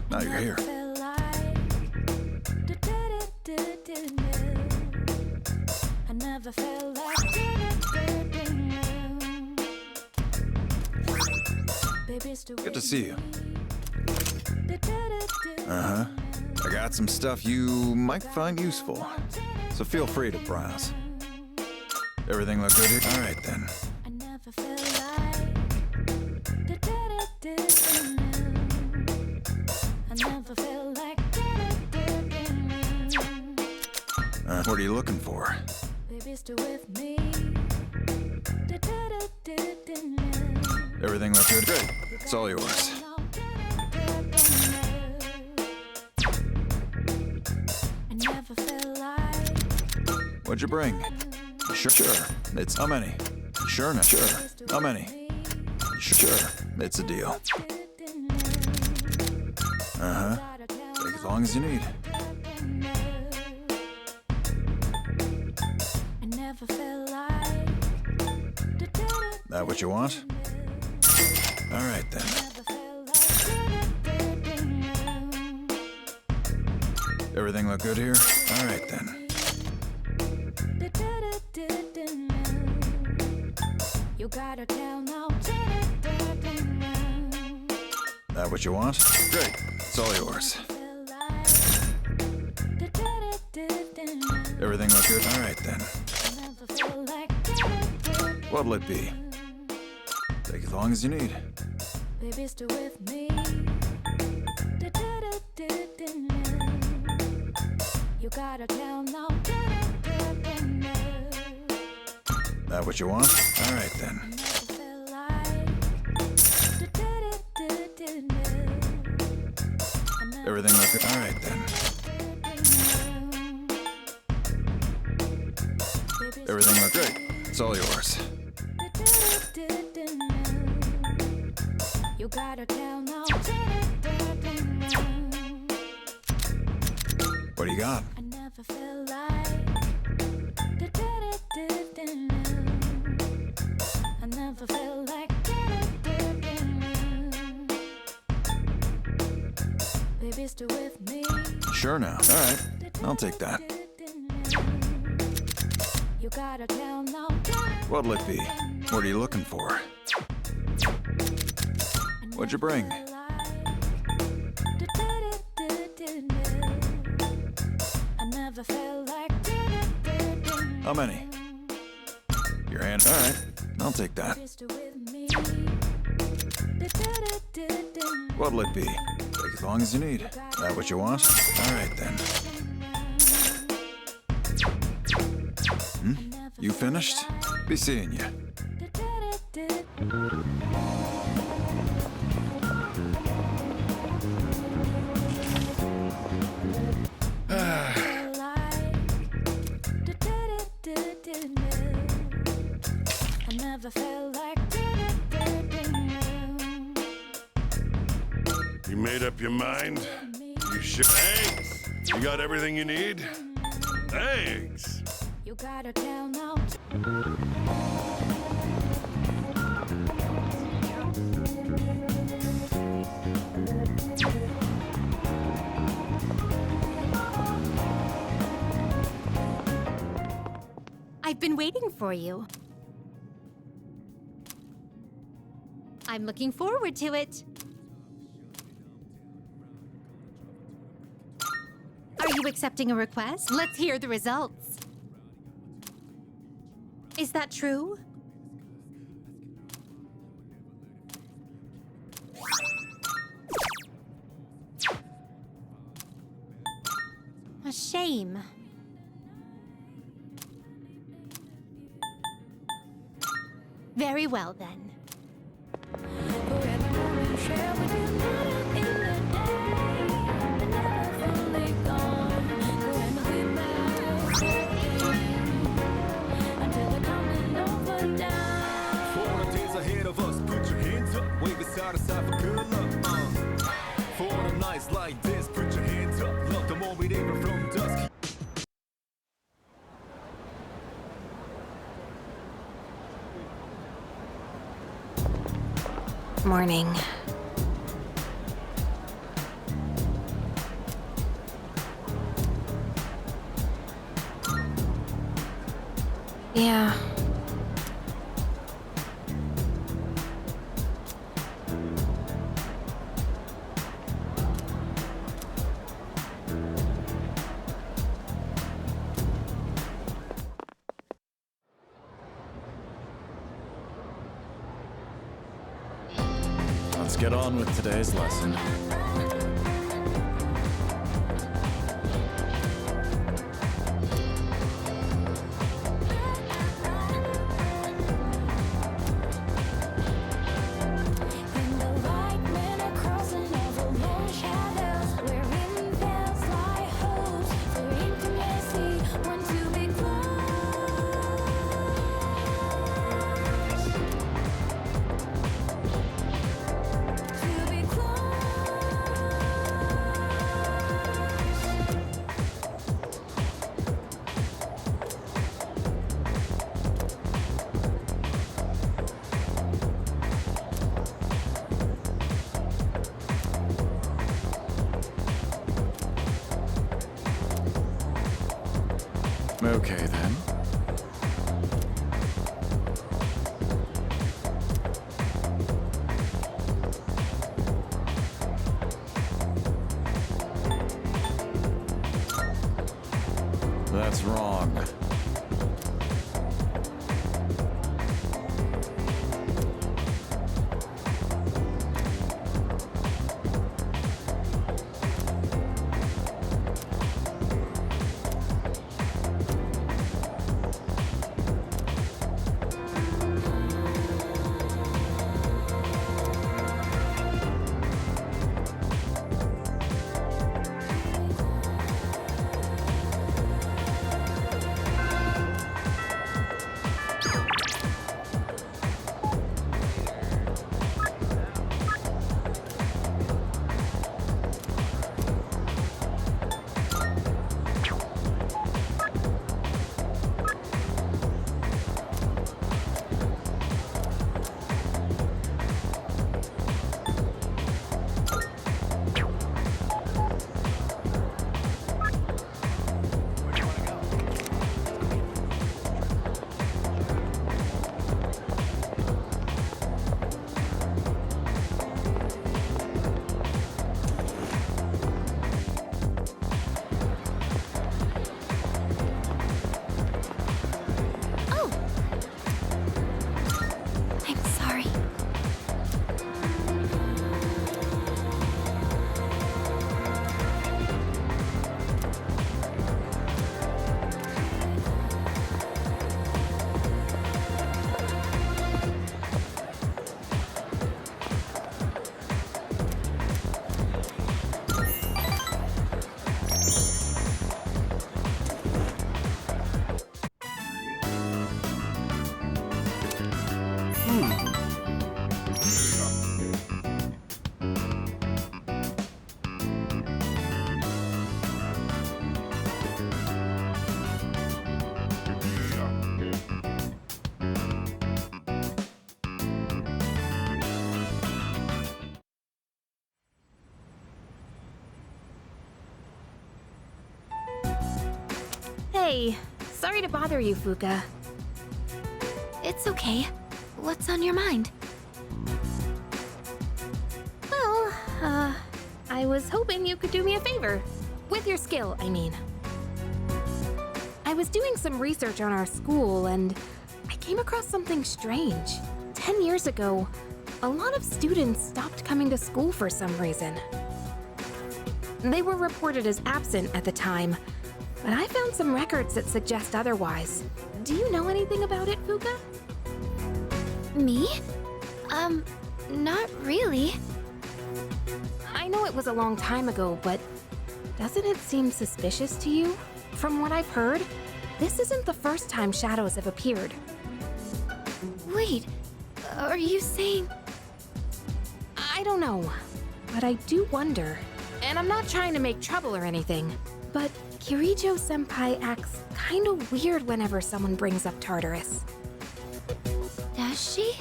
Now you're here. I never felt like Good to see you. Uh-huh. I got some stuff you might find useful, so feel free to browse. Everything look good here? All right, then. What are you looking for? Everything look good? Good. It's all yours. What'd you bring? Sure. It's how many? Sure, no. Sure. How many? Sure. It's a deal. Uh-huh. Take as long as you need. That what you want? All right, then. Everything look good here? All right, then. That what you want? Great. It's all yours. Everything look good? All right, then. What'll it be? Take as long as you need. Baby, stay with me. You gotta tell no. That what you want? All right, then. Everything look good? All right, then. Everything look great. It's all yours. You gotta tell no. What do you got? I never felt like I never felt like baby, stay with me. Sure now. All right. I'll take that. You gotta tell no. What'll it be? What are you looking for? What'd you bring? I never felt like How many? Your hand. All right. I'll take that. What'll it be? Take as long as you need. That what you want? All right, then. You finished? Be seeing you. I never felt like You made up your mind? You sure? Thanks. You got everything you need? Thanks. you gotta tell no. I've been waiting for you. I'm looking forward to it. Are you accepting a request? Let's hear the results. Is that true? A shame. Very well, then. Like this, put your hands up, love the moment even from dusk. Morning. Yeah. Let's get on with today's lesson. Okay, then. That's wrong. Hey, sorry to bother you, Fuka. It's okay. What's on your mind? Well, I was hoping you could do me a favor. With your skill, I mean. I was doing some research on our school and I came across something strange. 10 years ago, a lot of students stopped coming to school for some reason. They were reported as absent at the time, but I found some records that suggest otherwise. Do you know anything about it, Fuka? Me? Not really. I know it was a long time ago, but doesn't it seem suspicious to you? From what I've heard, this isn't the first time shadows have appeared. Wait, are you saying... I don't know, but I do wonder. And I'm not trying to make trouble or anything, but Kirijo-senpai acts kinda weird whenever someone brings up Tartarus. Does she?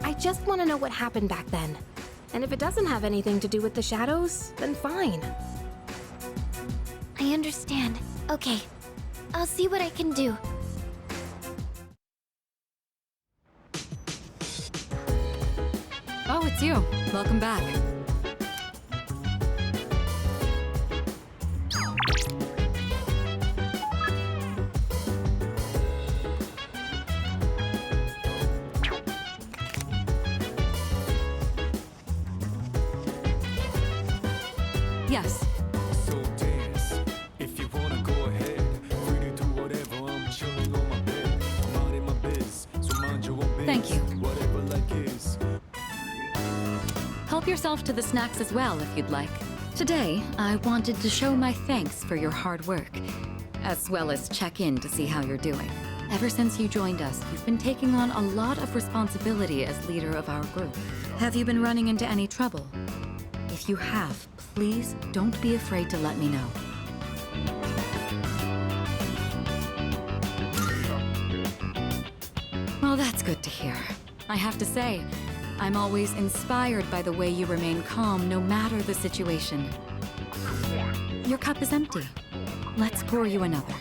I just want to know what happened back then. And if it doesn't have anything to do with the shadows, then fine. I understand. Okay, I'll see what I can do. Oh, it's you. Welcome back. Yes. So dance if you wanna go ahead. Free to do whatever. I'm chilling on my bed. I'm out in my biz, so mind your own biz. Thank you. Whatever like is. Help yourself to the snacks as well if you'd like. Today, I wanted to show my thanks for your hard work, as well as check in to see how you're doing. Ever since you joined us, you've been taking on a lot of responsibility as leader of our group. Have you been running into any trouble? If you have, please don't be afraid to let me know. Well, that's good to hear. I have to say, I'm always inspired by the way you remain calm no matter the situation. Your cup is empty. Let's pour you another.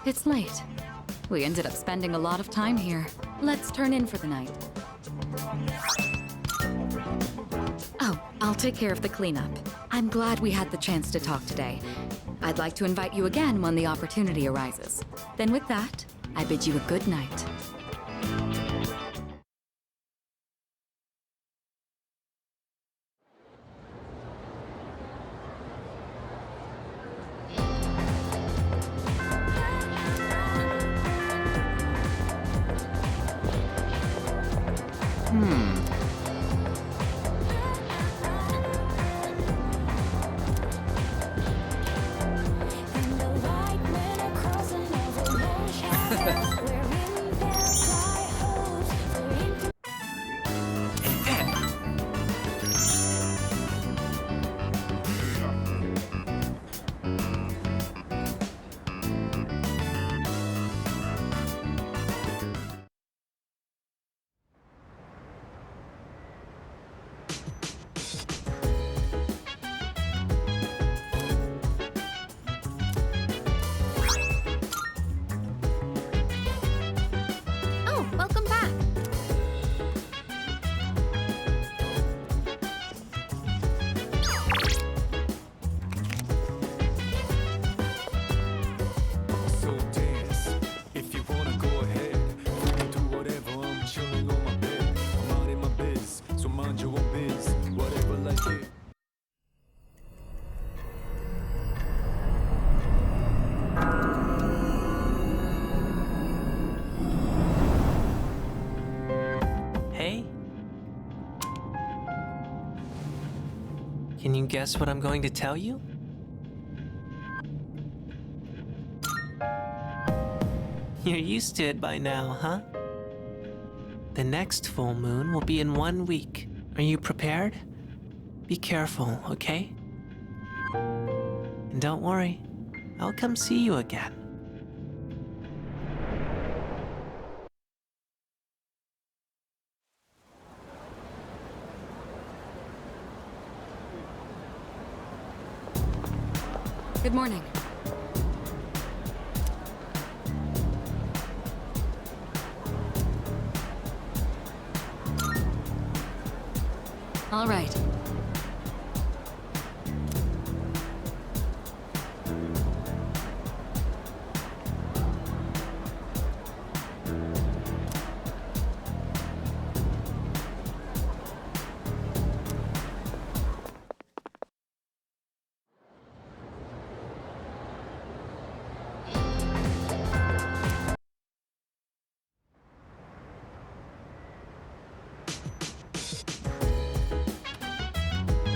It's late. We ended up spending a lot of time here. Let's turn in for the night. Oh, I'll take care of the cleanup. I'm glad we had the chance to talk today. I'd like to invite you again when the opportunity arises. Then with that, I bid you a good night. Welcome back. So dance if you wanna go ahead. Free to do whatever. I'm chilling on my bed. I'm out in my biz, so mind your own biz. Whatever like it. Hey? Can you guess what I'm going to tell you? You're used to it by now, huh? The next full moon will be in 1 week. Are you prepared? Be careful, okay? And don't worry, I'll come see you again. Good morning. All right.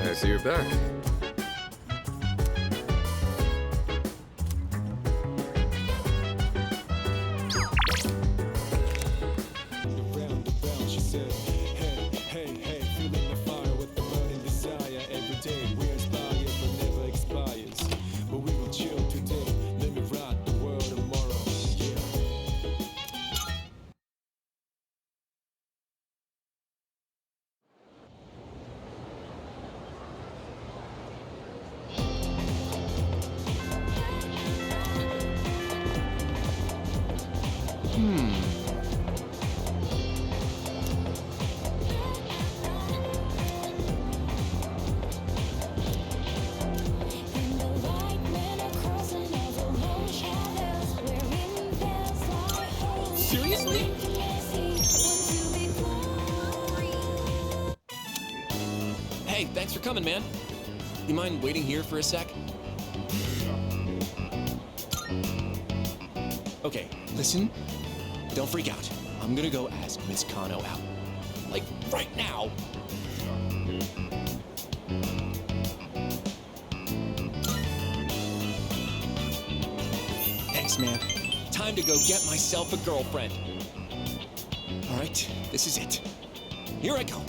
I see you're back. Seriously? Hey, thanks for coming, man. You mind waiting here for a sec? Okay, listen. Don't freak out. I'm gonna go ask Miss Kano out. Like, right now. Thanks, man. Time to go get myself a girlfriend. All right, this is it. Here I go.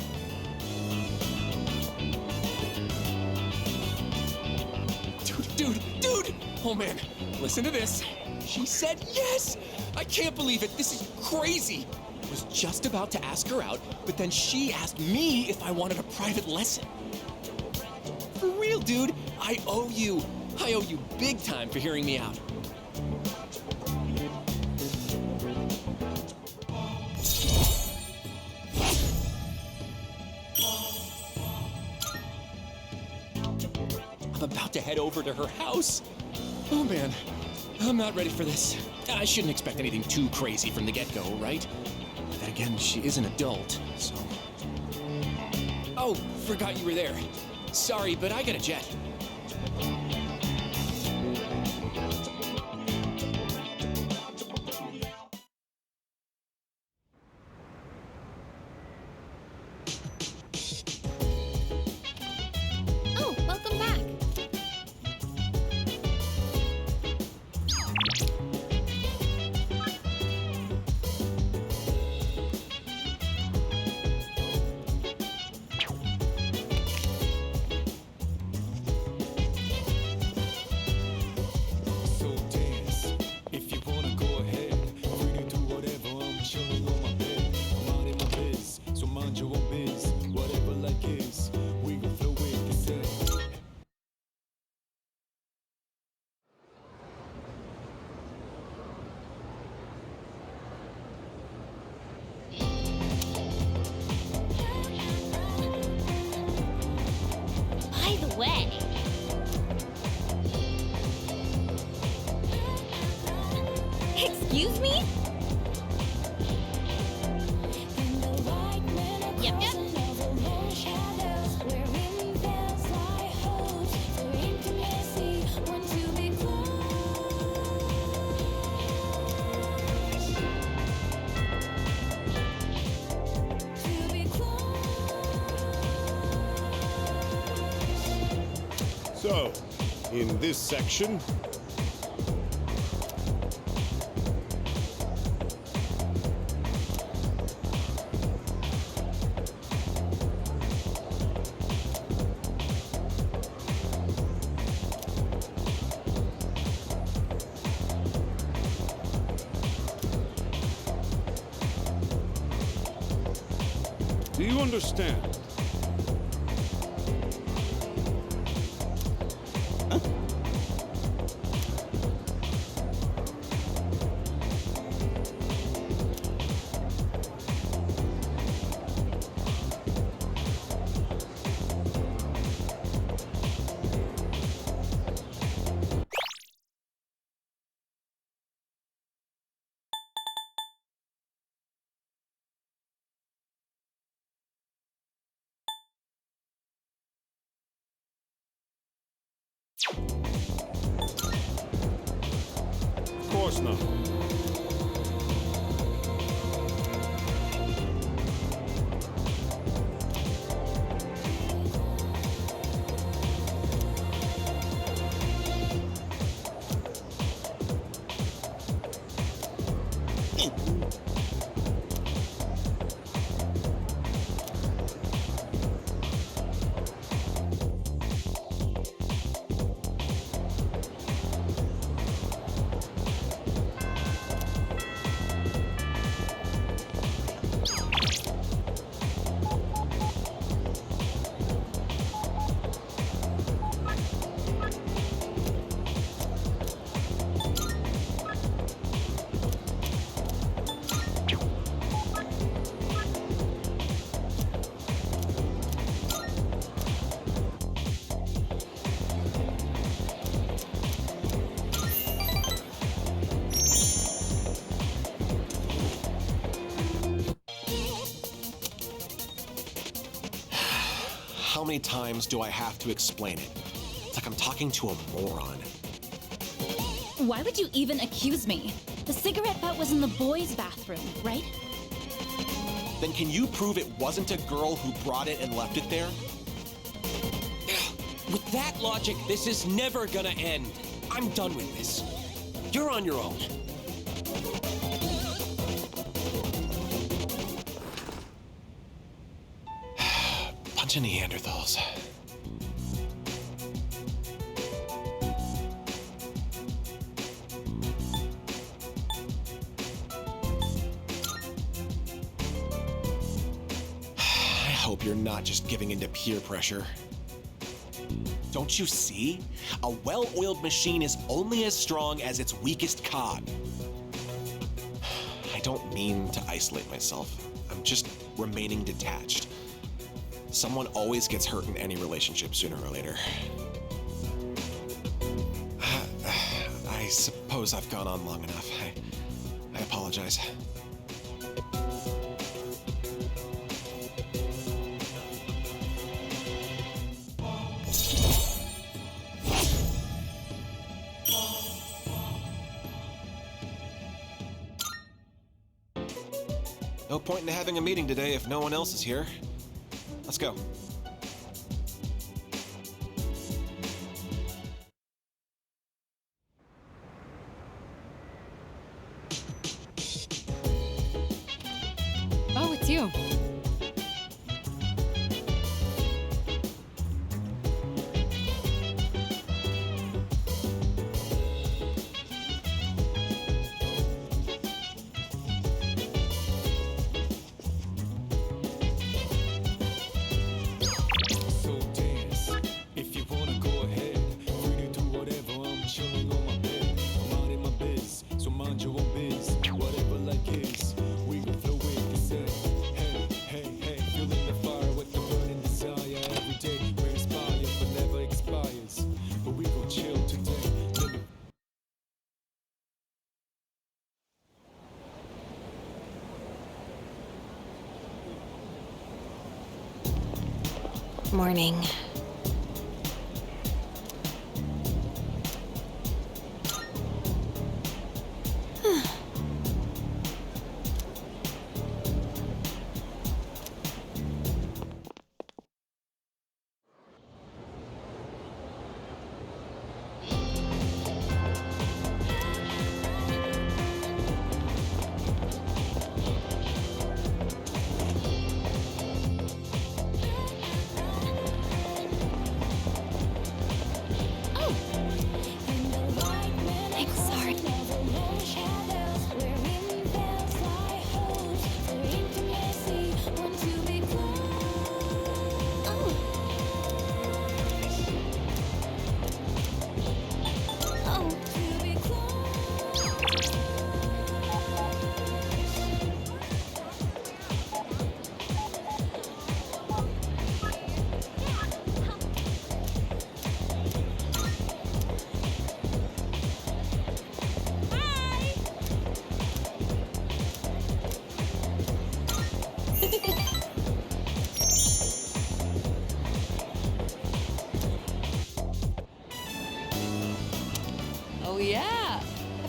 Dude! Oh man, listen to this. She said yes! I can't believe it. This is crazy. I was just about to ask her out, but then she asked me if I wanted a private lesson. For real, dude. I owe you big time for hearing me out. I'm about to head over to her house. Oh man, I'm not ready for this. I shouldn't expect anything too crazy from the get-go, right? Then again, she is an adult, so... Oh, forgot you were there. Sorry, but I got a jet. Oh, welcome back. So dance. If you wanna go ahead, free to do whatever. I'm chilling on my bed. I'm out in my biz, so mind your own biz. Whatever like is, we gon' flow with the set. By the way, excuse me? Yep. So, in this section, do you understand? course not. How many times do I have to explain it? It's like I'm talking to a moron. Why would you even accuse me? The cigarette butt was in the boys' bathroom, right? Then can you prove it wasn't a girl who brought it and left it there? With that logic, this is never gonna end. I'm done with this. You're on your own. Bunch of Neanderthals. I hope you're not just giving in to peer pressure. Don't you see? A well-oiled machine is only as strong as its weakest cog. I don't mean to isolate myself. I'm just remaining detached. Someone always gets hurt in any relationship sooner or later. I suppose I've gone on long enough. I apologize. No point in having a meeting today if no one else is here. Let's go. Oh, it's you. Morning.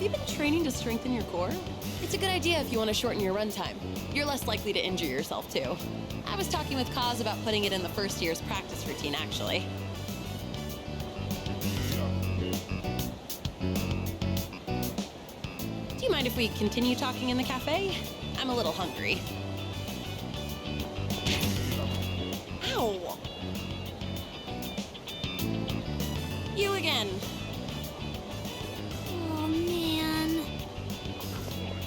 you been training to strengthen your core? It's a good idea if you want to shorten your runtime. You're less likely to injure yourself, too. I was talking with Kaz about putting it in the first year's practice routine, actually. Do you mind if we continue talking in the cafe? I'm a little hungry. Ow! You again. Oh, man.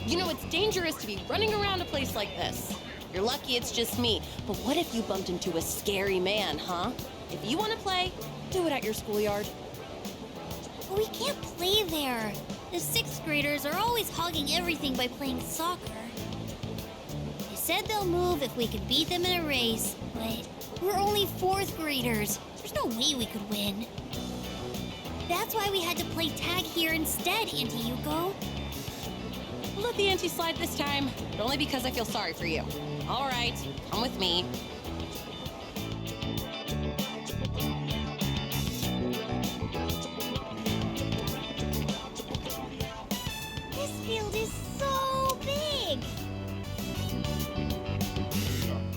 You know, it's dangerous to be running around a place like this. You're lucky it's just me, but what if you bumped into a scary man, huh? If you want to play, do it at your schoolyard. But we can't play there. The 6th graders are always hogging everything by playing soccer. They said they'll move if we could beat them in a race, but we're only 4th graders. There's no way we could win. That's why we had to play tag here instead, Auntie Yuko. We'll let the ante slide this time, but only because I feel sorry for you. All right, come with me. This field is so big.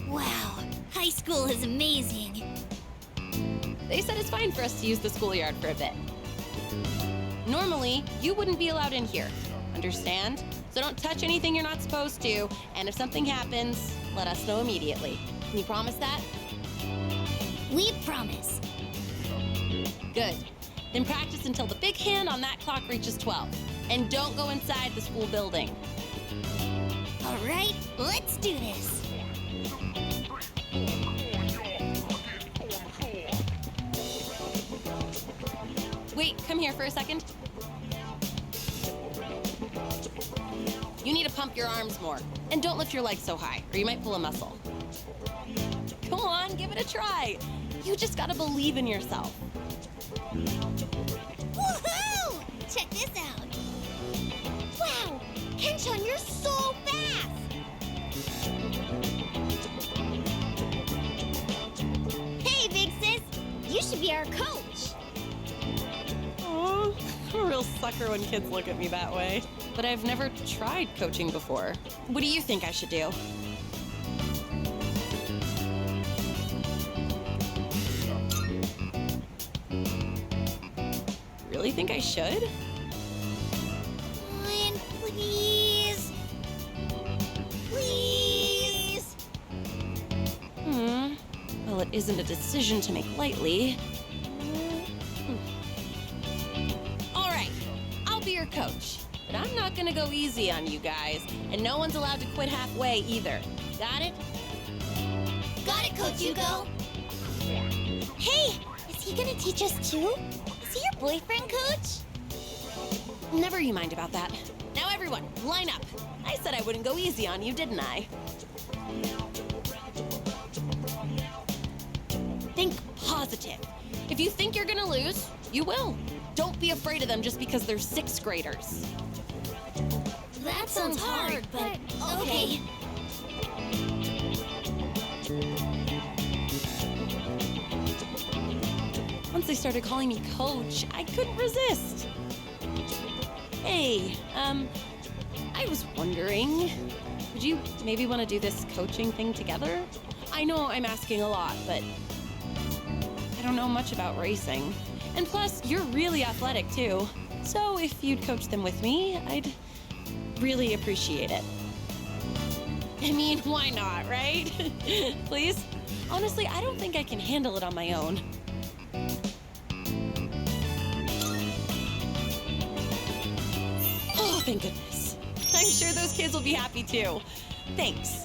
Wow, high school is amazing. They said it's fine for us to use the schoolyard for a bit. Normally, you wouldn't be allowed in here. Understand? So don't touch anything you're not supposed to, and if something happens, let us know immediately. Can you promise that? We promise. Good. Then practice until the big hand on that clock reaches 12. And don't go inside the school building. All right, let's do this. Wait, come here for a second. You need to pump your arms more. And don't lift your legs so high, or you might pull a muscle. Come on, give it a try. You just gotta believe in yourself. Woohoo! Check this out. Wow, Kenshan, you're so fast! Hey, big sis, you should be our coach. Oh, I'm a real sucker when kids look at me that way. But I've never tried coaching before. What do you think I should do? Really think I should? Come on, please. Please. Well, it isn't a decision to make lightly. All right, I'll be your coach. But I'm not gonna go easy on you guys, and no one's allowed to quit halfway either. Got it? Got it, Coach Yuko. Hey, is he gonna teach us too? Is he your boyfriend, Coach? Never you mind about that. Now everyone, line up. I said I wouldn't go easy on you, didn't I? Think positive. If you think you're gonna lose, you will. Don't be afraid of them just because they're 6th graders. That sounds hard, but okay. Once they started calling me coach, I couldn't resist. Hey, I was wondering, would you maybe want to do this coaching thing together? I know I'm asking a lot, but I don't know much about racing. And plus, you're really athletic too. So if you'd coach them with me, I'd really appreciate it. I mean, why not, right? Please? Honestly, I don't think I can handle it on my own. Oh, thank goodness. I'm sure those kids will be happy too. Thanks.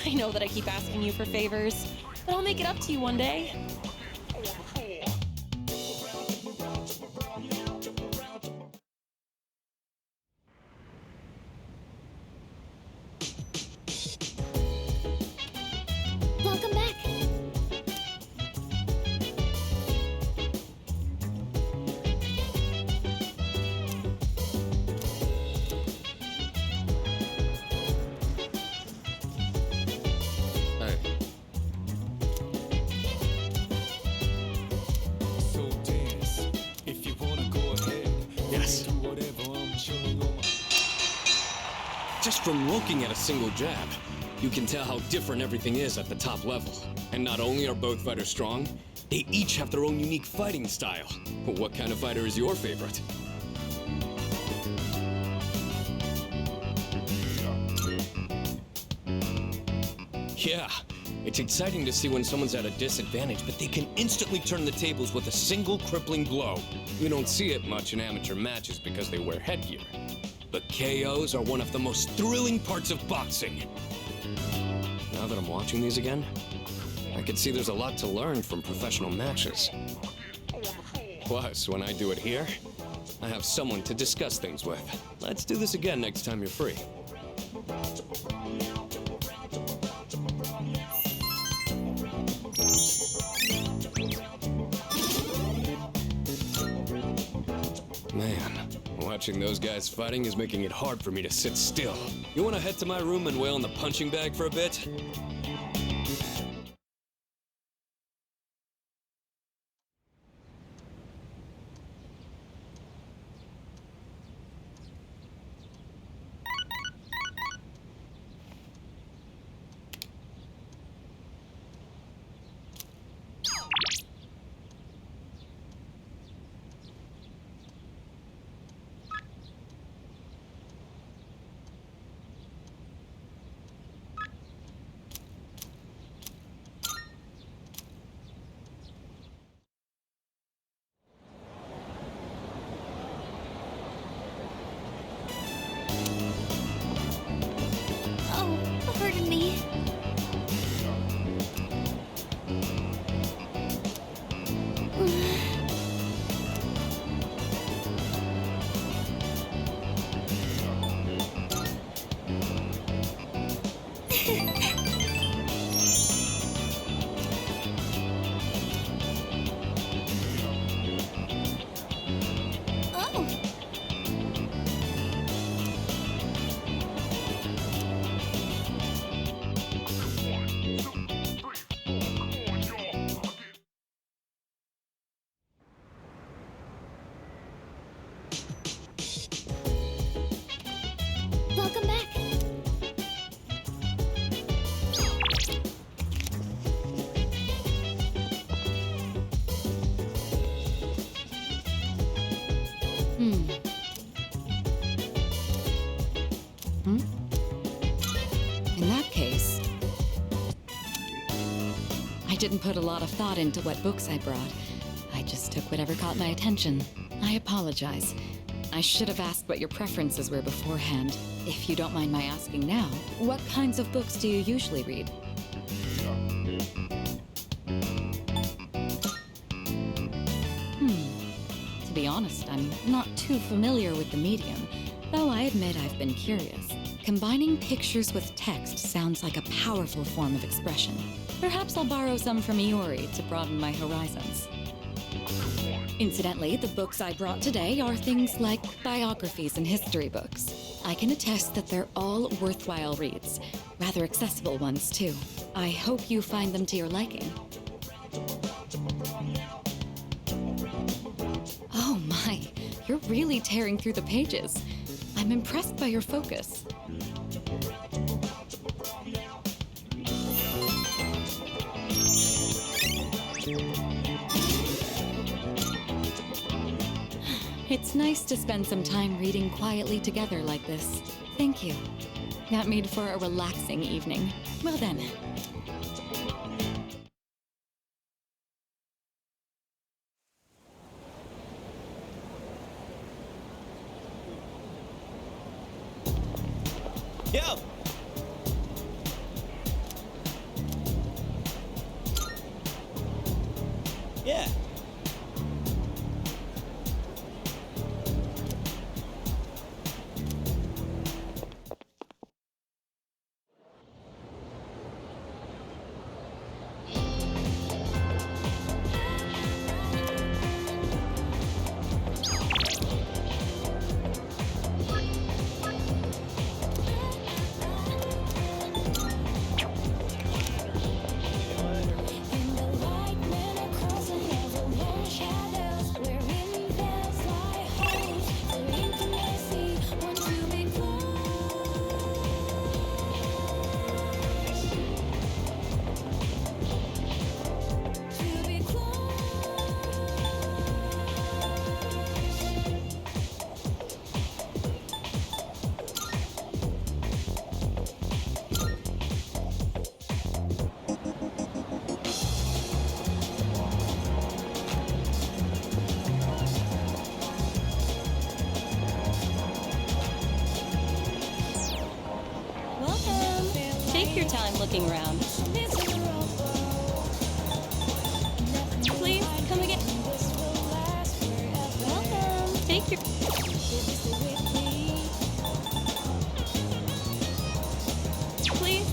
I know that I keep asking you for favors, but I'll make it up to you one day. Welcome back. Just from looking at a single jab, you can tell how different everything is at the top level. And not only are both fighters strong, they each have their own unique fighting style. What kind of fighter is your favorite? Yeah, it's exciting to see when someone's at a disadvantage, but they can instantly turn the tables with a single crippling blow. You don't see it much in amateur matches because they wear headgear. But KOs are one of the most thrilling parts of boxing. Now that I'm watching these again, I can see there's a lot to learn from professional matches. Plus, when I do it here, I have someone to discuss things with. Let's do this again next time you're free. Man, watching those guys fighting is making it hard for me to sit still. You want to head to my room and wail on the punching bag for a bit? Pardon me. Welcome back. In that case, I didn't put a lot of thought into what books I brought. I just took whatever caught my attention. I apologize. I should have asked what your preferences were beforehand. If you don't mind my asking now, what kinds of books do you usually read? To be honest, I'm not too familiar with the medium, though I admit I've been curious. Combining pictures with text sounds like a powerful form of expression. Perhaps I'll borrow some from Iori to broaden my horizons. Incidentally, the books I brought today are things like biographies and history books. I can attest that they're all worthwhile reads. Rather accessible ones, too. I hope you find them to your liking. Oh my, you're really tearing through the pages. I'm impressed by your focus. It's nice to spend some time reading quietly together like this. Thank you. That made for a relaxing evening. Well then. Yo! Yeah. your time looking around. Please, come again. Welcome. Take your... Please.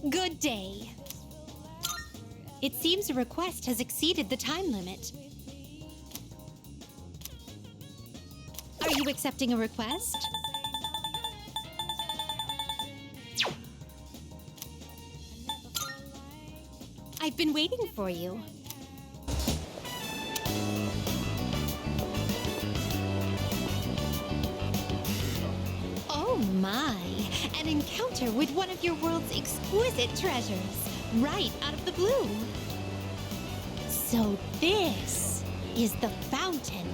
Good day. It seems a request has exceeded the time limit. Are you accepting a request? I've been waiting for you. Oh my, an encounter with one of your world's exquisite treasures, right out of the blue. So this is the fountain.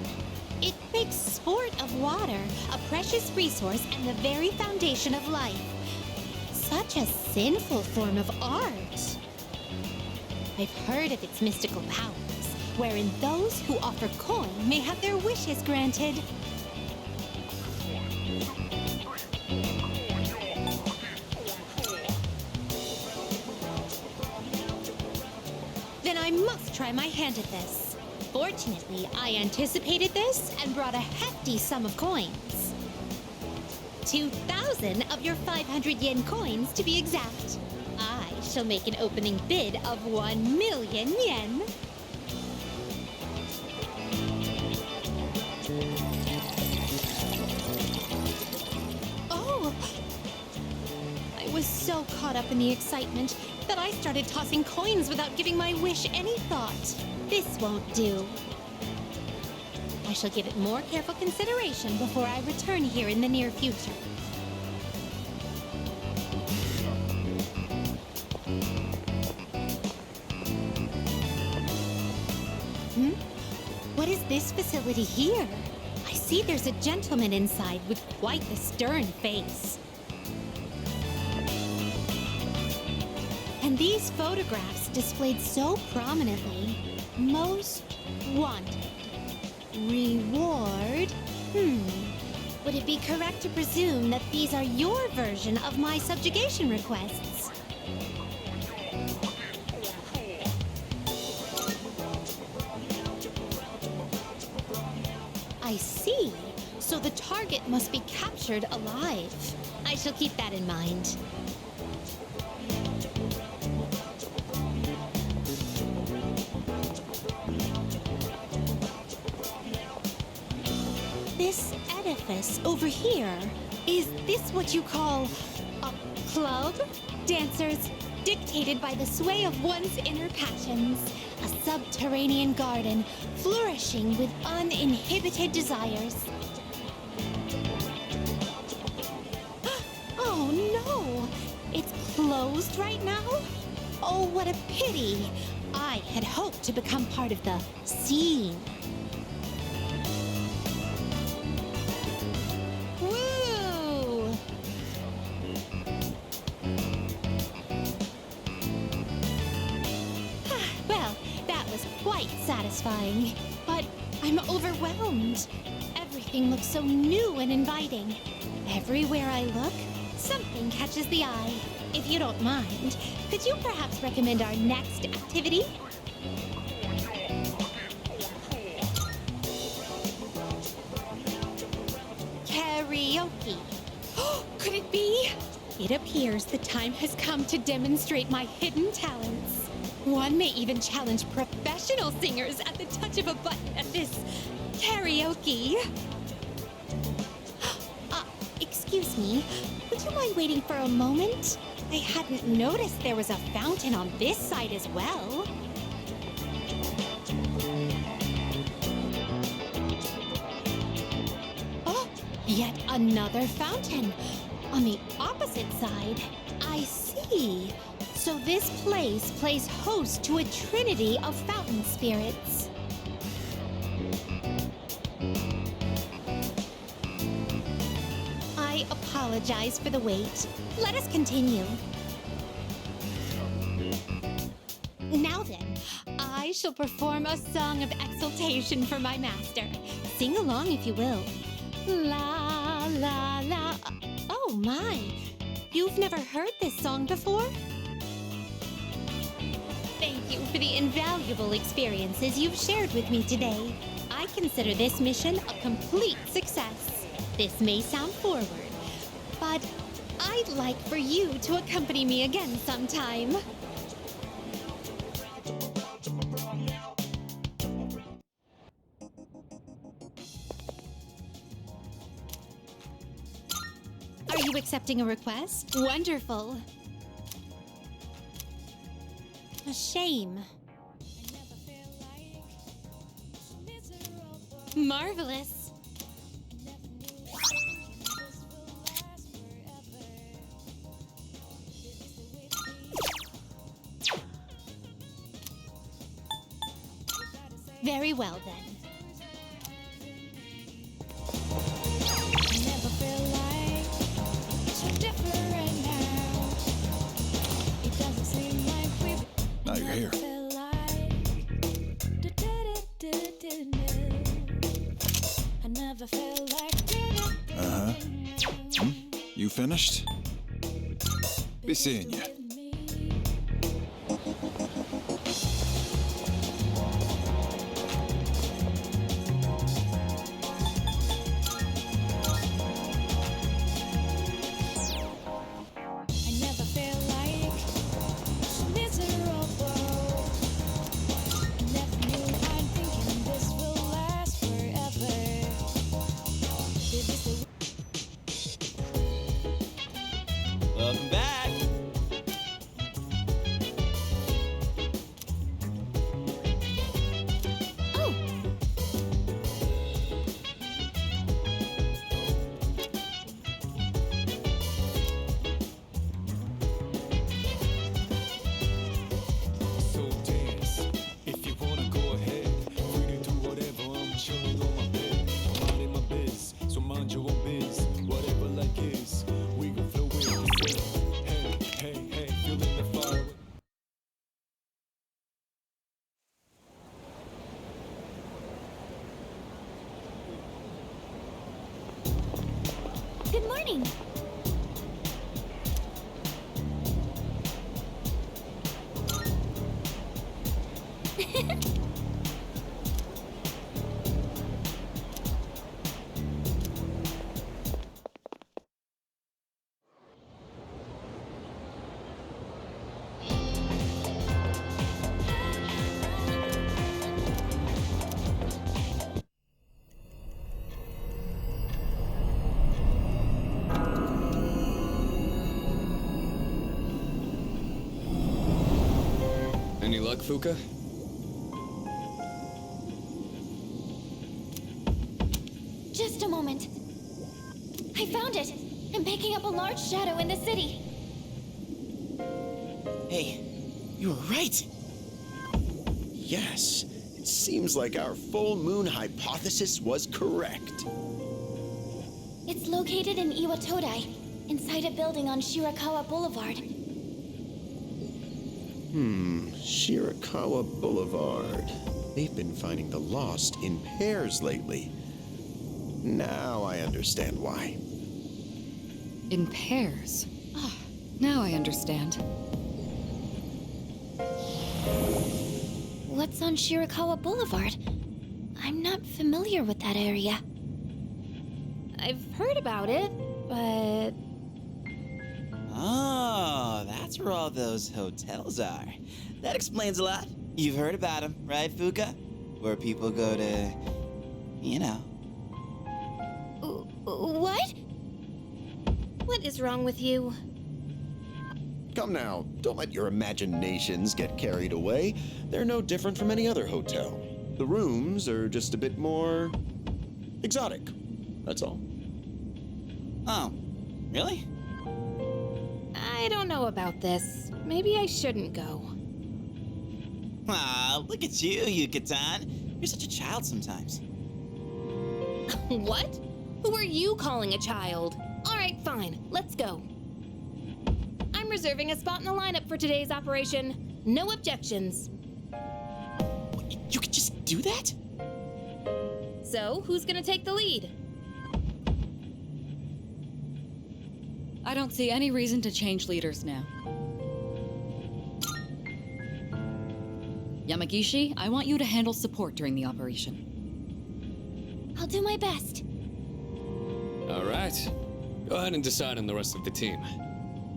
It makes sport of water, a precious resource and the very foundation of life. Such a sinful form of art. I've heard of its mystical powers, wherein those who offer coin may have their wishes granted. Then I must try my hand at this. Fortunately, I anticipated this and brought a hefty sum of coins. 2,000 of your 500 yen coins to be exact. I shall make an opening bid of 1 million yen. Oh! I was so caught up in the excitement that I started tossing coins without giving my wish any thought. This won't do. I shall give it more careful consideration before I return here in the near future. What is this facility here? I see there's a gentleman inside with quite the stern face. And these photographs displayed so prominently. Most wanted. Reward? Would it be correct to presume that these are your version of my subjugation requests? I see. So the target must be captured alive. I shall keep that in mind. This edifice over here, is this what you call a club? Dancers dictated by the sway of one's inner passions. A subterranean garden flourishing with uninhibited desires. Oh no! It's closed right now? Oh, what a pity! I had hoped to become part of the scene. Woo! Well, that was quite satisfying. But I'm overwhelmed. Everything looks so new and inviting. Everywhere I look, something catches the eye. If you don't mind, could you perhaps recommend our next activity? Karaoke. Could it be? It appears the time has come to demonstrate my hidden talents. One may even challenge professional singers at the touch of a button at this karaoke. Excuse me, would you mind waiting for a moment? I hadn't noticed there was a fountain on this side as well. Oh, yet another fountain. On the opposite side. I see. So this place plays host to a trinity of fountain spirits. I apologize for the wait. Let us continue. Now then, I shall perform a song of exultation for my master. Sing along if you will. La, la, la. Oh my, you've never heard this song before? Thank you for the invaluable experiences you've shared with me today. I consider this mission a complete success. This may sound forward, but I'd like for you to accompany me again sometime. Are you accepting a request? Wonderful. A shame. Marvelous. Very well then. Now you're here. Uh-huh. You finished? Be seeing you. Welcome back. Oh. So dance, if you wanna go ahead. Free to do whatever, I'm chilling on my bed. I'm minding my biz, so mind your own biz. Whatever like is, we gon' flow with it. Hey, hey, hey, feeling the fire. Good morning. Any luck, Fuka? Just a moment. I found it. I'm picking up a large shadow in the city. Hey, you were right. Yes, it seems like our full moon hypothesis was correct. It's located in Iwatodai, inside a building on Shirakawa Boulevard. Shirakawa Boulevard. They've been finding the lost in pairs lately. Now I understand why. In pairs. Ah, now I understand. What's on Shirakawa Boulevard? I'm not familiar with that area. I've heard about it, but... Oh, that's where all those hotels are. That explains a lot. You've heard about them, right, Fuka? Where people go to, you know. What? What is wrong with you? Come now, don't let your imaginations get carried away. They're no different from any other hotel. The rooms are just a bit more exotic. That's all. Oh, really? I don't know about this. Maybe I shouldn't go. Ah, look at you, Yucatan. You're such a child sometimes. What? Who are you calling a child? All right, fine. Let's go. I'm reserving a spot in the lineup for today's operation. No objections. You could just do that? So, who's gonna take the lead? I don't see any reason to change leaders now. Yamagishi, I want you to handle support during the operation. I'll do my best. All right. Go ahead and decide on the rest of the team.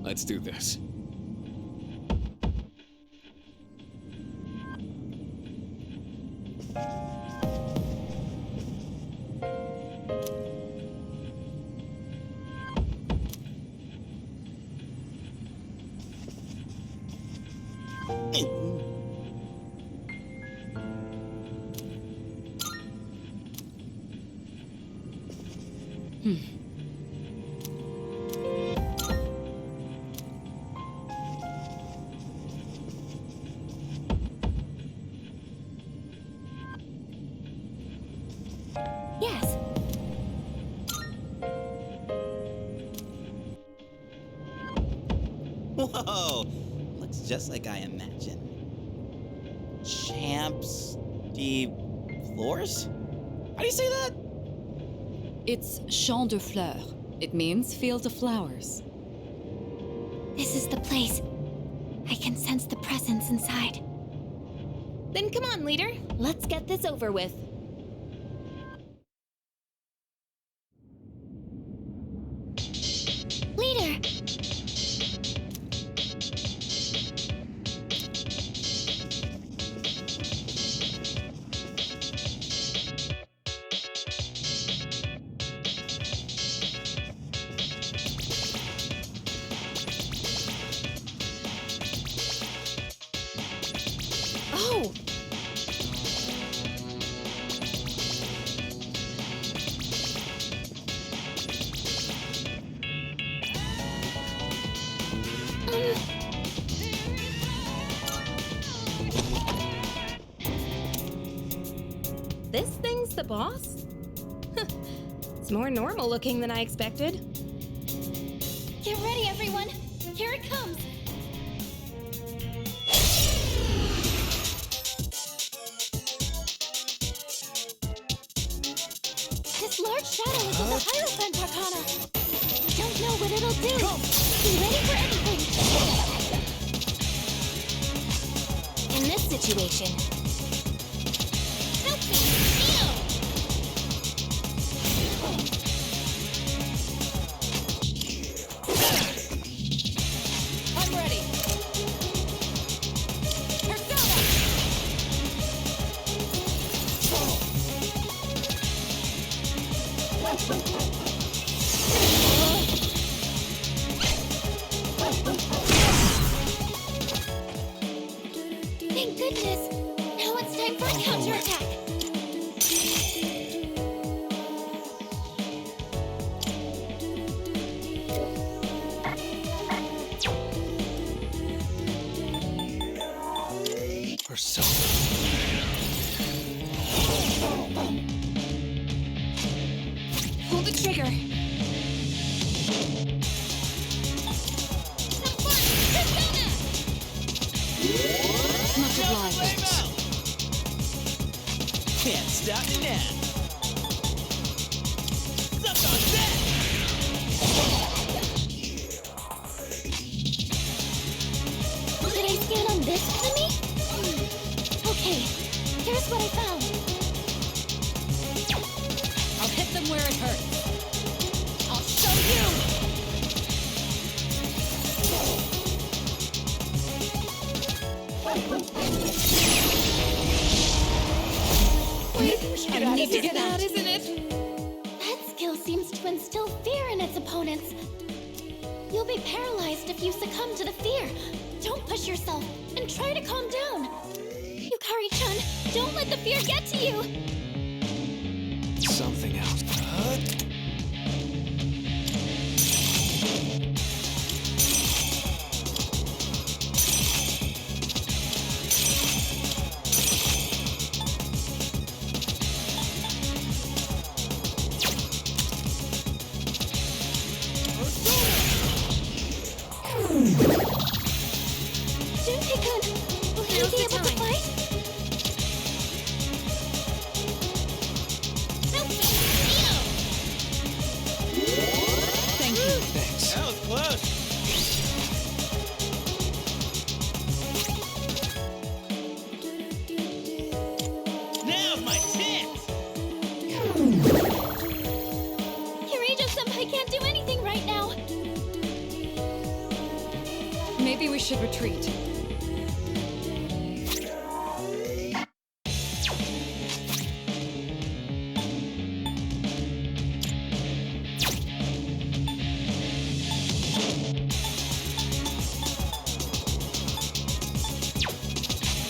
Let's do this. Yes. Whoa! Looks just like I imagined. Champs de Flores? How do you say that? It's Champ de Fleurs. It means field of flowers. This is the place. I can sense the presence inside. Then come on, leader. Let's get this over with. Leader! Oh! This thing's the boss? It's more normal looking than I expected. Get ready, everyone! Here it comes! This large shadow is in the Hierophant Arcana! I don't know what it'll do! Be ready for anything! In this situation, Help me! Neo! I'm ready. Persona! Thank goodness! Now it's time for a counterattack! Persona. pull the trigger. Much obliged. Can't stop me now. Suck on that! Did I scan on this enemy? Okay, here's what I found. I'll hit them where it hurts. I'll show you! I need to get out, isn't it? That skill seems to instill fear in its opponents. You'll be paralyzed if you succumb to the fear. Don't push yourself and try to calm down. Yukari-chan, don't let the fear get to you. Something else. Junpei-kun, will he be able to fight? Thank you. Thanks. That was close. Now's my chance. Kirijo-senpai can't do anything right now. Maybe we should retreat.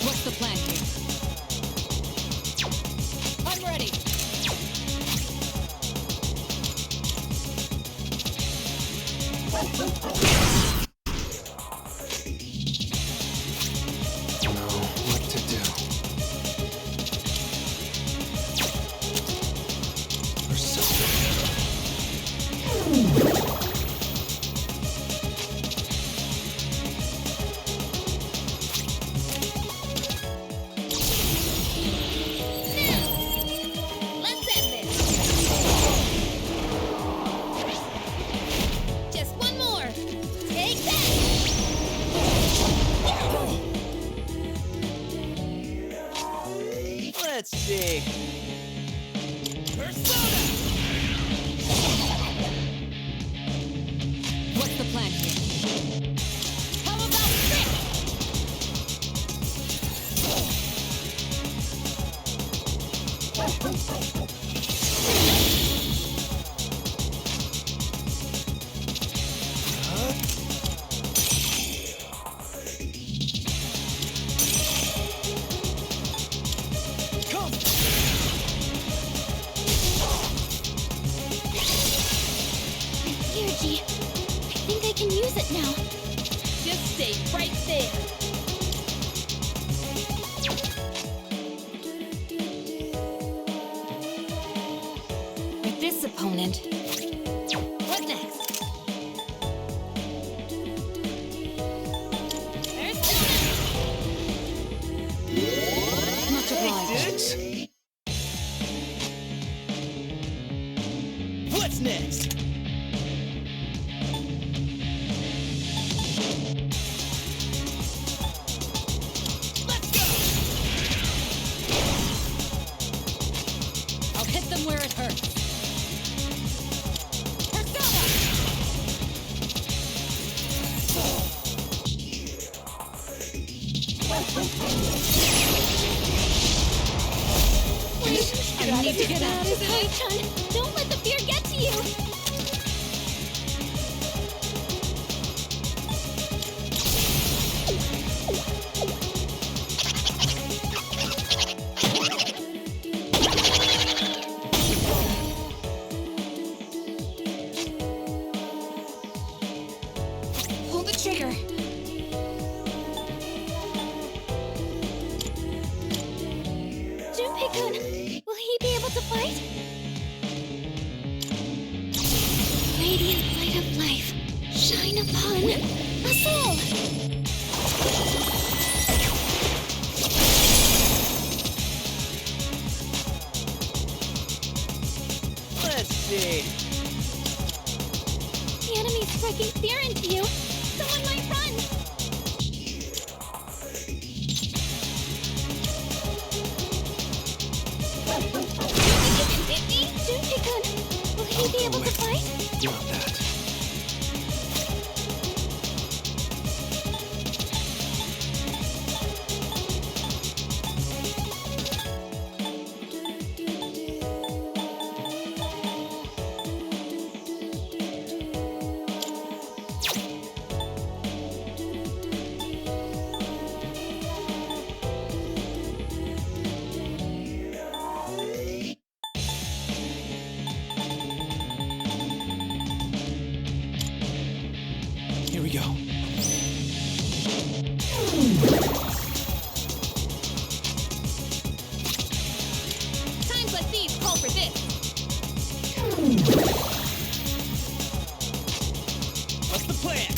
What's the plan here? I'm ready. What to do? Let's end this. Just one more. Take that. Let's see. Persona! What's the plan here? How about this? Energy. I think I can use it now. Just stay right there. With this opponent, What next? much obliged. What's next? I'll hit them where it hurts. I need to get out of here. Yukari-chan, don't let the fear get to you. Pull the trigger. Junpei-kun, will he be able to fight? Radiant light of life, shine upon us all. Let's see. The enemy's striking fear into you. Someone might run. You think you can hit me? Junpei-kun, will he be able to fight? Not that. go. Times like these call for this. What's the plan?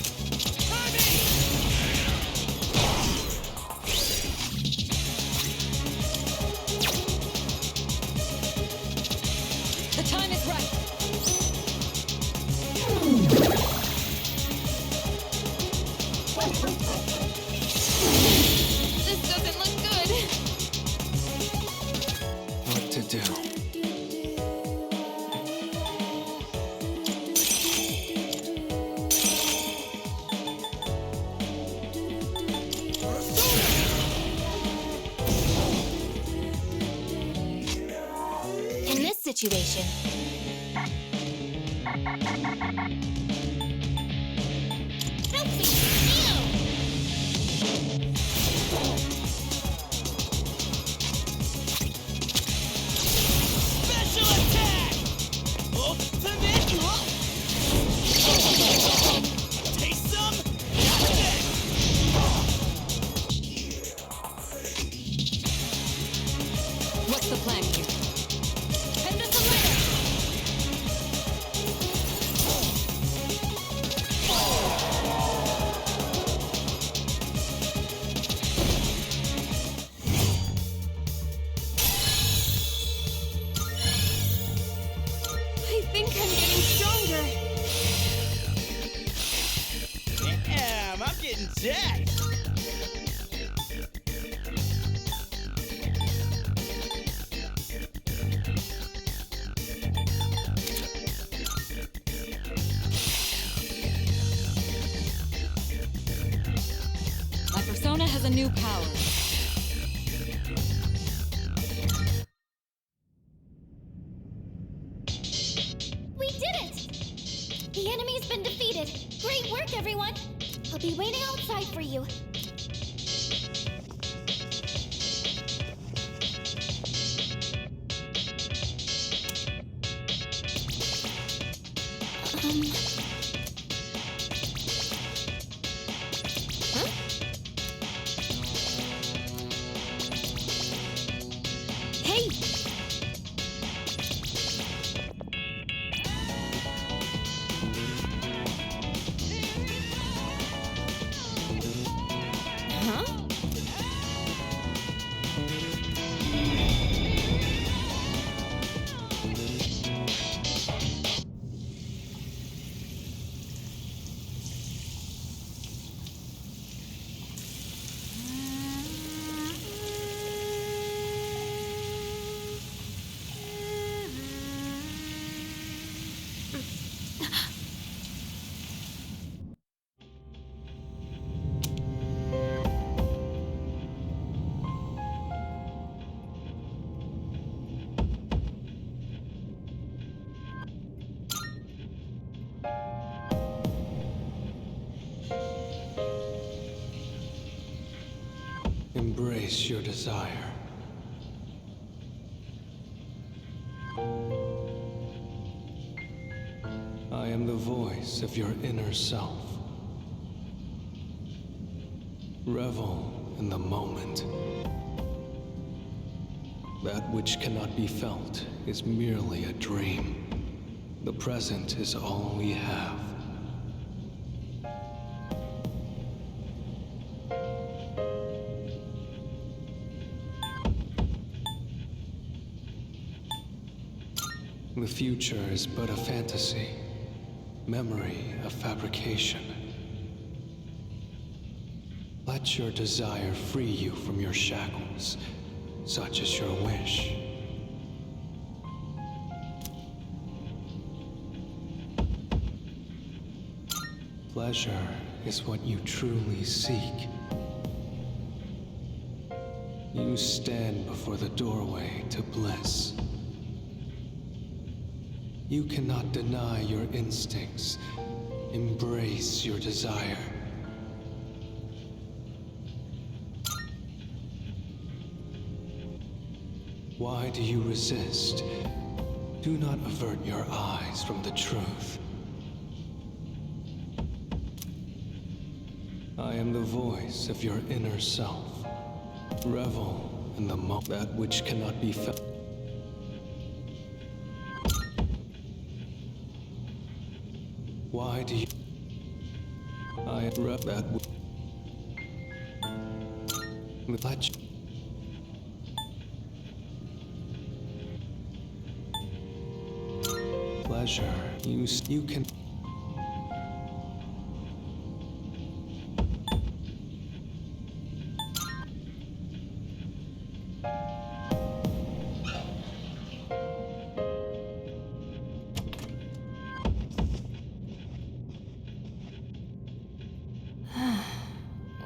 The time is right. This doesn't look good. What to do? In this situation, Special attack! Ultimate! Taste some? What's the plan here? Head this later. I think I'm getting stronger. Damn, I'm getting jacked. My persona has a new power. we did it! The enemy's been defeated. Great work, everyone. I'll be waiting outside for you. Huh? Hey! Huh? Embrace your desire. I am the voice of your inner self. Revel in the moment. That which cannot be felt is merely a dream. The present is all we have. The future is but a fantasy, memory a fabrication. Let your desire free you from your shackles, such is your wish. Pleasure is what you truly seek. You stand before the doorway to bliss. You cannot deny your instincts. Embrace your desire. Why do you resist? Do not avert your eyes from the truth. I am the voice of your inner self. Revel in the that which cannot be felt. Why do you? I rep that. Let you. Pleasure. You can.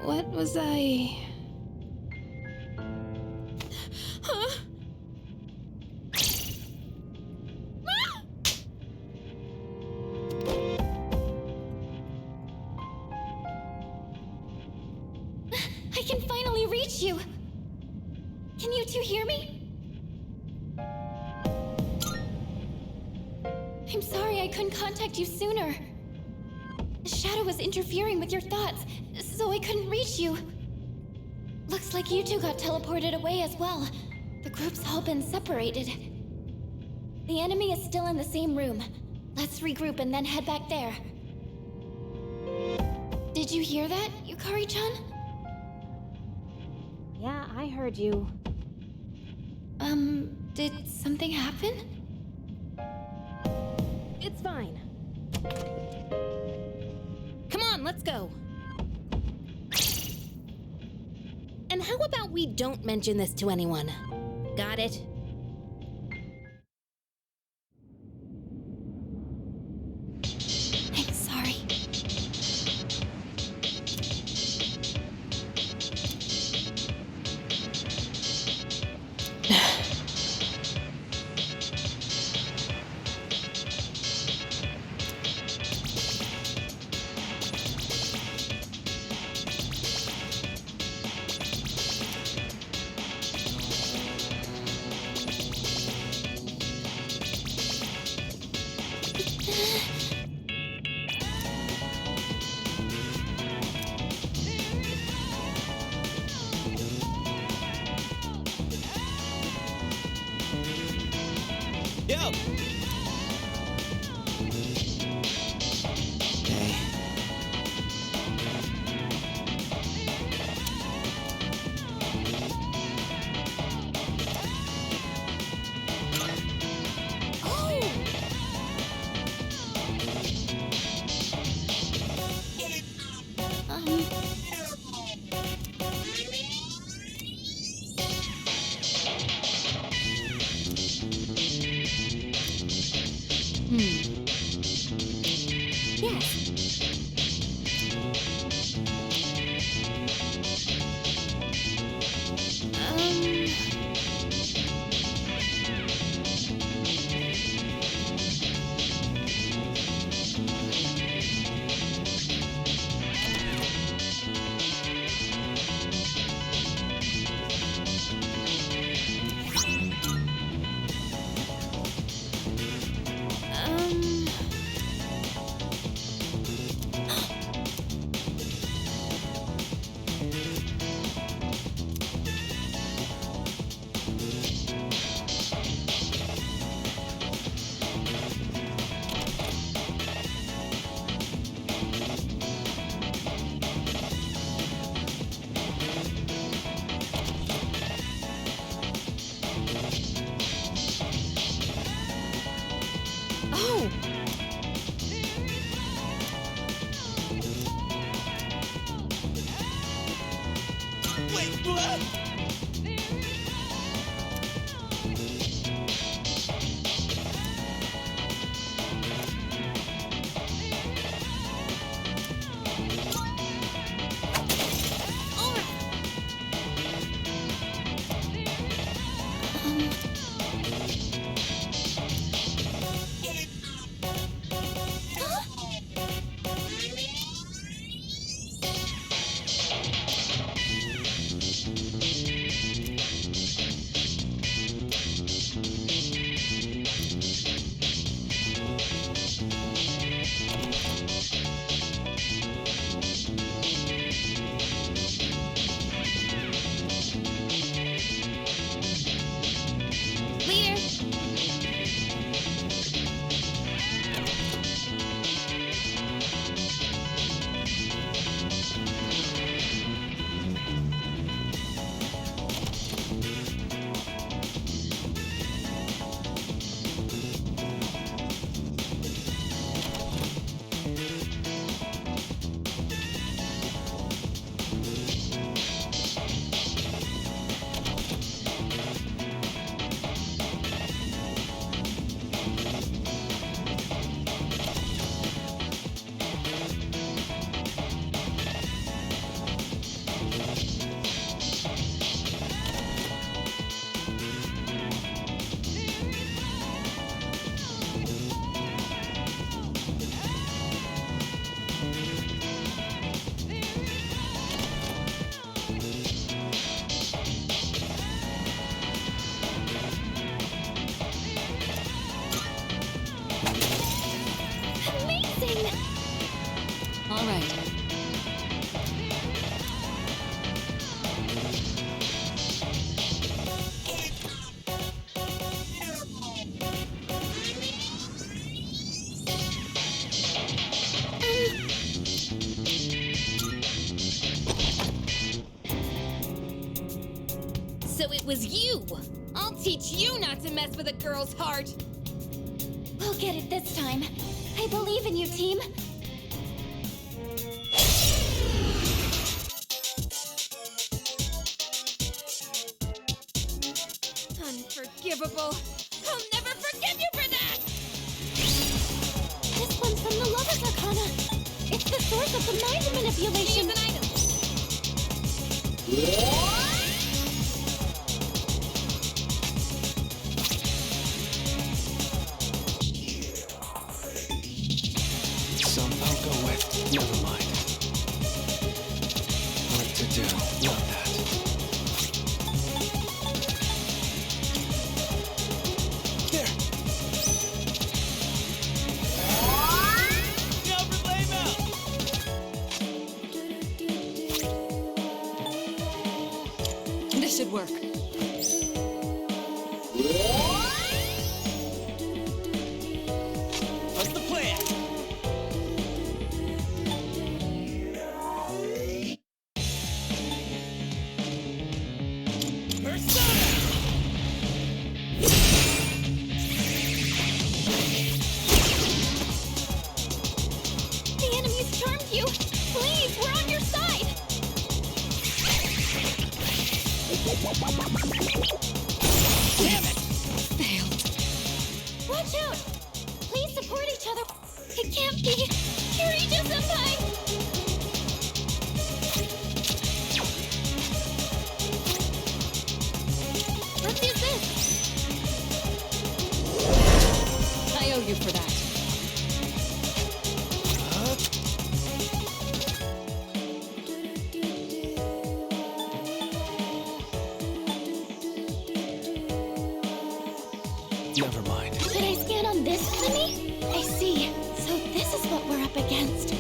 What was I? Huh? I can finally reach you! Can you two hear me? I'm sorry I couldn't contact you sooner. The shadow was interfering with your thoughts, so I couldn't reach you. Looks like you two got teleported away as well. The group's all been separated. The enemy is still in the same room. Let's regroup and then head back there. Did you hear that, Yukari-chan? Yeah, I heard you. Did something happen? It's fine. Come on, let's go. And how about we don't mention this to anyone? Got it? I'm sorry. Yo! Okay. All right. So it was you! I'll teach you not to mess with a girl's heart! We'll get it this time. I believe in you, team. Unforgivable! I'll never forgive you for that! This one's from the Lover's Arcana. It's the source of the mind manipulation. Use an item! Some I'll go with. Never mind. What to do? Not that. There. Now for laybout. This should work. What's the plan? Persona! The enemy's charmed you. Please, we're on your side. Damn it! Failed. Watch out. Please support each other. It can't be. Kirito-senpai! Let's use this. I owe you for that. Never mind. Should I scan on this enemy? I see. So this is what we're up against.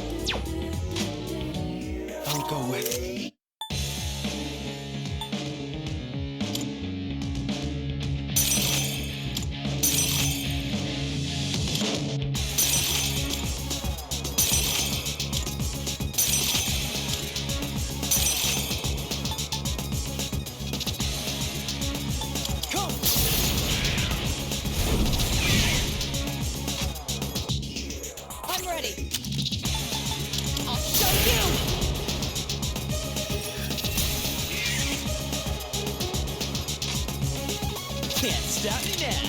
I'll go with. Come! I'm ready! I'll show you! Can't stop me now.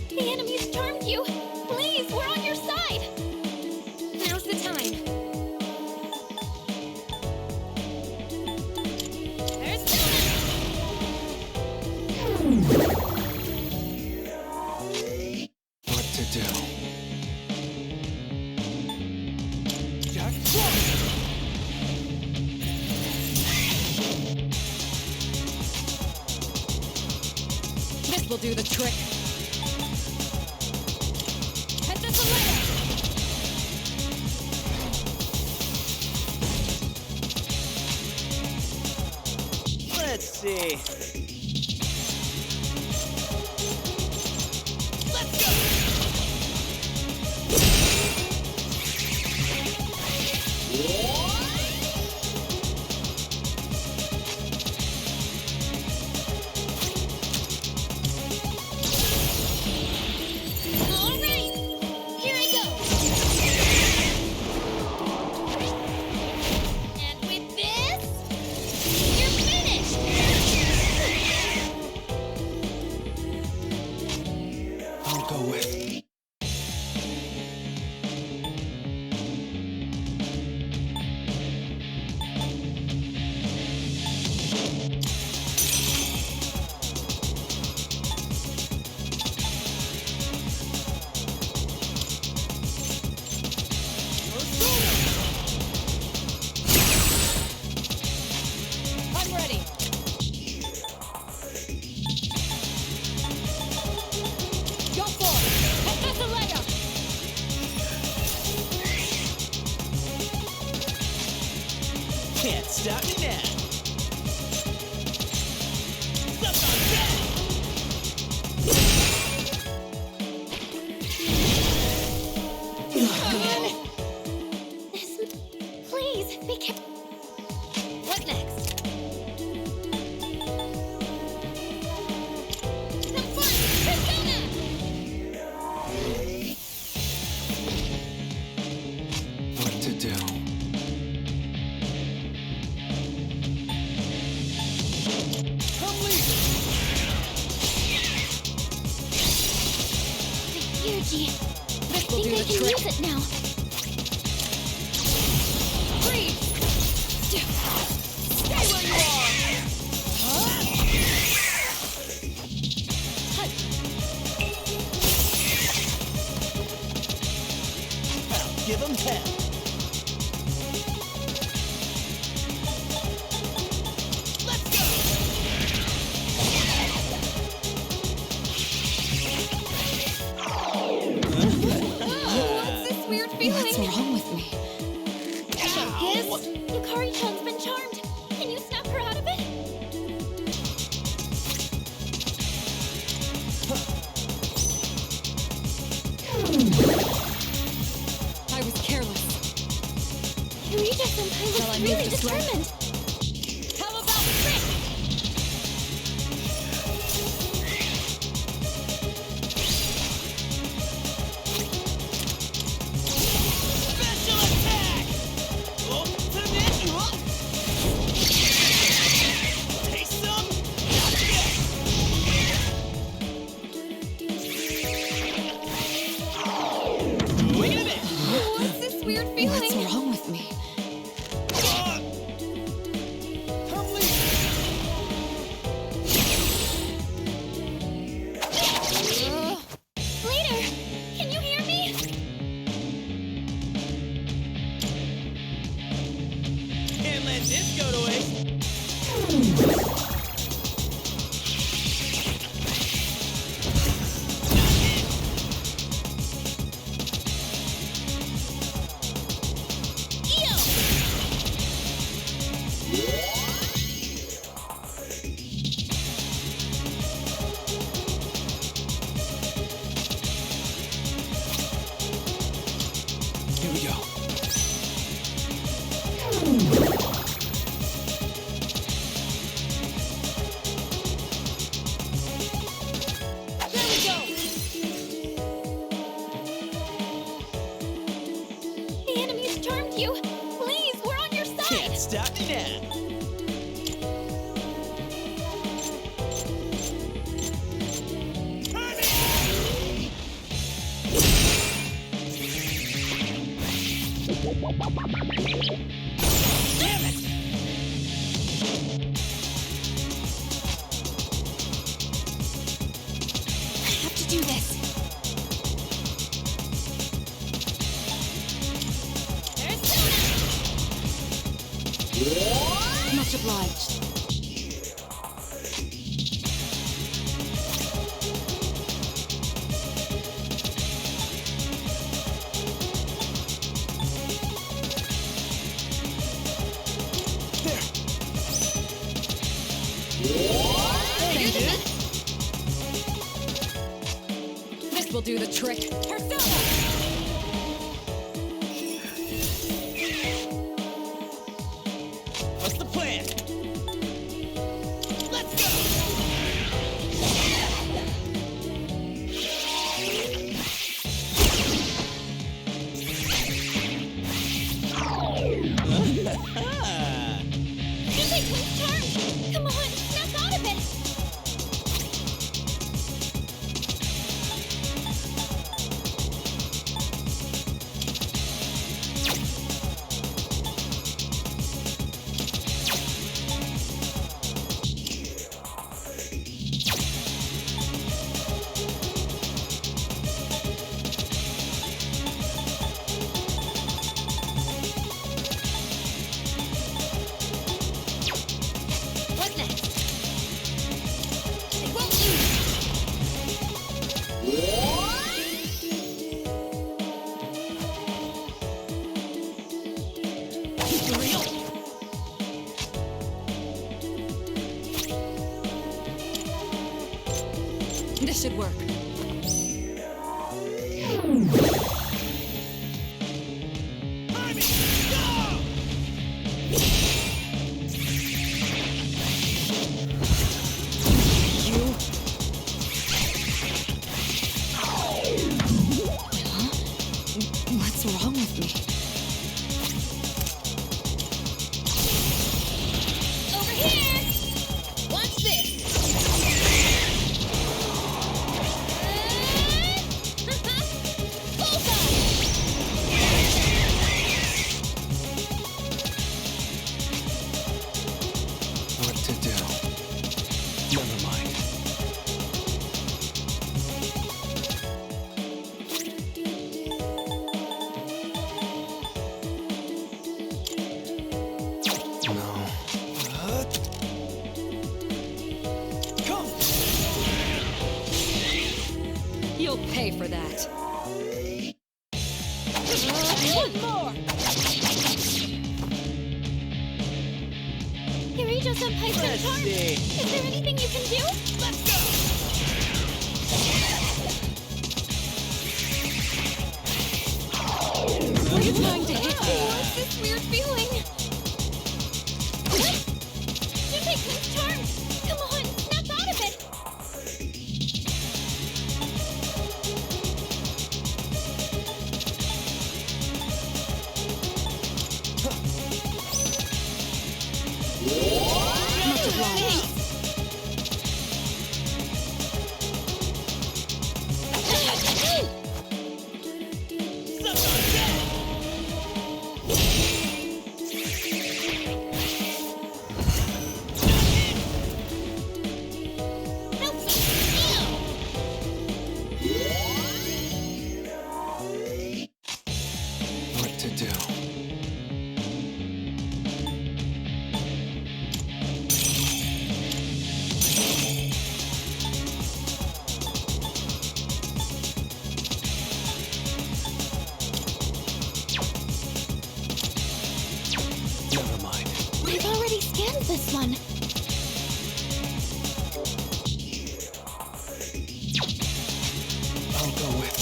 The enemy's charmed you. Please, we're on your side. Now's the time. Persona! What to do? Jack Frost! This will do the trick. Head this away! Let's see. Let's go! All right. Here I go. And with this, you're finished. Can't stop me now. Suck on Please, be careful. What next? Some fun! Persona! What to do? Yuji, I will think do I the can trick. use it now. Freeze! Stay where you are! I'll give 'em hell. What's this weird feeling? What's wrong with me? Focus. Yukari-chan's been charmed. Can you snap her out of it? I was careless. Eureka-senpai Shall I was move really this way? determined. How about trick? Special attack! Ultimate! Taste some? Wait a minute! What's this weird feeling? What's wrong with me? Later! Can you hear me? Can't let this go to waste. Here we go. There we go! The enemy's charmed you. Please, we're on your side. Can't stop me now. Damn it! I have to do this. Much obliged. This will do the trick. Persona! What's the plan? Let's go! Yukari-chan's charmed. Come on, snap out of it. This should work. What's wrong with me? Over here! Watch this! What to do? Never mind. No. You'll pay for that. One more! Kirijo-senpai's been charmed. Is there anything you can do? Let's go! What are you trying to hit me? What's this weird feeling? Junpei-kun's charmed. Come on, snap out of it. Much obliged. What to do? Never mind. I've already scanned this one. I'll go with.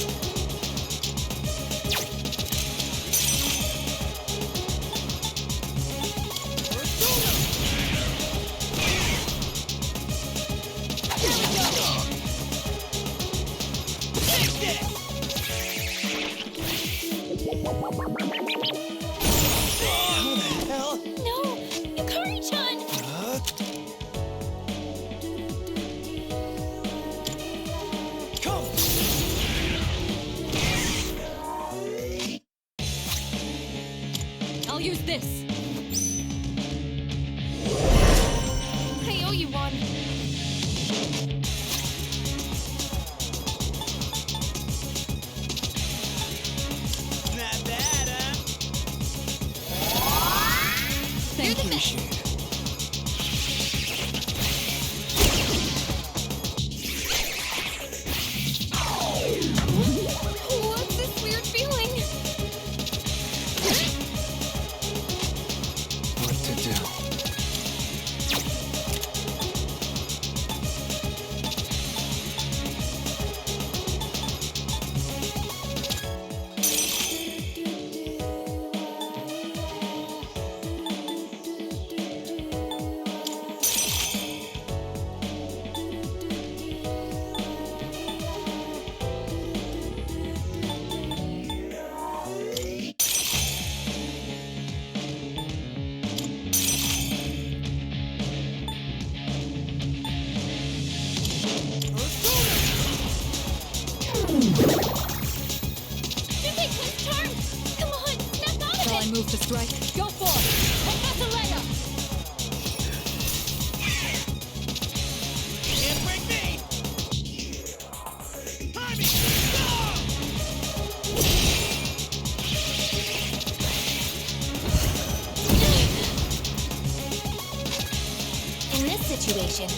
How the hell? No, Yukari-chan. Come! I'll use this. I owe you one. Not bad, huh? Thank you. Appreciate it. What's this weird feeling? What to do? Junpei-kun's charmed. Come on, snap out of Shall I it. move to strike? Go for it! Professor Can't break me! Timing! In this situation,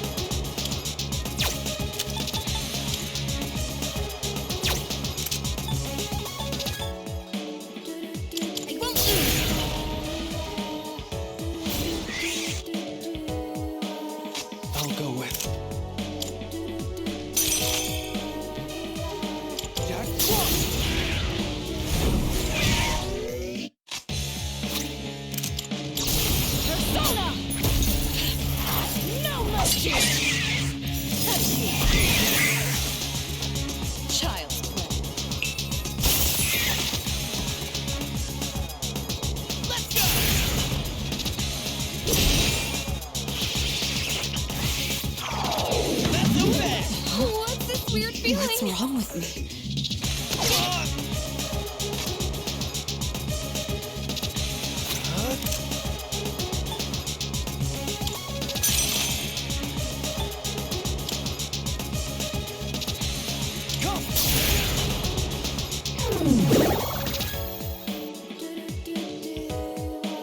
I won't lose. I'll go with. Persona! No mercy! Touch me! Child's play. Let's go! That's so fast! What's this weird feeling? What's wrong with me?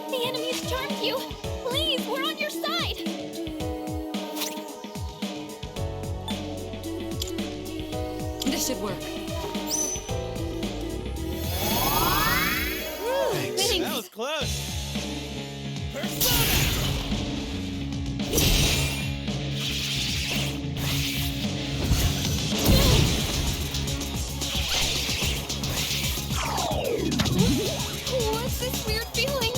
The enemy's charmed you. Please, we're on your side. This should work. Thanks. That was close. What's this weird feeling?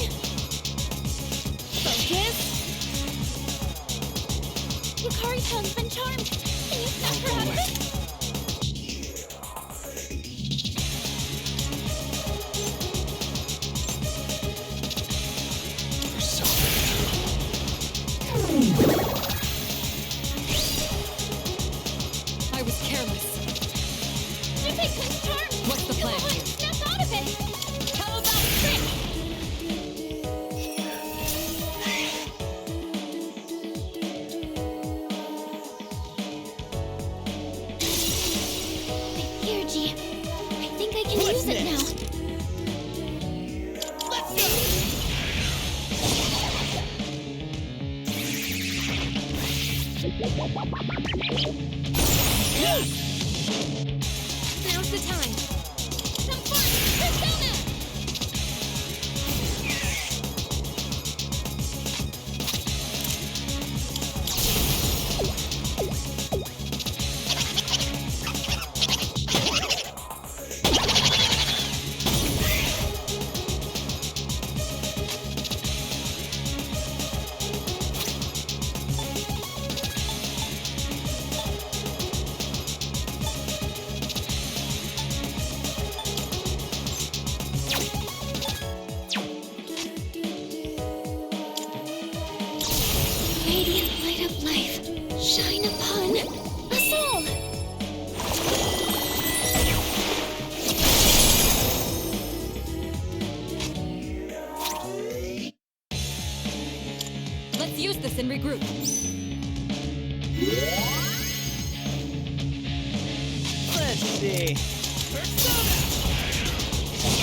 Focus. Yukari-chan's been charmed. Can you snap her out of it? I was careless. Junpei-kun's charmed. What's the plan Come on, here? snap out of it. How about trick? Here, I think I can use it now. Let's go! Now's the time. Some fun! Persona! Radiant light of life, shine upon us all! Let's use this and regroup. Let's see. What's wrong with me?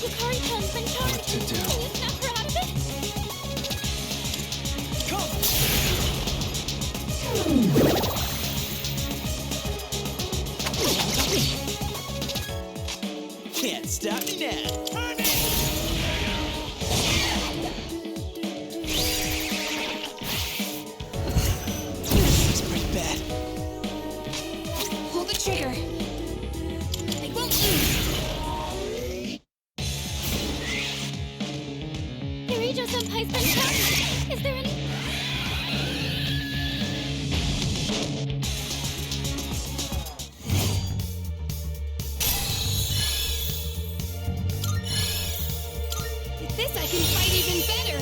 Yukari-chan's been charmed. What to do? Can you snap her out of it? Can't stop me now. This is pretty bad. Pull the trigger. I won't lose. Yurijo-senpai's been charmed. Is there any... With this, I can fight even better.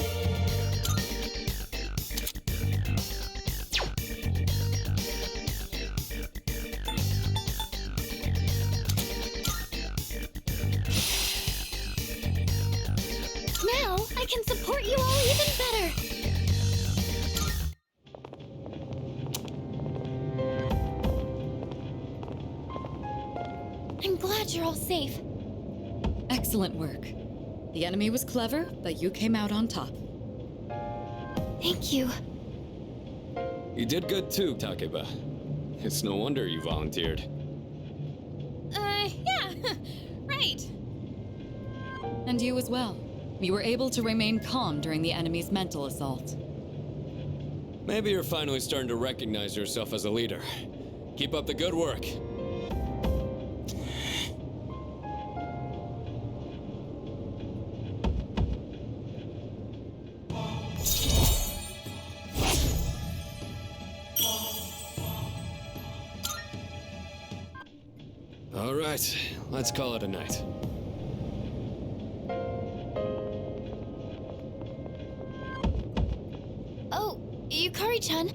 Now, I can support you all even better. I'm glad you're all safe. Excellent work. The enemy was clever, but you came out on top. Thank you. You did good too, Takeba. It's no wonder you volunteered. Yeah, right. And you as well. You were able to remain calm during the enemy's mental assault. Maybe you're finally starting to recognize yourself as a leader. Keep up the good work. All right, let's call it a night. Oh, Yukari-chan,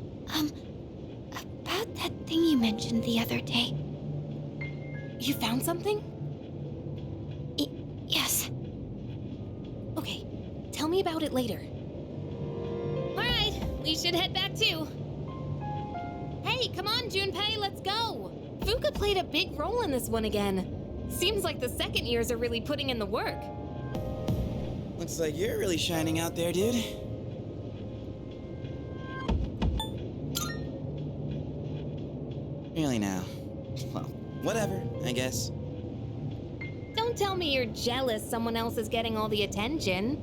about that thing you mentioned the other day. You found something? Yes. Okay, tell me about it later. Alright, we should head back too. Hey, come on, Junpei, let's go! Fuka played a big role in this one again. Seems like the second years are really putting in the work. Looks like you're really shining out there, dude. Really now. Well, whatever, I guess. Don't tell me you're jealous someone else is getting all the attention.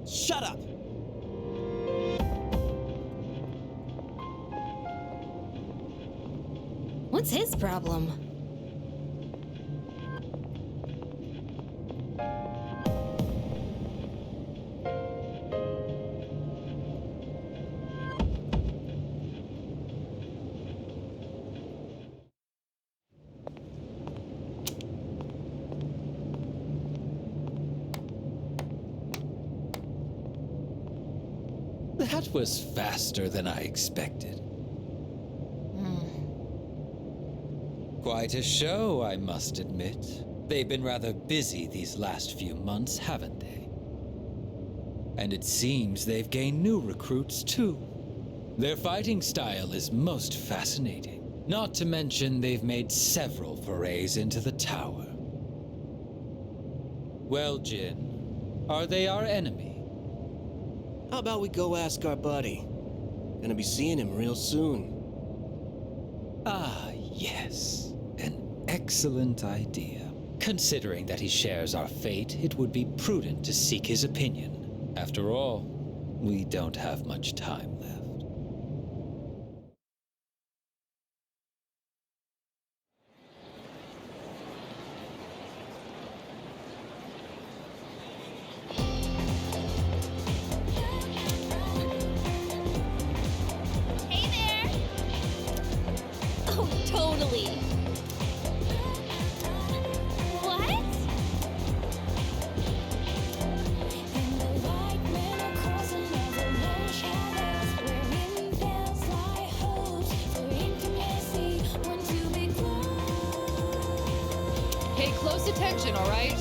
Shut up! What's his problem? That was faster than I expected. Quite a show, I must admit. They've been rather busy these last few months, haven't they? And it seems they've gained new recruits, too. Their fighting style is most fascinating. Not to mention they've made several forays into the tower. Well, Jin, are they our enemy? How about we go ask our buddy? Gonna be seeing him real soon. Ah, yes. An excellent idea. Considering that he shares our fate, it would be prudent to seek his opinion. After all, we don't have much time left. Hey there! Oh, totally! What? Pay close attention, all right?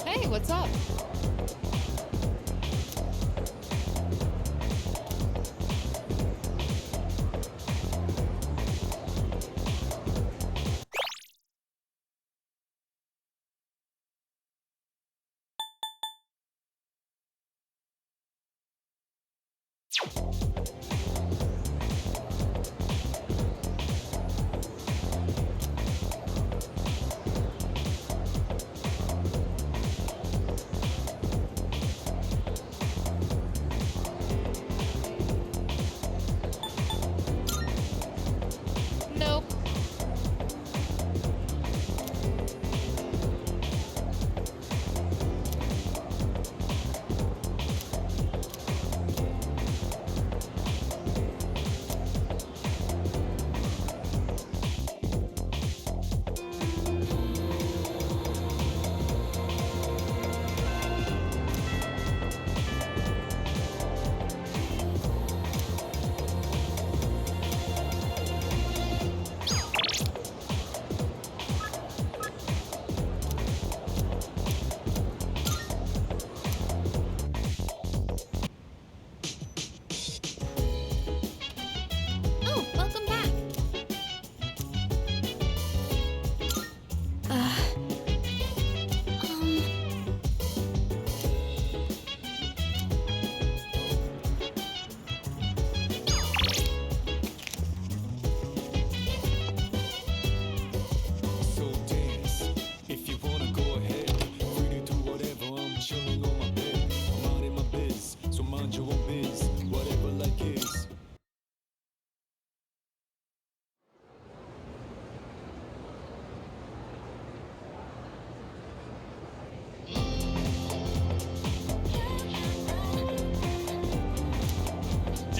Hey, what's up?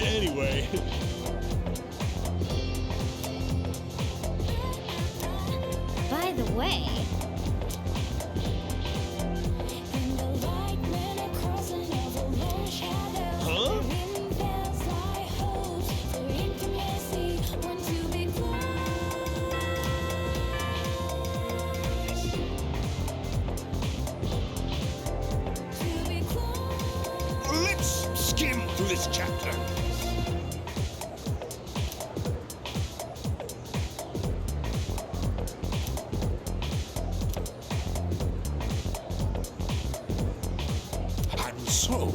Anyway. By the way, Huh? Let's skim through this chapter. And so,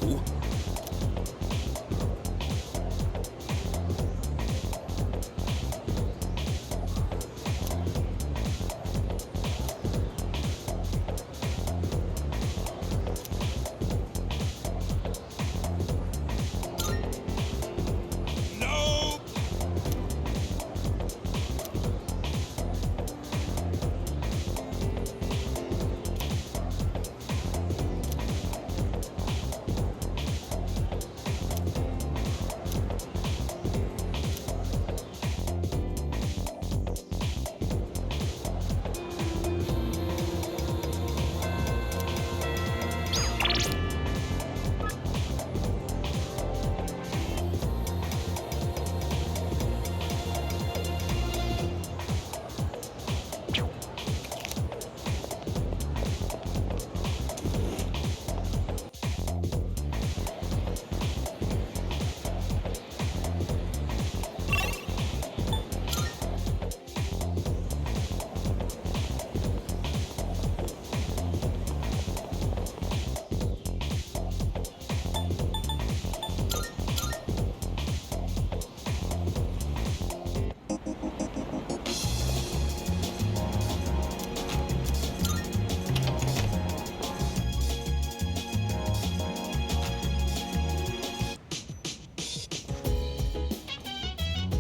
no.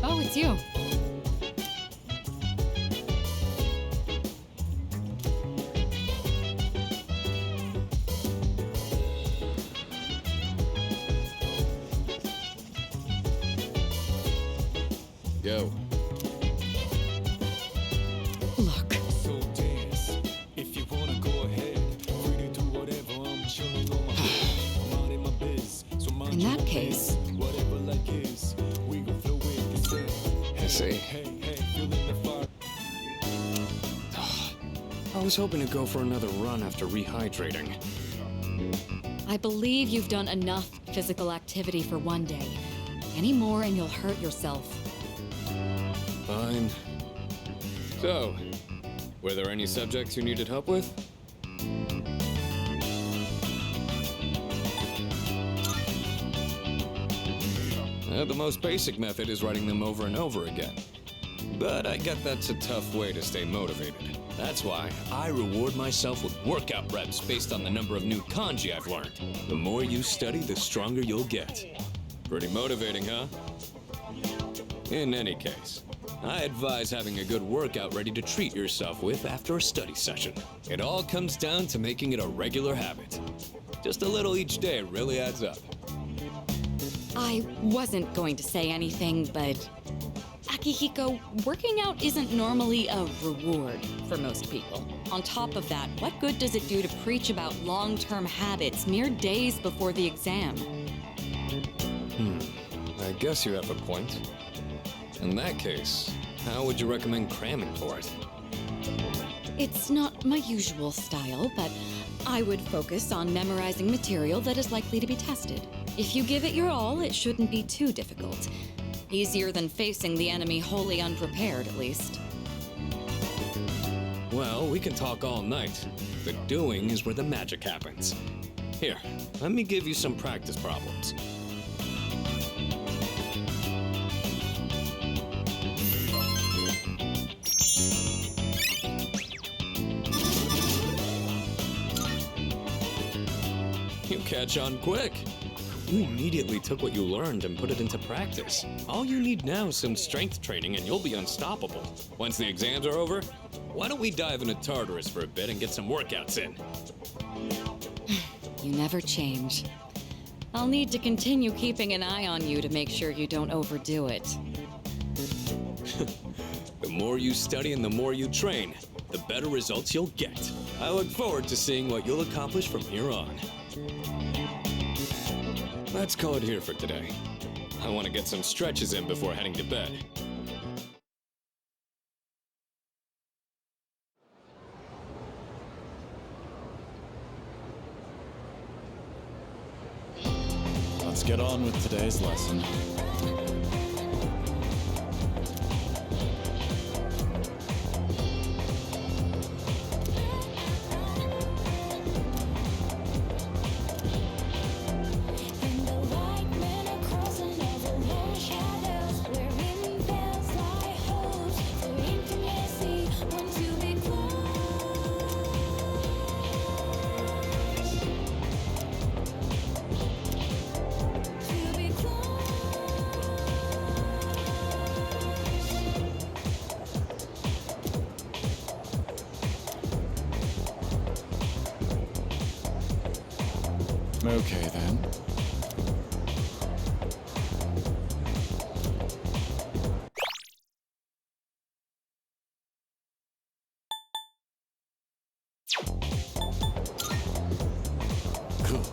Oh, it's you. Go. Look. So dance. If you wanna go ahead, free to do whatever. I'm chilling on my bed. I'm out in my biz. So mind In your that own case- biz. Whatever like is, we gon' flow with the sand. I see. Hey, hey, feeling the fire. I was hoping to go for another run after rehydrating. I believe you've done enough physical activity for one day. Any more and you'll hurt yourself. Fine. So, were there any subjects you needed help with? The most basic method is writing them over and over again. But I get that's a tough way to stay motivated. That's why I reward myself with workout reps based on the number of new kanji I've learned. The more you study, the stronger you'll get. Pretty motivating, huh? In any case, I advise having a good workout ready to treat yourself with after a study session. It all comes down to making it a regular habit. Just a little each day really adds up. I wasn't going to say anything, but Akihiko, working out isn't normally a reward for most people. On top of that, what good does it do to preach about long-term habits mere days before the exam? I guess you have a point. In that case, how would you recommend cramming for it? It's not my usual style, but I would focus on memorizing material that is likely to be tested. If you give it your all, it shouldn't be too difficult. Easier than facing the enemy wholly unprepared, at least. Well, we can talk all night. The doing is where the magic happens. Here, let me give you some practice problems. You catch on quick. You immediately took what you learned and put it into practice. All you need now is some strength training and you'll be unstoppable. Once the exams are over, why don't we dive into Tartarus for a bit and get some workouts in? You never change. I'll need to continue keeping an eye on you to make sure you don't overdo it. The more you study and the more you train, the better results you'll get. I look forward to seeing what you'll accomplish from here on. Let's call it here for today. I want to get some stretches in before heading to bed. Let's get on with today's lesson. Okay, then. Cool.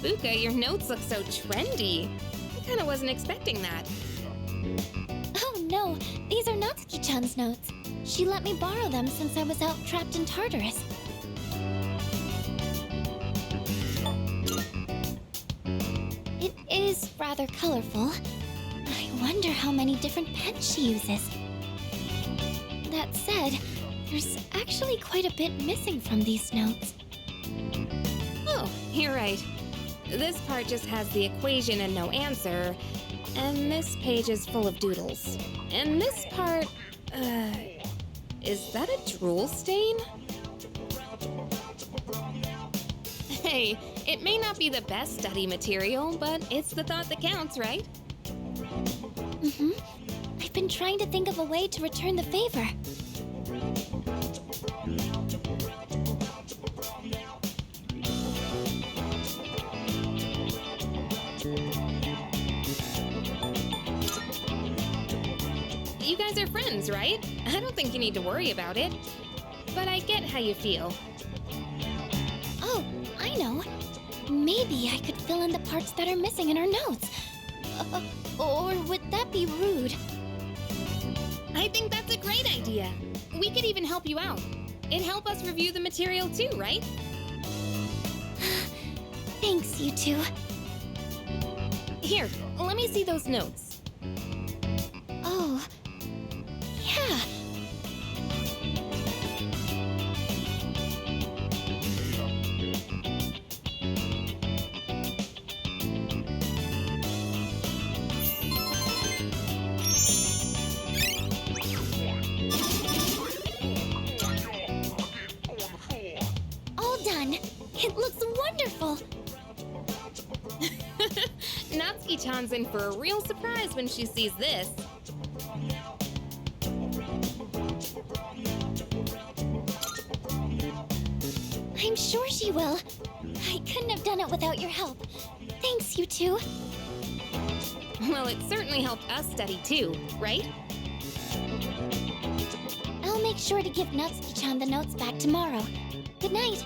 Fuka, your notes look so trendy. I kinda wasn't expecting that. Oh no, these are Natsuki-chan's notes. She let me borrow them since I was out trapped in Tartarus. It is rather colorful. I wonder how many different pens she uses. That said, there's actually quite a bit missing from these notes. Oh, you're right. This part just has the equation and no answer, and this page is full of doodles. And this part, is that a drool stain? Hey, it may not be the best study material, but it's the thought that counts, right? Mm-hmm. I've been trying to think of a way to return the favor. You guys are friends, right? I don't think you need to worry about it. But I get how you feel. Oh, I know. Maybe I could fill in the parts that are missing in our notes. Or would that be rude? I think that's a great idea. We could even help you out. It'd help us review the material too, right? Thanks, you two. Here, let me see those notes. Oh, yeah. Natsuki-chan's in for a real surprise when she sees this. I'm sure she will. I couldn't have done it without your help. Thanks, you two. Well, it certainly helped us study too, right? I'll make sure to give Natsuki-chan the notes back tomorrow. Good night.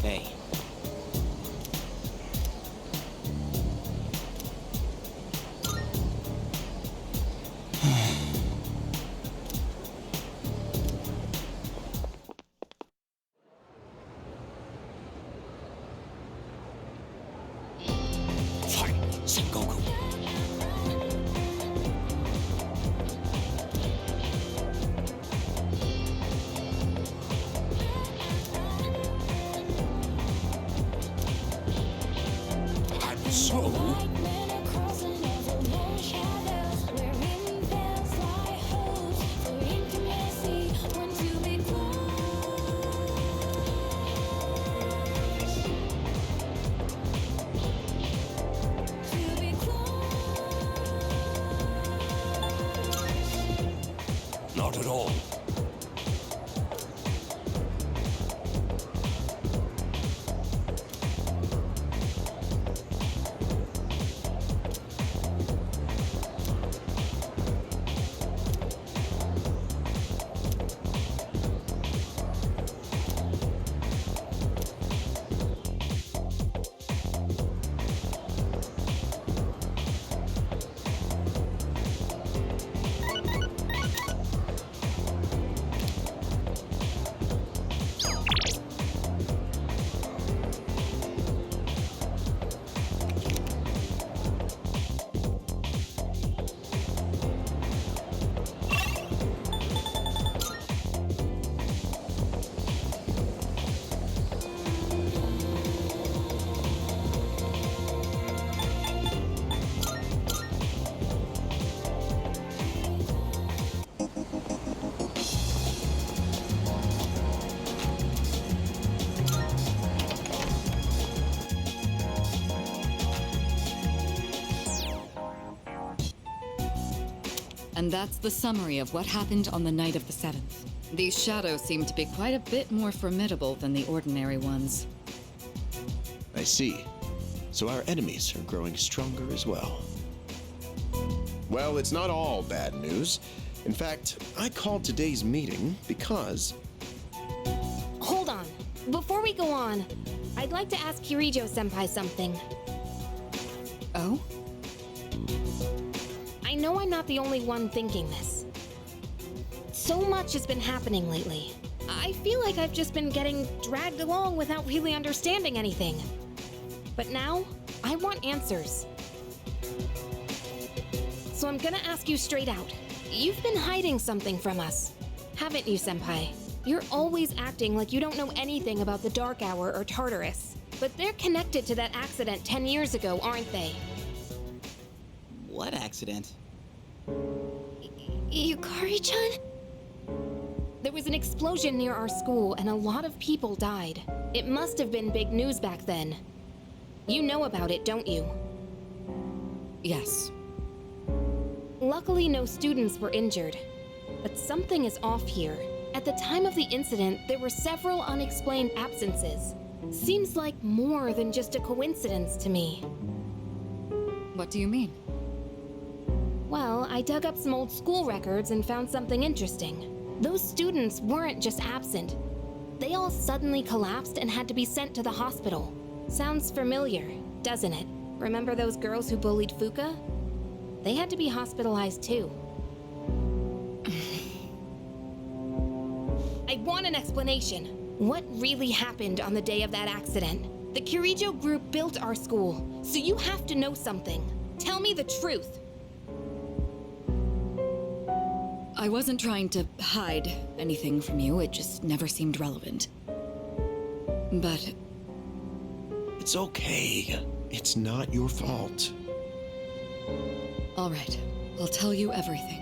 Hey. Fight, Sengoku. I'm so... Not at all. And that's the summary of what happened on the night of the 7th. These shadows seem to be quite a bit more formidable than the ordinary ones. I see. So our enemies are growing stronger as well. Well, it's not all bad news. In fact, I called today's meeting because... Hold on. Before we go on, I'd like to ask Kirijo-senpai something. Oh? I know I'm not the only one thinking this. So much has been happening lately. I feel like I've just been getting dragged along without really understanding anything. But now, I want answers. So I'm gonna ask you straight out. You've been hiding something from us, haven't you, Senpai? You're always acting like you don't know anything about the Dark Hour or Tartarus. But they're connected to that accident 10 years ago, aren't they? What accident? Yukari-chan? There was an explosion near our school and a lot of people died. It must have been big news back then. You know about it, don't you? Yes. Luckily, no students were injured. But something is off here. At the time of the incident, there were several unexplained absences. Seems like more than just a coincidence to me. What do you mean? Well, I dug up some old school records and found something interesting. Those students weren't just absent. They all suddenly collapsed and had to be sent to the hospital. Sounds familiar, doesn't it? Remember those girls who bullied Fuka? They had to be hospitalized too. I want an explanation. What really happened on the day of that accident? The Kirijo group built our school, so you have to know something. Tell me the truth. I wasn't trying to hide anything from you, it just never seemed relevant. But... It's okay. It's not your fault. All right, I'll tell you everything.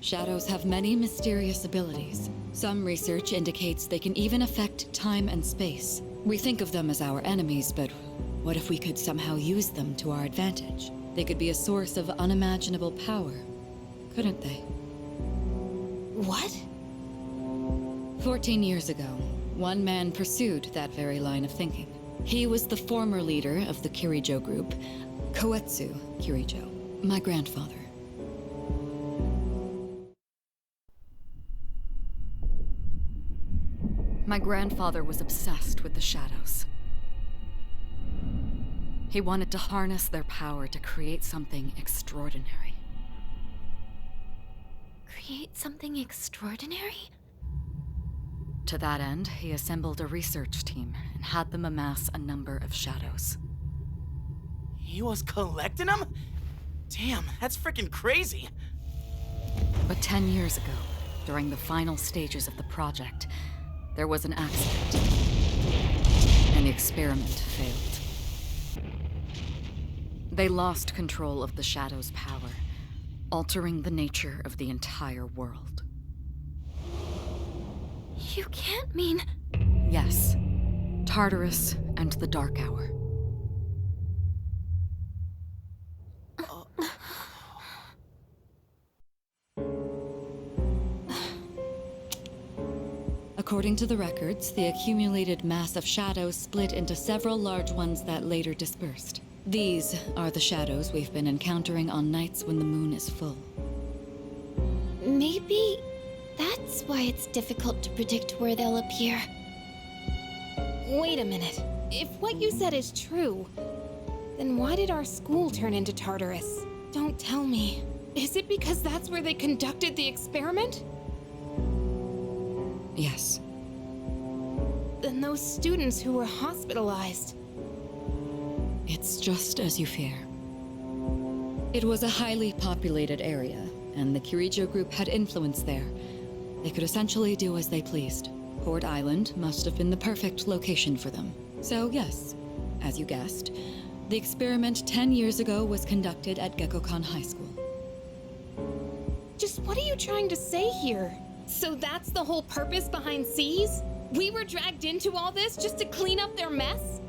Shadows have many mysterious abilities. Some research indicates they can even affect time and space. We think of them as our enemies, but what if we could somehow use them to our advantage? They could be a source of unimaginable power, couldn't they? What? 14 years ago, one man pursued that very line of thinking. He was the former leader of the Kirijo group, Koetsu Kirijo, my grandfather. My grandfather was obsessed with the shadows. He wanted to harness their power to create something extraordinary. Create something extraordinary? To that end, he assembled a research team and had them amass a number of shadows. He was collecting them? Damn, that's freaking crazy. But 10 years ago, during the final stages of the project, there was an accident, and the experiment failed. They lost control of the Shadow's power, altering the nature of the entire world. You can't mean... Yes, Tartarus and the Dark Hour. According to the records, the accumulated mass of shadows split into several large ones that later dispersed. These are the shadows we've been encountering on nights when the moon is full. Maybe that's why it's difficult to predict where they'll appear. Wait a minute. If what you said is true, then why did our school turn into Tartarus? Don't tell me. Is it because that's where they conducted the experiment? Yes. Then those students who were hospitalized... It's just as you fear. It was a highly populated area, and the Kirijo group had influence there. They could essentially do as they pleased. Port Island must have been the perfect location for them. So yes, as you guessed, the experiment 10 years ago was conducted at Gekkokan High School. Just what are you trying to say here? So that's the whole purpose behind S.E.E.S? We were dragged into all this just to clean up their mess?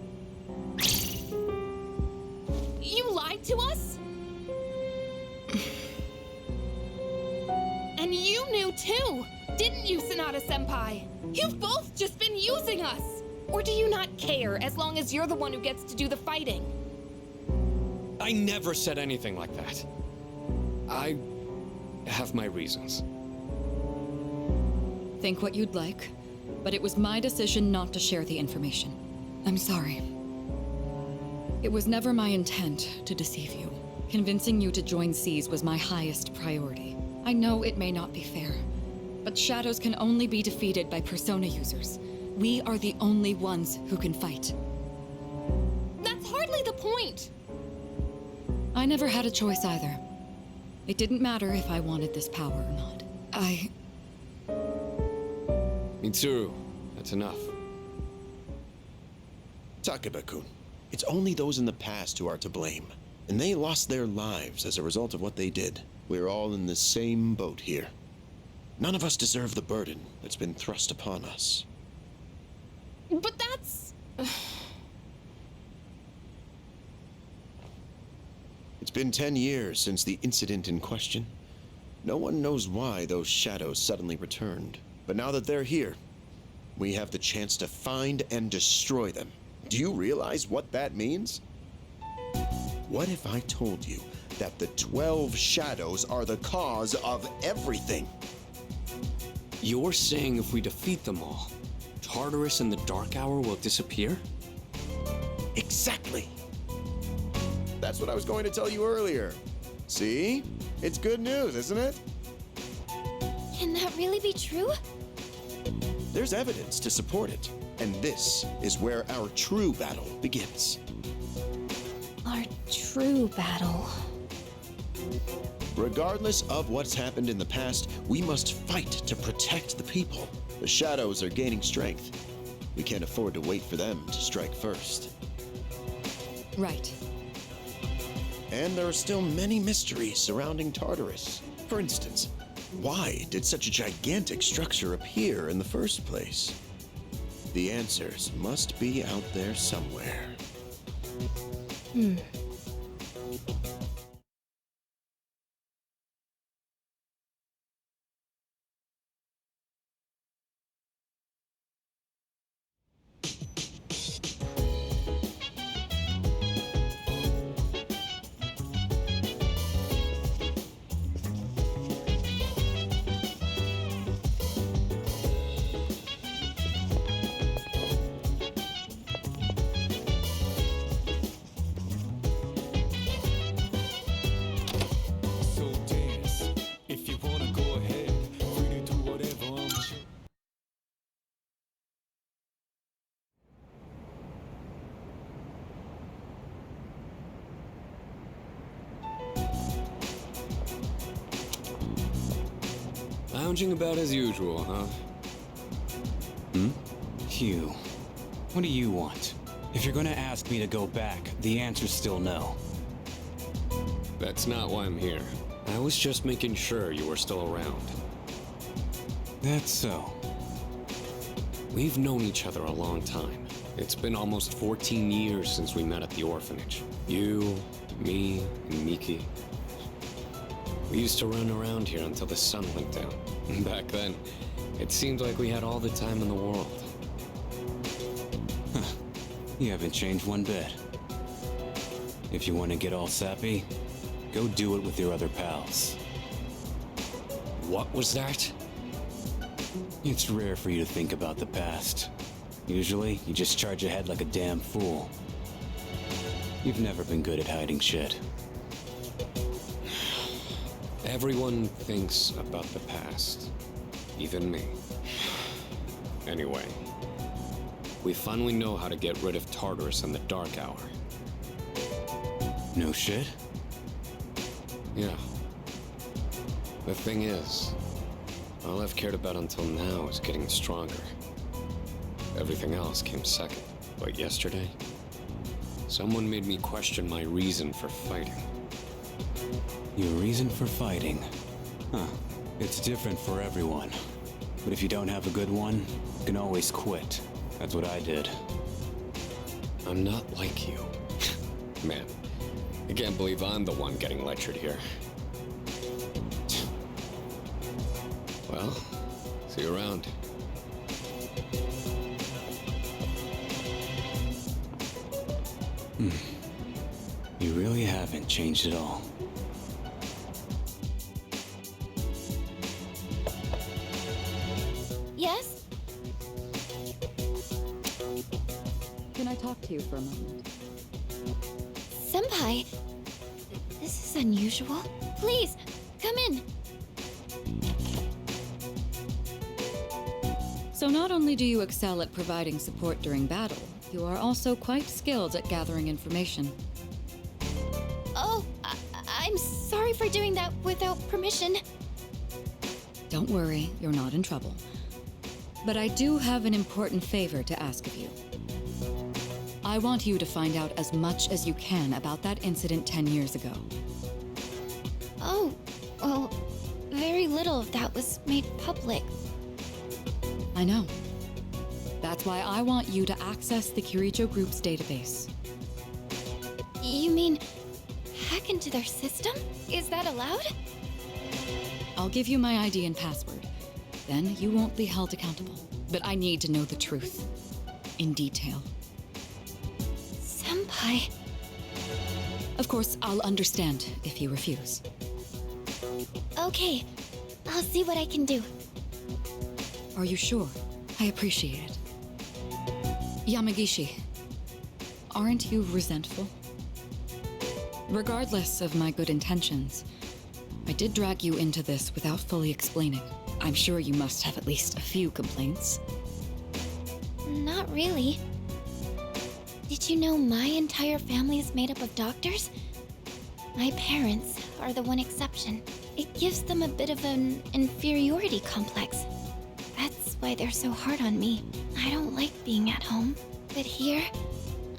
You lied to us? And you knew too, didn't you, Sanada-senpai? You've both just been using us! Or do you not care as long as you're the one who gets to do the fighting? I never said anything like that. I have my reasons. Think what you'd like, but it was my decision not to share the information. I'm sorry. It was never my intent to deceive you. Convincing you to join S.E.E.S was my highest priority. I know it may not be fair, but shadows can only be defeated by Persona users. We are the only ones who can fight. That's hardly the point! I never had a choice either. It didn't matter if I wanted this power or not. Mitsuru, that's enough. Takeba-kun, it's only those in the past who are to blame. And they lost their lives as a result of what they did. We're all in the same boat here. None of us deserve the burden that's been thrust upon us. But that's... It's been 10 years since the incident in question. No one knows why those shadows suddenly returned. But now that they're here, we have the chance to find and destroy them. Do you realize what that means? What if I told you that the 12 shadows are the cause of everything? You're saying if we defeat them all, Tartarus and the Dark Hour will disappear? Exactly. That's what I was going to tell you earlier. See? It's good news, isn't it? Can that really be true? There's evidence to support it. And this is where our true battle begins. Our true battle. Regardless of what's happened in the past, we must fight to protect the people. The shadows are gaining strength. We can't afford to wait for them to strike first. Right. And there are still many mysteries surrounding Tartarus. For instance, why did such a gigantic structure appear in the first place? The answers must be out there somewhere. So dance, if you wanna go ahead, free to do whatever Lounging about as usual, huh? Hugh, what do you want? If you're gonna ask me to go back, the answer's still no. That's not why I'm here. I was just making sure you were still around. That's so. We've known each other a long time. It's been almost 14 years since we met at the orphanage. You, me, and Miki. We used to run around here until the sun went down. Back then, it seemed like we had all the time in the world. You haven't changed one bit. If you want to get all sappy, go do it with your other pals. What was that? It's rare for you to think about the past. Usually, you just charge ahead like a damn fool. You've never been good at hiding shit. Everyone thinks about the past. Even me. Anyway, we finally know how to get rid of Tartarus in the dark hour. No shit? Yeah. The thing is, all I've cared about until now is getting stronger. Everything else came second. But yesterday, someone made me question my reason for fighting. Your reason for fighting? Huh. It's different for everyone. But if you don't have a good one, you can always quit. That's what I did. I'm not like you. Man, I can't believe I'm the one getting lectured here. Well, see you around. You really haven't changed at all. Yes? Can I talk to you for a moment? Senpai, this is unusual. Please, come in. So not only do you excel at providing support during battle, you are also quite skilled at gathering information. Oh, I'm sorry for doing that without permission. Don't worry, you're not in trouble. But I do have an important favor to ask of you. I want you to find out as much as you can about that incident 10 years ago. Oh, well, very little of that was made public. I know. That's why I want you to access the Kirijo Group's database. You mean hack into their system? Is that allowed? I'll give you my ID and password. Then you won't be held accountable. But I need to know the truth. In detail. Senpai. Of course, I'll understand if you refuse. Okay, I'll see what I can do. Are you sure? I appreciate it. Yamagishi, aren't you resentful? Regardless of my good intentions, I did drag you into this without fully explaining. I'm sure you must have at least a few complaints. Not really. Did you know my entire family is made up of doctors? My parents are the one exception. It gives them a bit of an inferiority complex. That's why they're so hard on me. I don't like being at home. But here,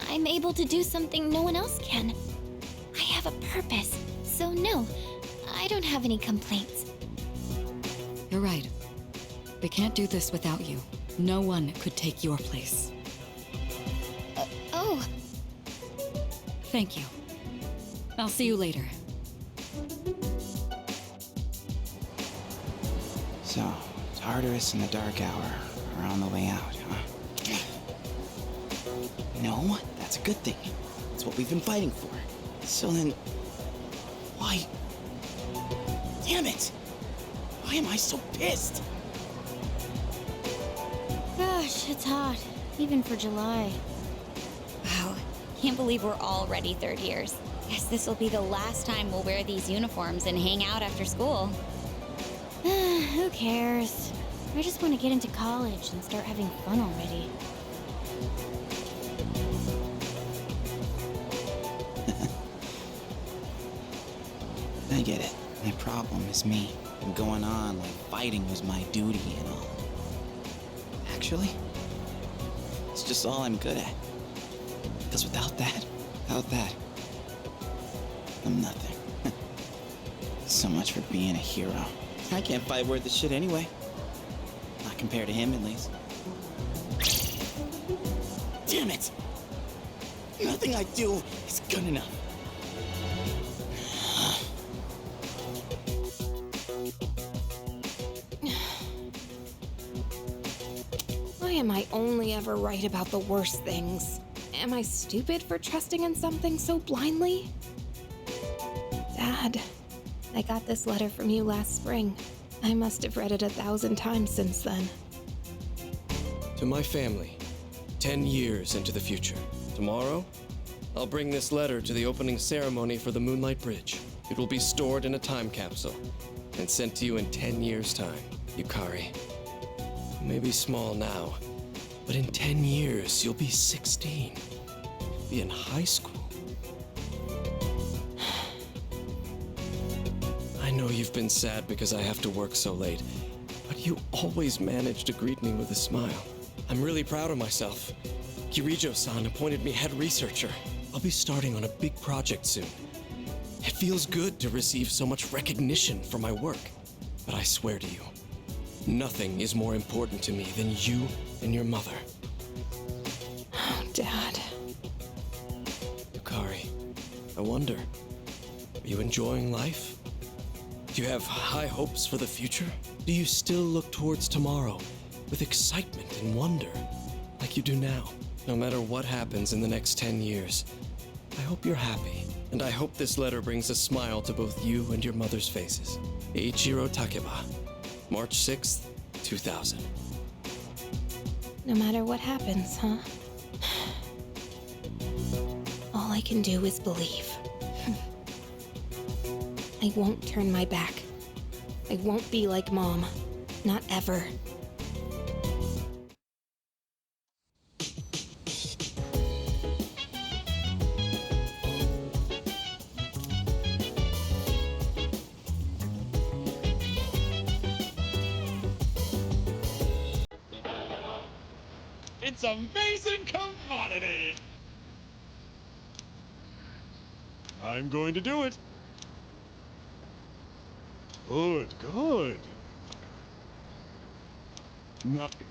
I'm able to do something no one else can. I have have a purpose. So no, I don't have any complaints. You're right. We can't do this without you. No one could take your place. Oh. Thank you. I'll see you later. So, Tartarus and the Dark Hour are on the way out, huh? No, that's a good thing. It's what we've been fighting for. So then, why? Damn it! Why am I so pissed? Gosh, it's hot. Even for July. Wow. Can't believe we're already third years. Guess this will be the last time we'll wear these uniforms and hang out after school. Who cares? I just want to get into college and start having fun already. I get it. My problem is me. Been going on like fighting was my duty and all. Actually, it's just all I'm good at. Because without that, I'm nothing. So much for being a hero. I can't fight worth the shit anyway. Not compared to him, at least. Damn it! Nothing I do is good enough. Why am I only ever right about the worst things? Am I stupid for trusting in something so blindly? Dad, I got this letter from you last spring. I must have read it 1,000 times since then. To my family, 10 years into the future. Tomorrow, I'll bring this letter to the opening ceremony for the Moonlight Bridge. It will be stored in a time capsule and sent to you in 10 years' time, Yukari. You may be small now, but in 10 years, you'll be 16. You'll be in high school. I know you've been sad because I have to work so late, but you always manage to greet me with a smile. I'm really proud of myself. Kirijo-san appointed me head researcher. I'll be starting on a big project soon. It feels good to receive so much recognition for my work, but I swear to you, nothing is more important to me than you and your mother. Oh, Dad. Yukari, I wonder, are you enjoying life? Do you have high hopes for the future? Do you still look towards tomorrow with excitement and wonder, like you do now? No matter what happens in the next 10 years, I hope you're happy, and I hope this letter brings a smile to both you and your mother's faces. Eiichiro Takeba, March 6th, 2000. No matter what happens, huh? All I can do is believe. I won't turn my back. I won't be like Mom. Not ever. It's amazing commodity! I'm going to do it. Good, good. Nothing.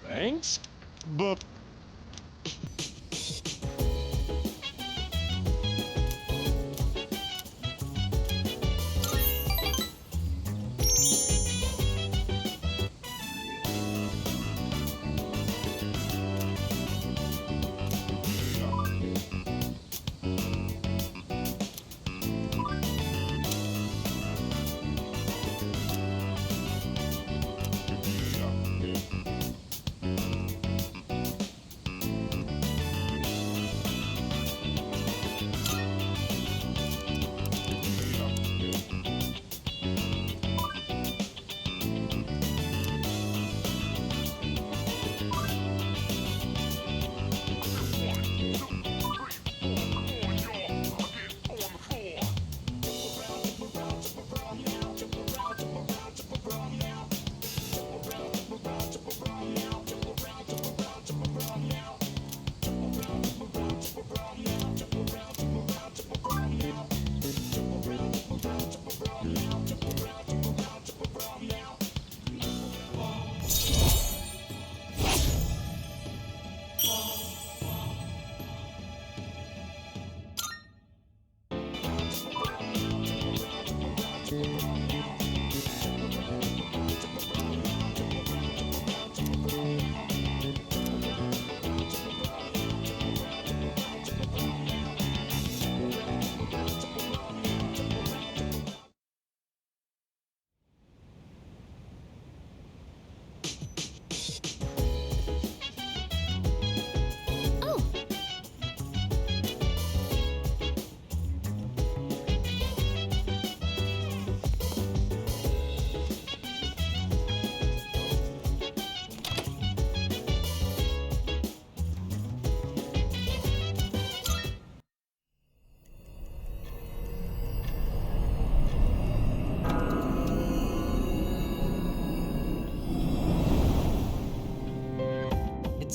Thanks, but...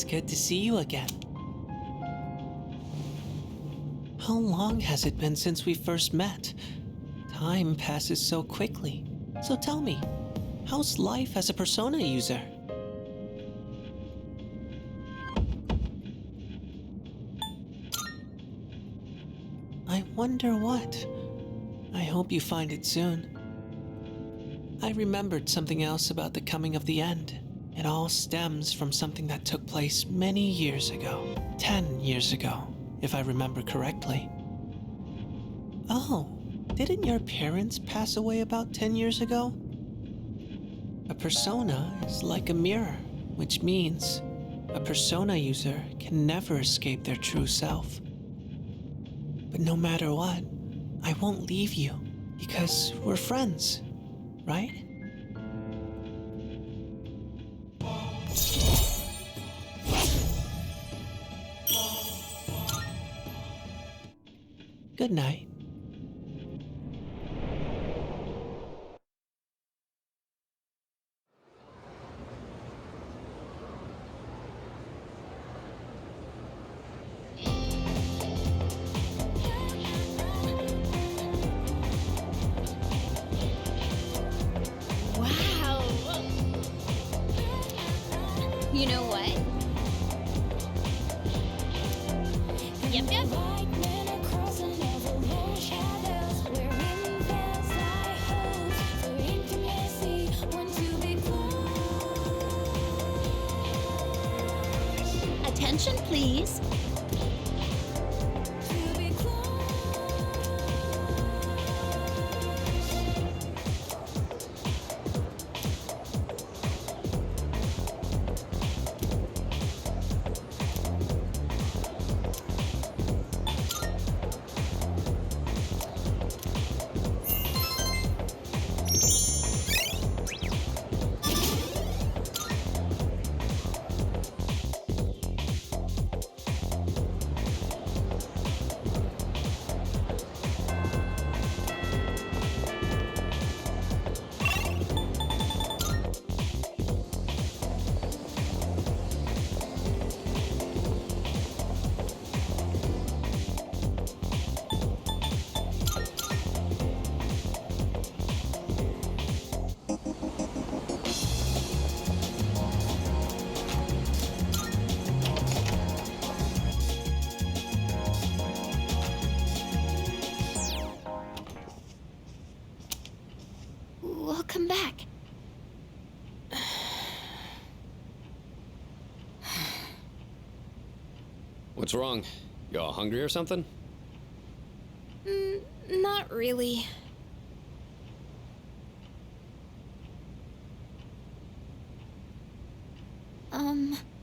It's good to see you again. How long has it been since we first met? Time passes so quickly. So tell me, how's life as a Persona user? I wonder what. I hope you find it soon. I remembered something else about the coming of the end. It all stems from something that took place many years ago. 10 years ago, if I remember correctly. Oh, didn't your parents pass away about 10 years ago? A persona is like a mirror, which means a persona user can never escape their true self. But no matter what, I won't leave you, because we're friends, right? Good night. Wow. You know what? Yep, yep. Attention, please. Welcome back. What's wrong? You all hungry or something? Not really.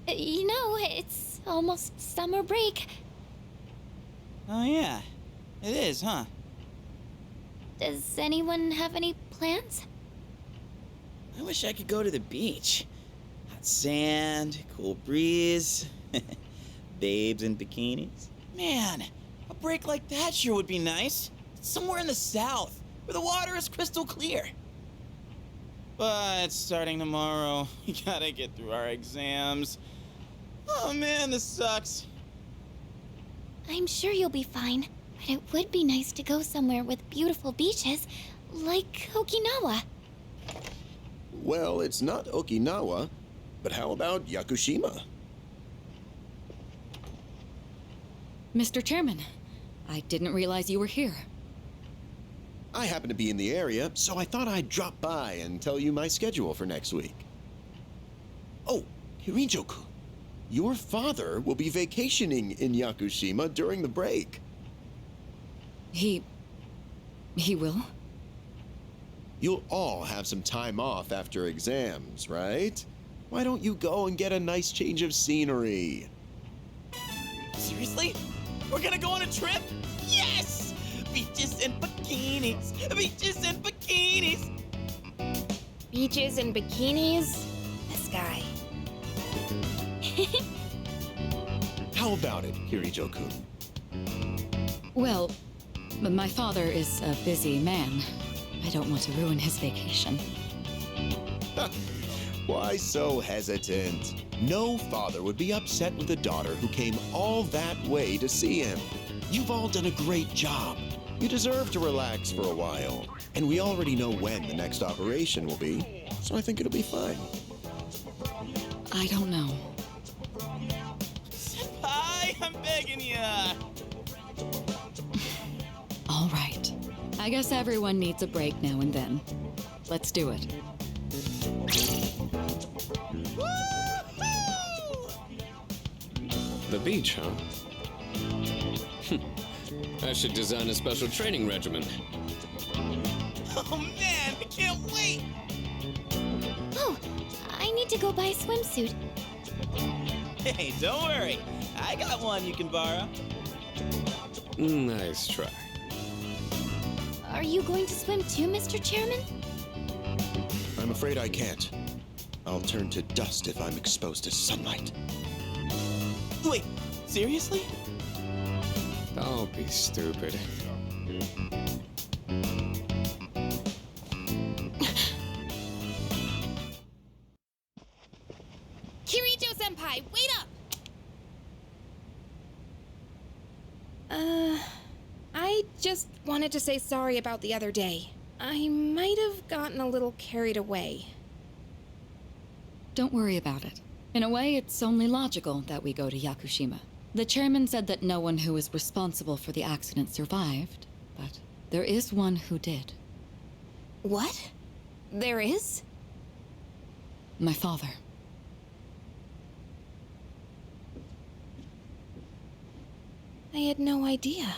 You know, it's almost summer break. Oh yeah, it is, huh? Does anyone have any plans? I wish I could go to the beach. Hot sand, cool breeze, babes in bikinis. Man, a break like that sure would be nice. Somewhere in the south, where the water is crystal clear. But starting tomorrow, we gotta get through our exams. Oh man, this sucks. I'm sure you'll be fine, but it would be nice to go somewhere with beautiful beaches, like Okinawa. Well, it's not Okinawa, but how about Yakushima? Mr. Chairman, I didn't realize you were here. I happen to be in the area, so I thought I'd drop by and tell you my schedule for next week. Oh, Hirijo-kun, your father will be vacationing in Yakushima during the break. He will? You'll all have some time off after exams, right? Why don't you go and get a nice change of scenery? Seriously? We're gonna go on a trip? Yes! Beaches and bikinis! Beaches and bikinis! Beaches and bikinis? This guy. How about it, Hirijo-kun? Well, my father is a busy man. I don't want to ruin his vacation. Why so hesitant? No father would be upset with a daughter who came all that way to see him. You've all done a great job. You deserve to relax for a while. And we already know when the next operation will be, so I think it'll be fine. I don't know. Senpai, I'm begging ya! All right. I guess everyone needs a break now and then. Let's do it. The beach, huh? I should design a special training regimen. Oh man, I can't wait! Oh, I need to go buy a swimsuit. Hey, don't worry. I got one you can borrow. Nice try. Are you going to swim too, Mr. Chairman? I'm afraid I can't. I'll turn to dust if I'm exposed to sunlight. Wait, seriously? Don't be stupid. Kirito-senpai, wait up! I just wanted to say sorry about the other day. I might have gotten a little carried away. Don't worry about it. In a way, it's only logical that we go to Yakushima. The chairman said that no one who was responsible for the accident survived, but there is one who did. What? There is? My father. I had no idea.